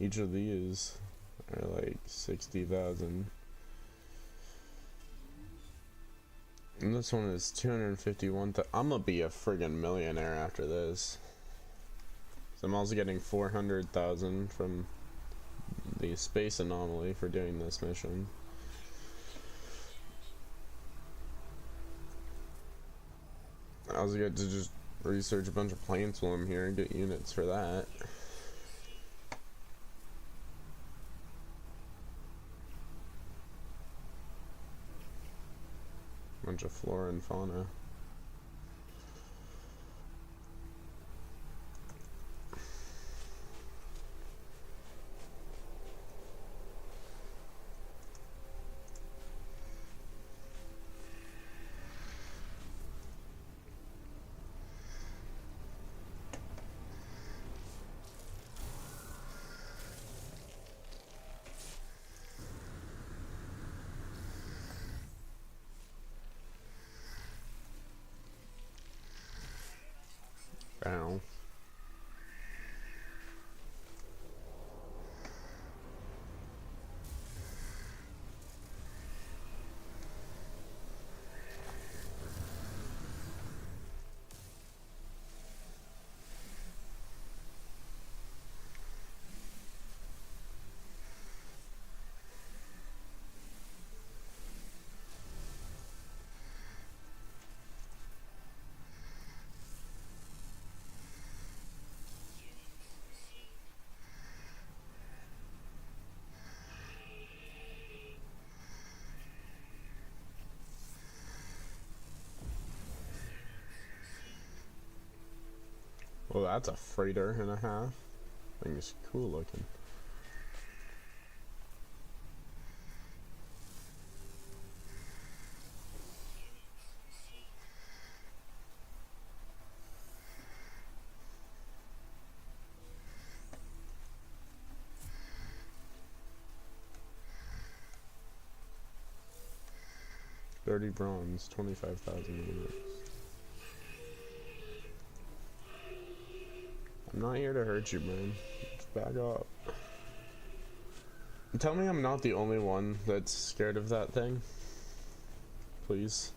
S1: Each of these are like 60,000. And this one is 251,000. I'm gonna be a friggin' millionaire after this. So I'm also getting 400,000 from the space anomaly for doing this mission. I also get to just research a bunch of plants while I'm here and get units for that. Bunch of flora and fauna. Ow. Well, that's a freighter and a half. Thing is cool looking. Dirty bronze, 25,000 units. I'm not here to hurt you, man. Just back up. Tell me I'm not the only one that's scared of that thing. Please.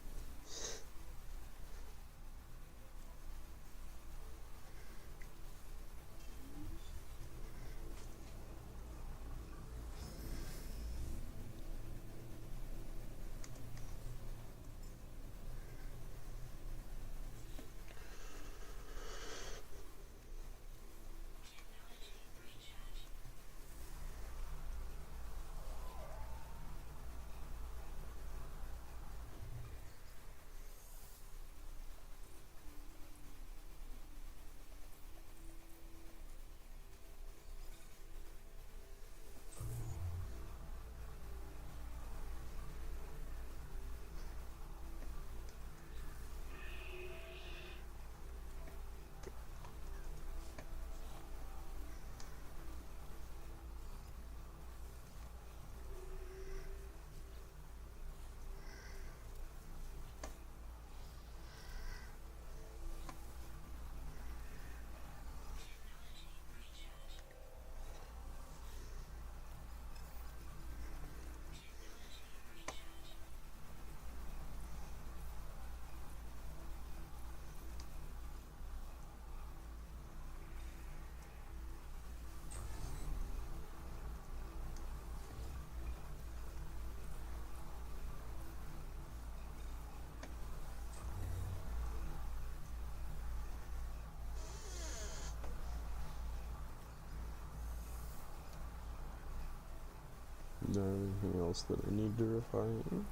S1: Is there anything else that I need to refine?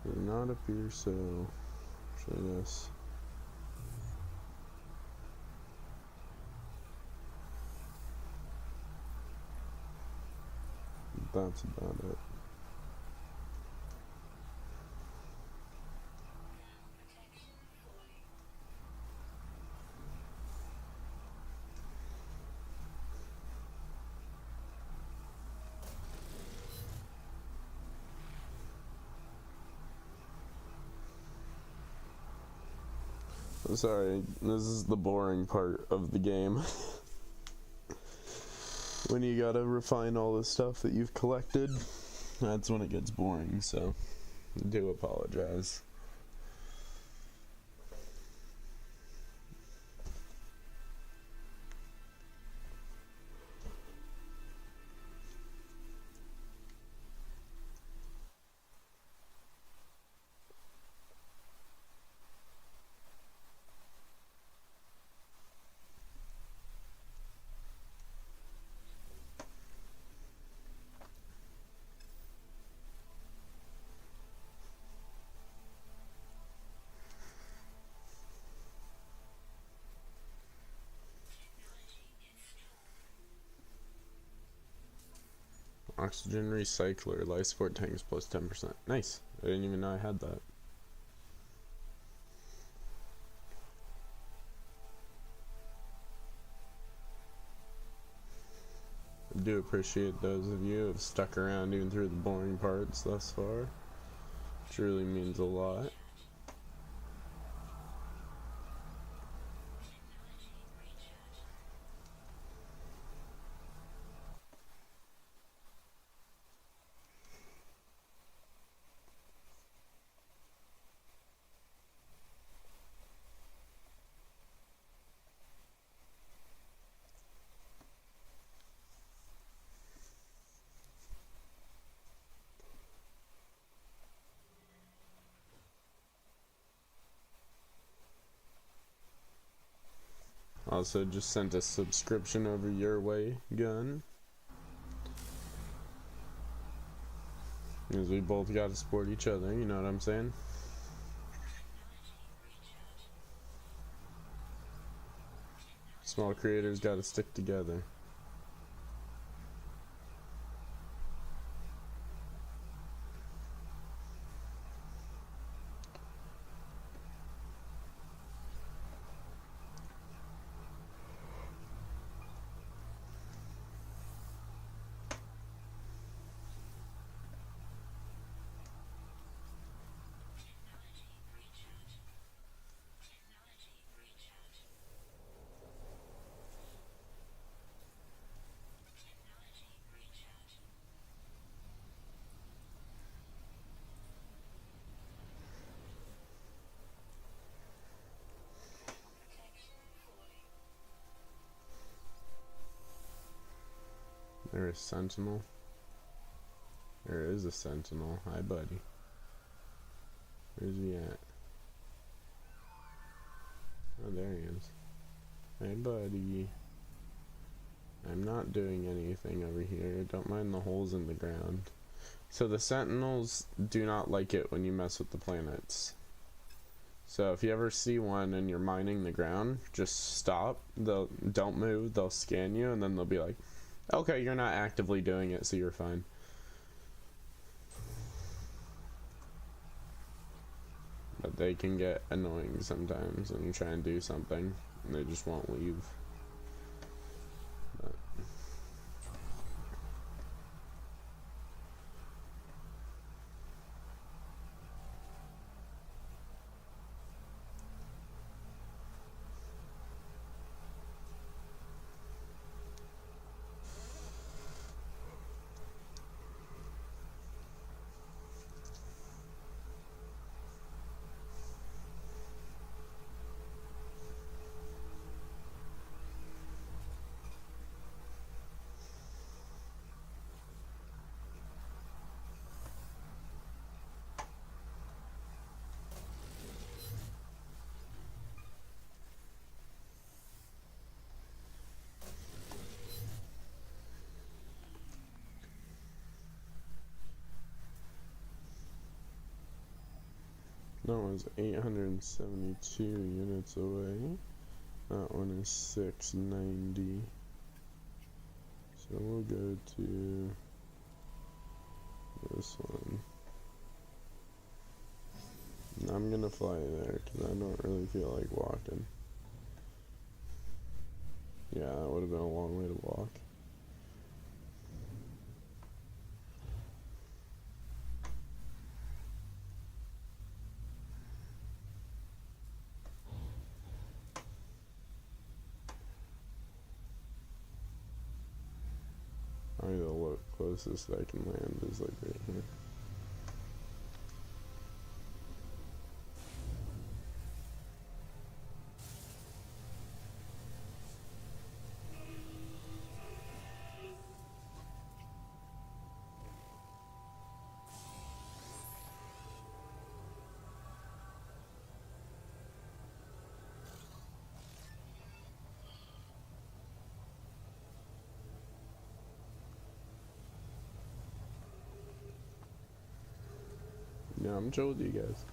S1: Do not appear so. Actually, yes. That's about it. Sorry, this is the boring part of the game. When you gotta refine all the stuff that you've collected, that's when it gets boring, so I do apologize. Oxygen recycler, life support tanks plus 10%. Nice. I didn't even know I had that. I do appreciate those of you who have stuck around even through the boring parts thus far. Truly means a lot. also just sent a subscription over your way, Gun. Because we both gotta support each other, you know what I'm saying? Small creators gotta stick together. There's a sentinel. There is a sentinel. Hi, buddy. Where's he at? Oh, there he is. Hey, buddy. I'm not doing anything over here. Don't mind the holes in the ground. So the sentinels do not like it when you mess with the planets. So if you ever see one and you're mining the ground, just stop. Don't move. They'll scan you and then they'll be like, okay, you're not actively doing it, so you're fine. But they can get annoying sometimes when you try and do something and they just won't leave. But that one's 872 units away. That one is 690. So we'll go to this one. I'm gonna fly there because I don't really feel like walking. Yeah, that would have been a long way to walk. Probably the closest I can land is like right here. Yeah, I'm chill with you guys.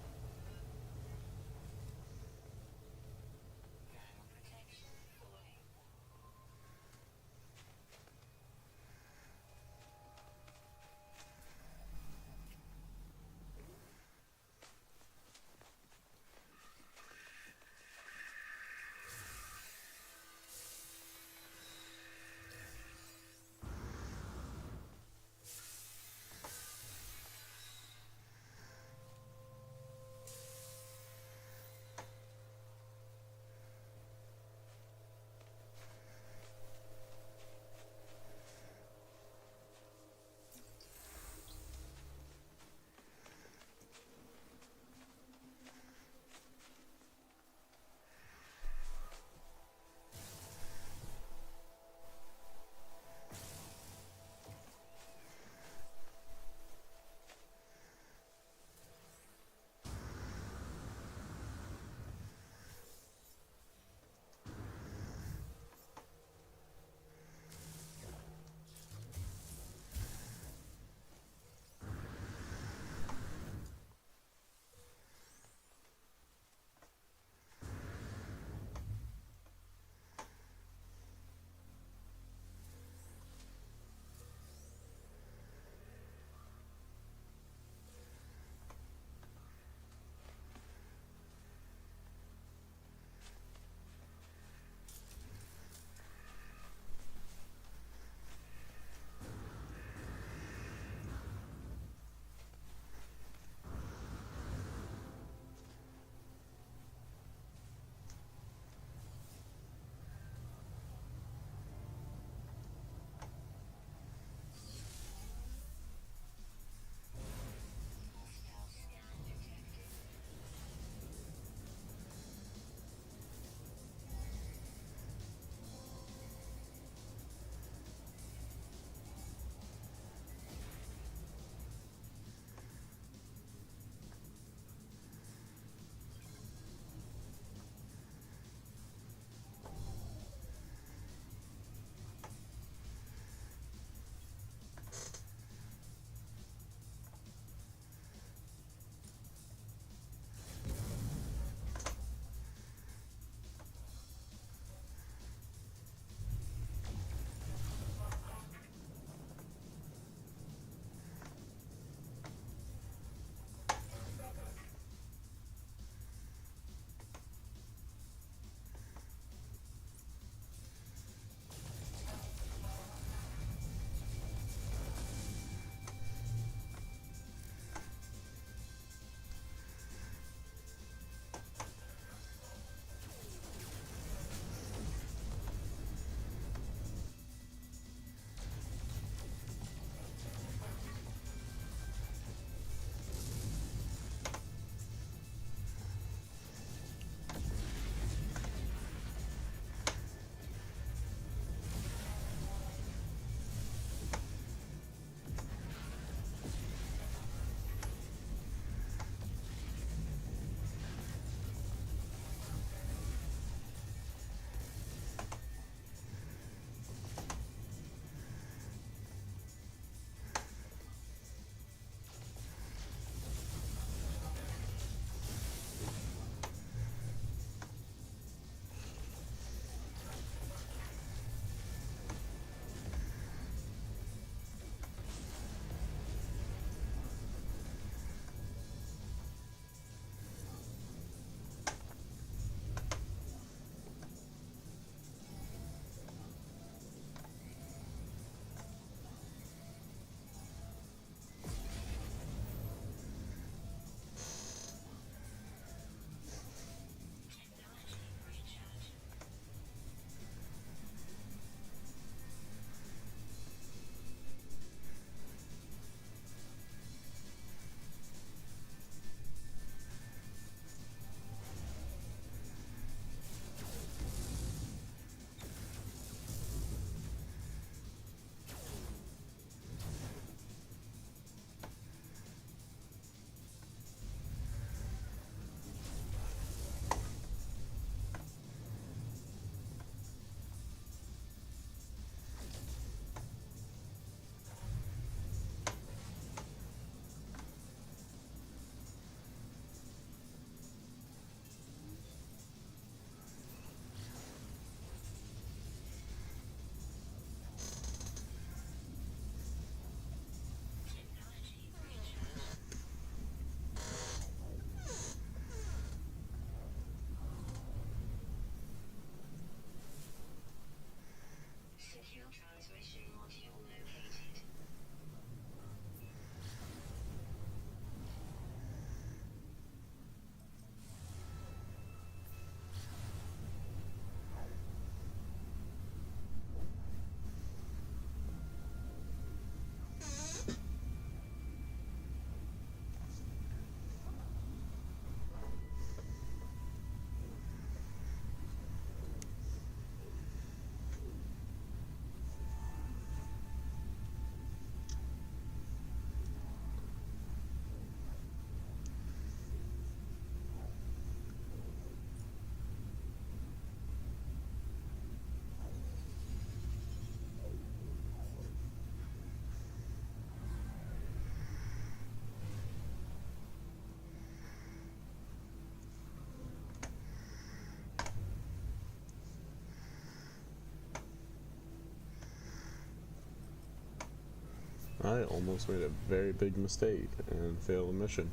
S1: I almost made a very big mistake and failed a mission.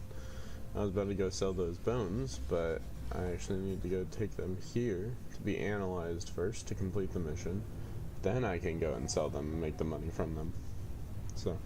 S1: I was about to go sell those bones, but I actually need to go take them here to be analyzed first to complete the mission. Then I can go and sell them and make the money from them. So.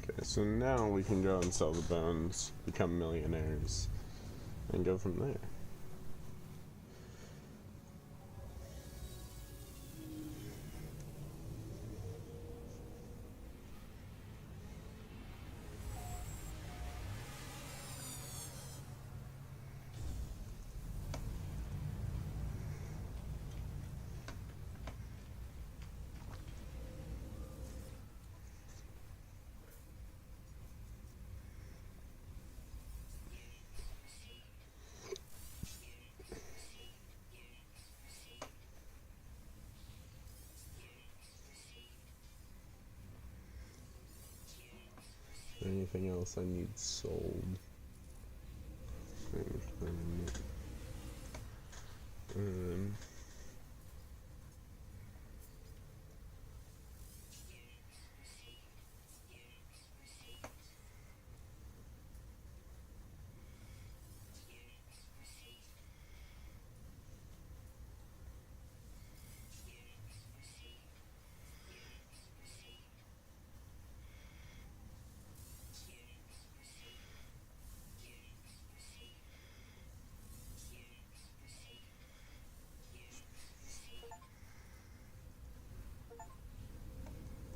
S1: Okay, so now we can go and sell the bones, become millionaires, and go from there. Anything else I need sold? Um,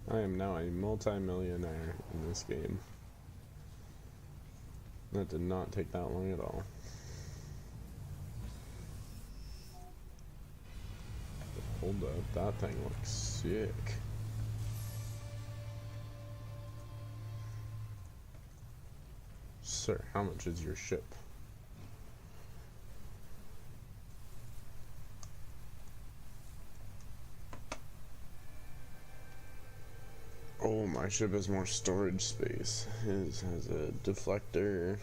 S1: I am now a multi-millionaire in this game. That did not take that long at all. Hold up, that thing looks sick. Sir, how much is your ship? Oh, my ship has more storage space. It has a deflector.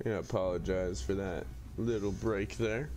S1: I apologize for that little break there.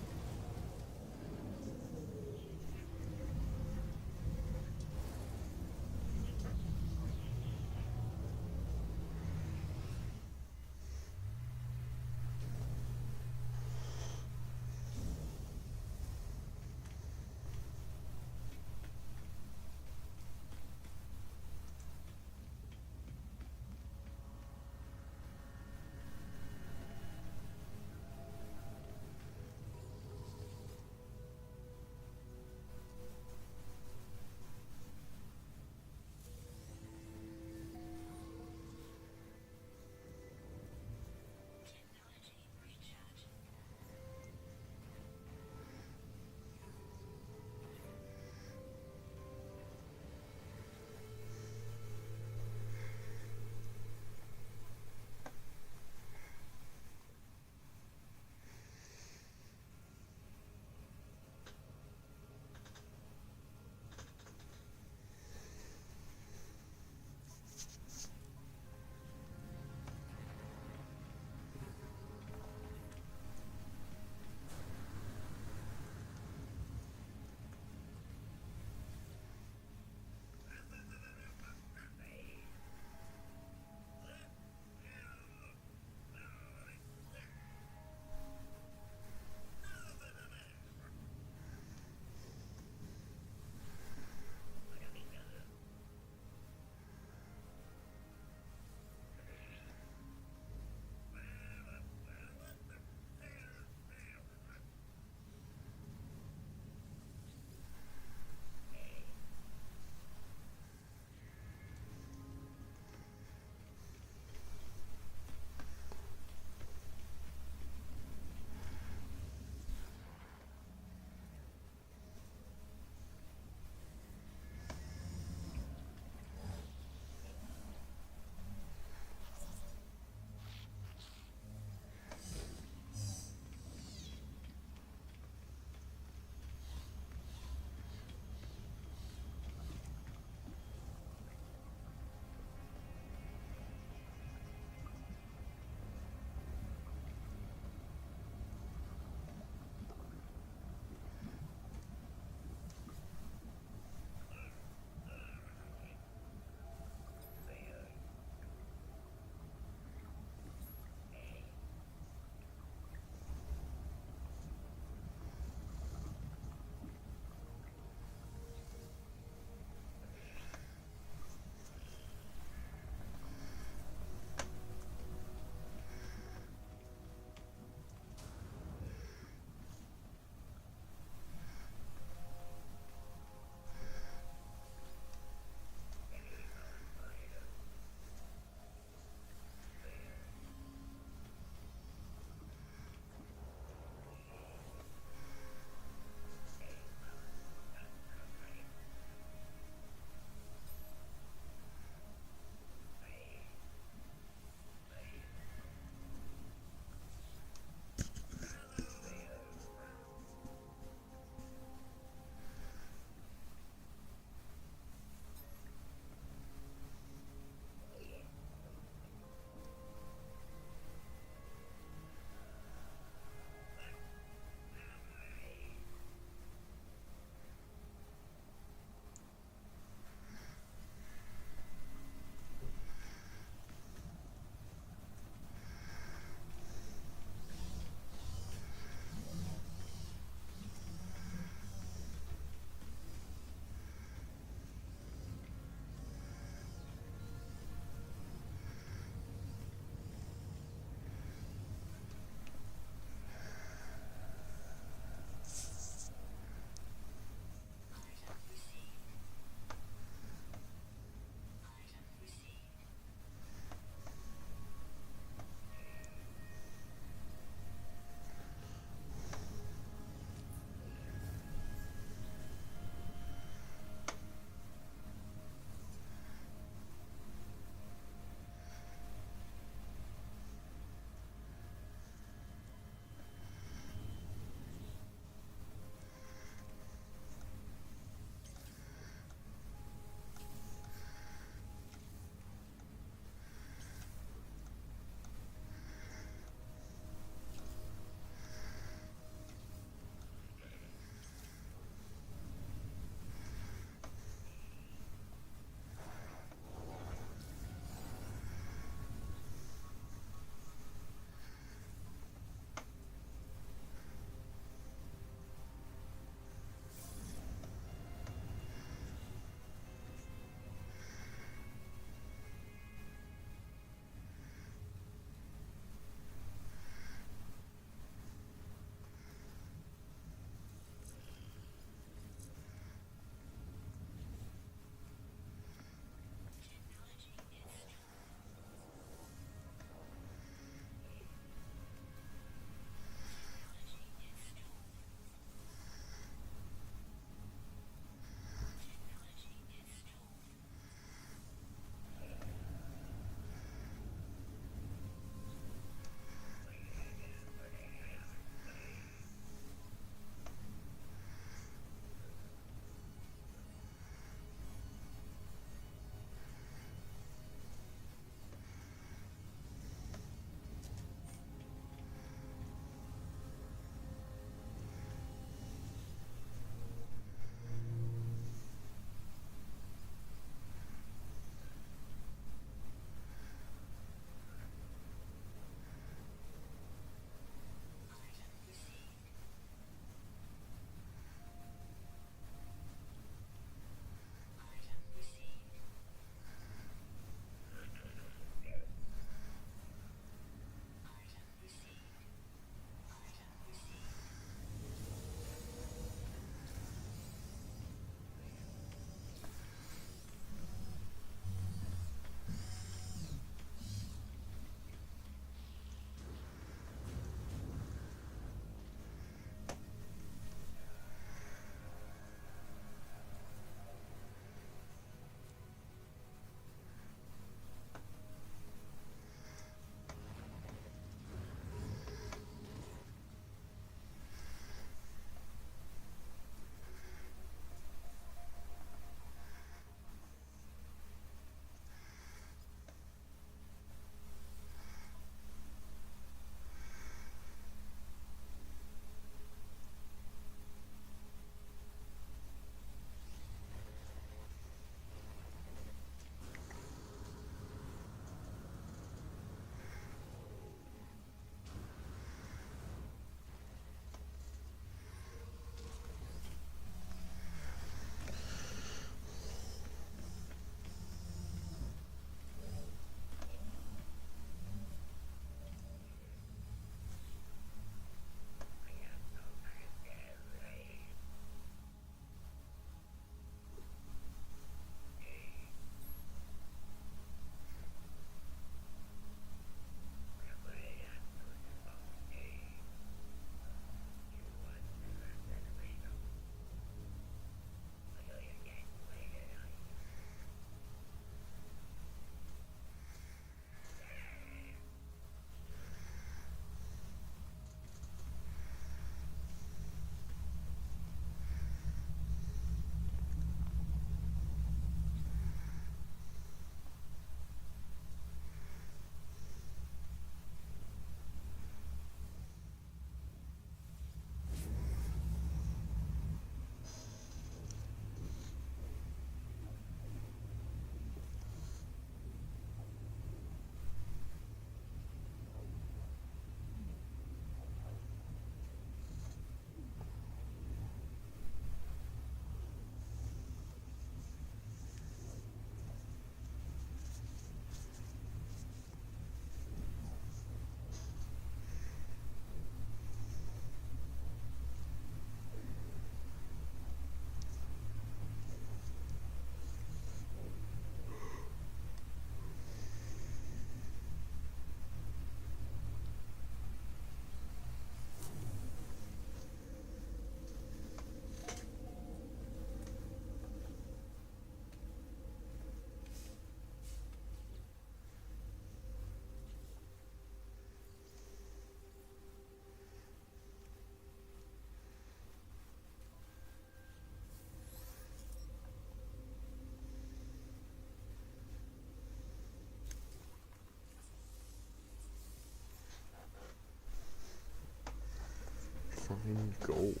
S1: Find gold.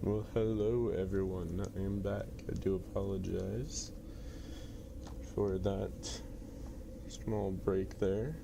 S1: Well, hello everyone. I am back. I do apologize for that small break there.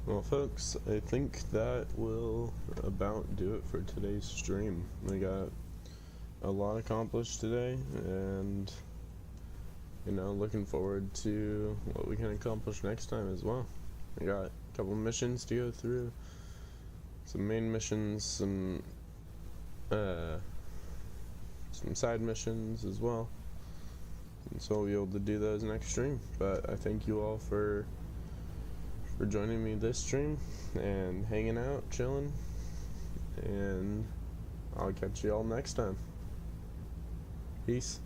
S1: Well, folks, I think that will about do it for today's stream. We got a lot accomplished today, and looking forward to what we can accomplish next time as well. We got a couple missions to go through, some main missions, some side missions as well, and so we'll be able to do those next stream. But I thank you all for joining me this stream and hanging out, chilling, and I'll catch you all next time. Peace.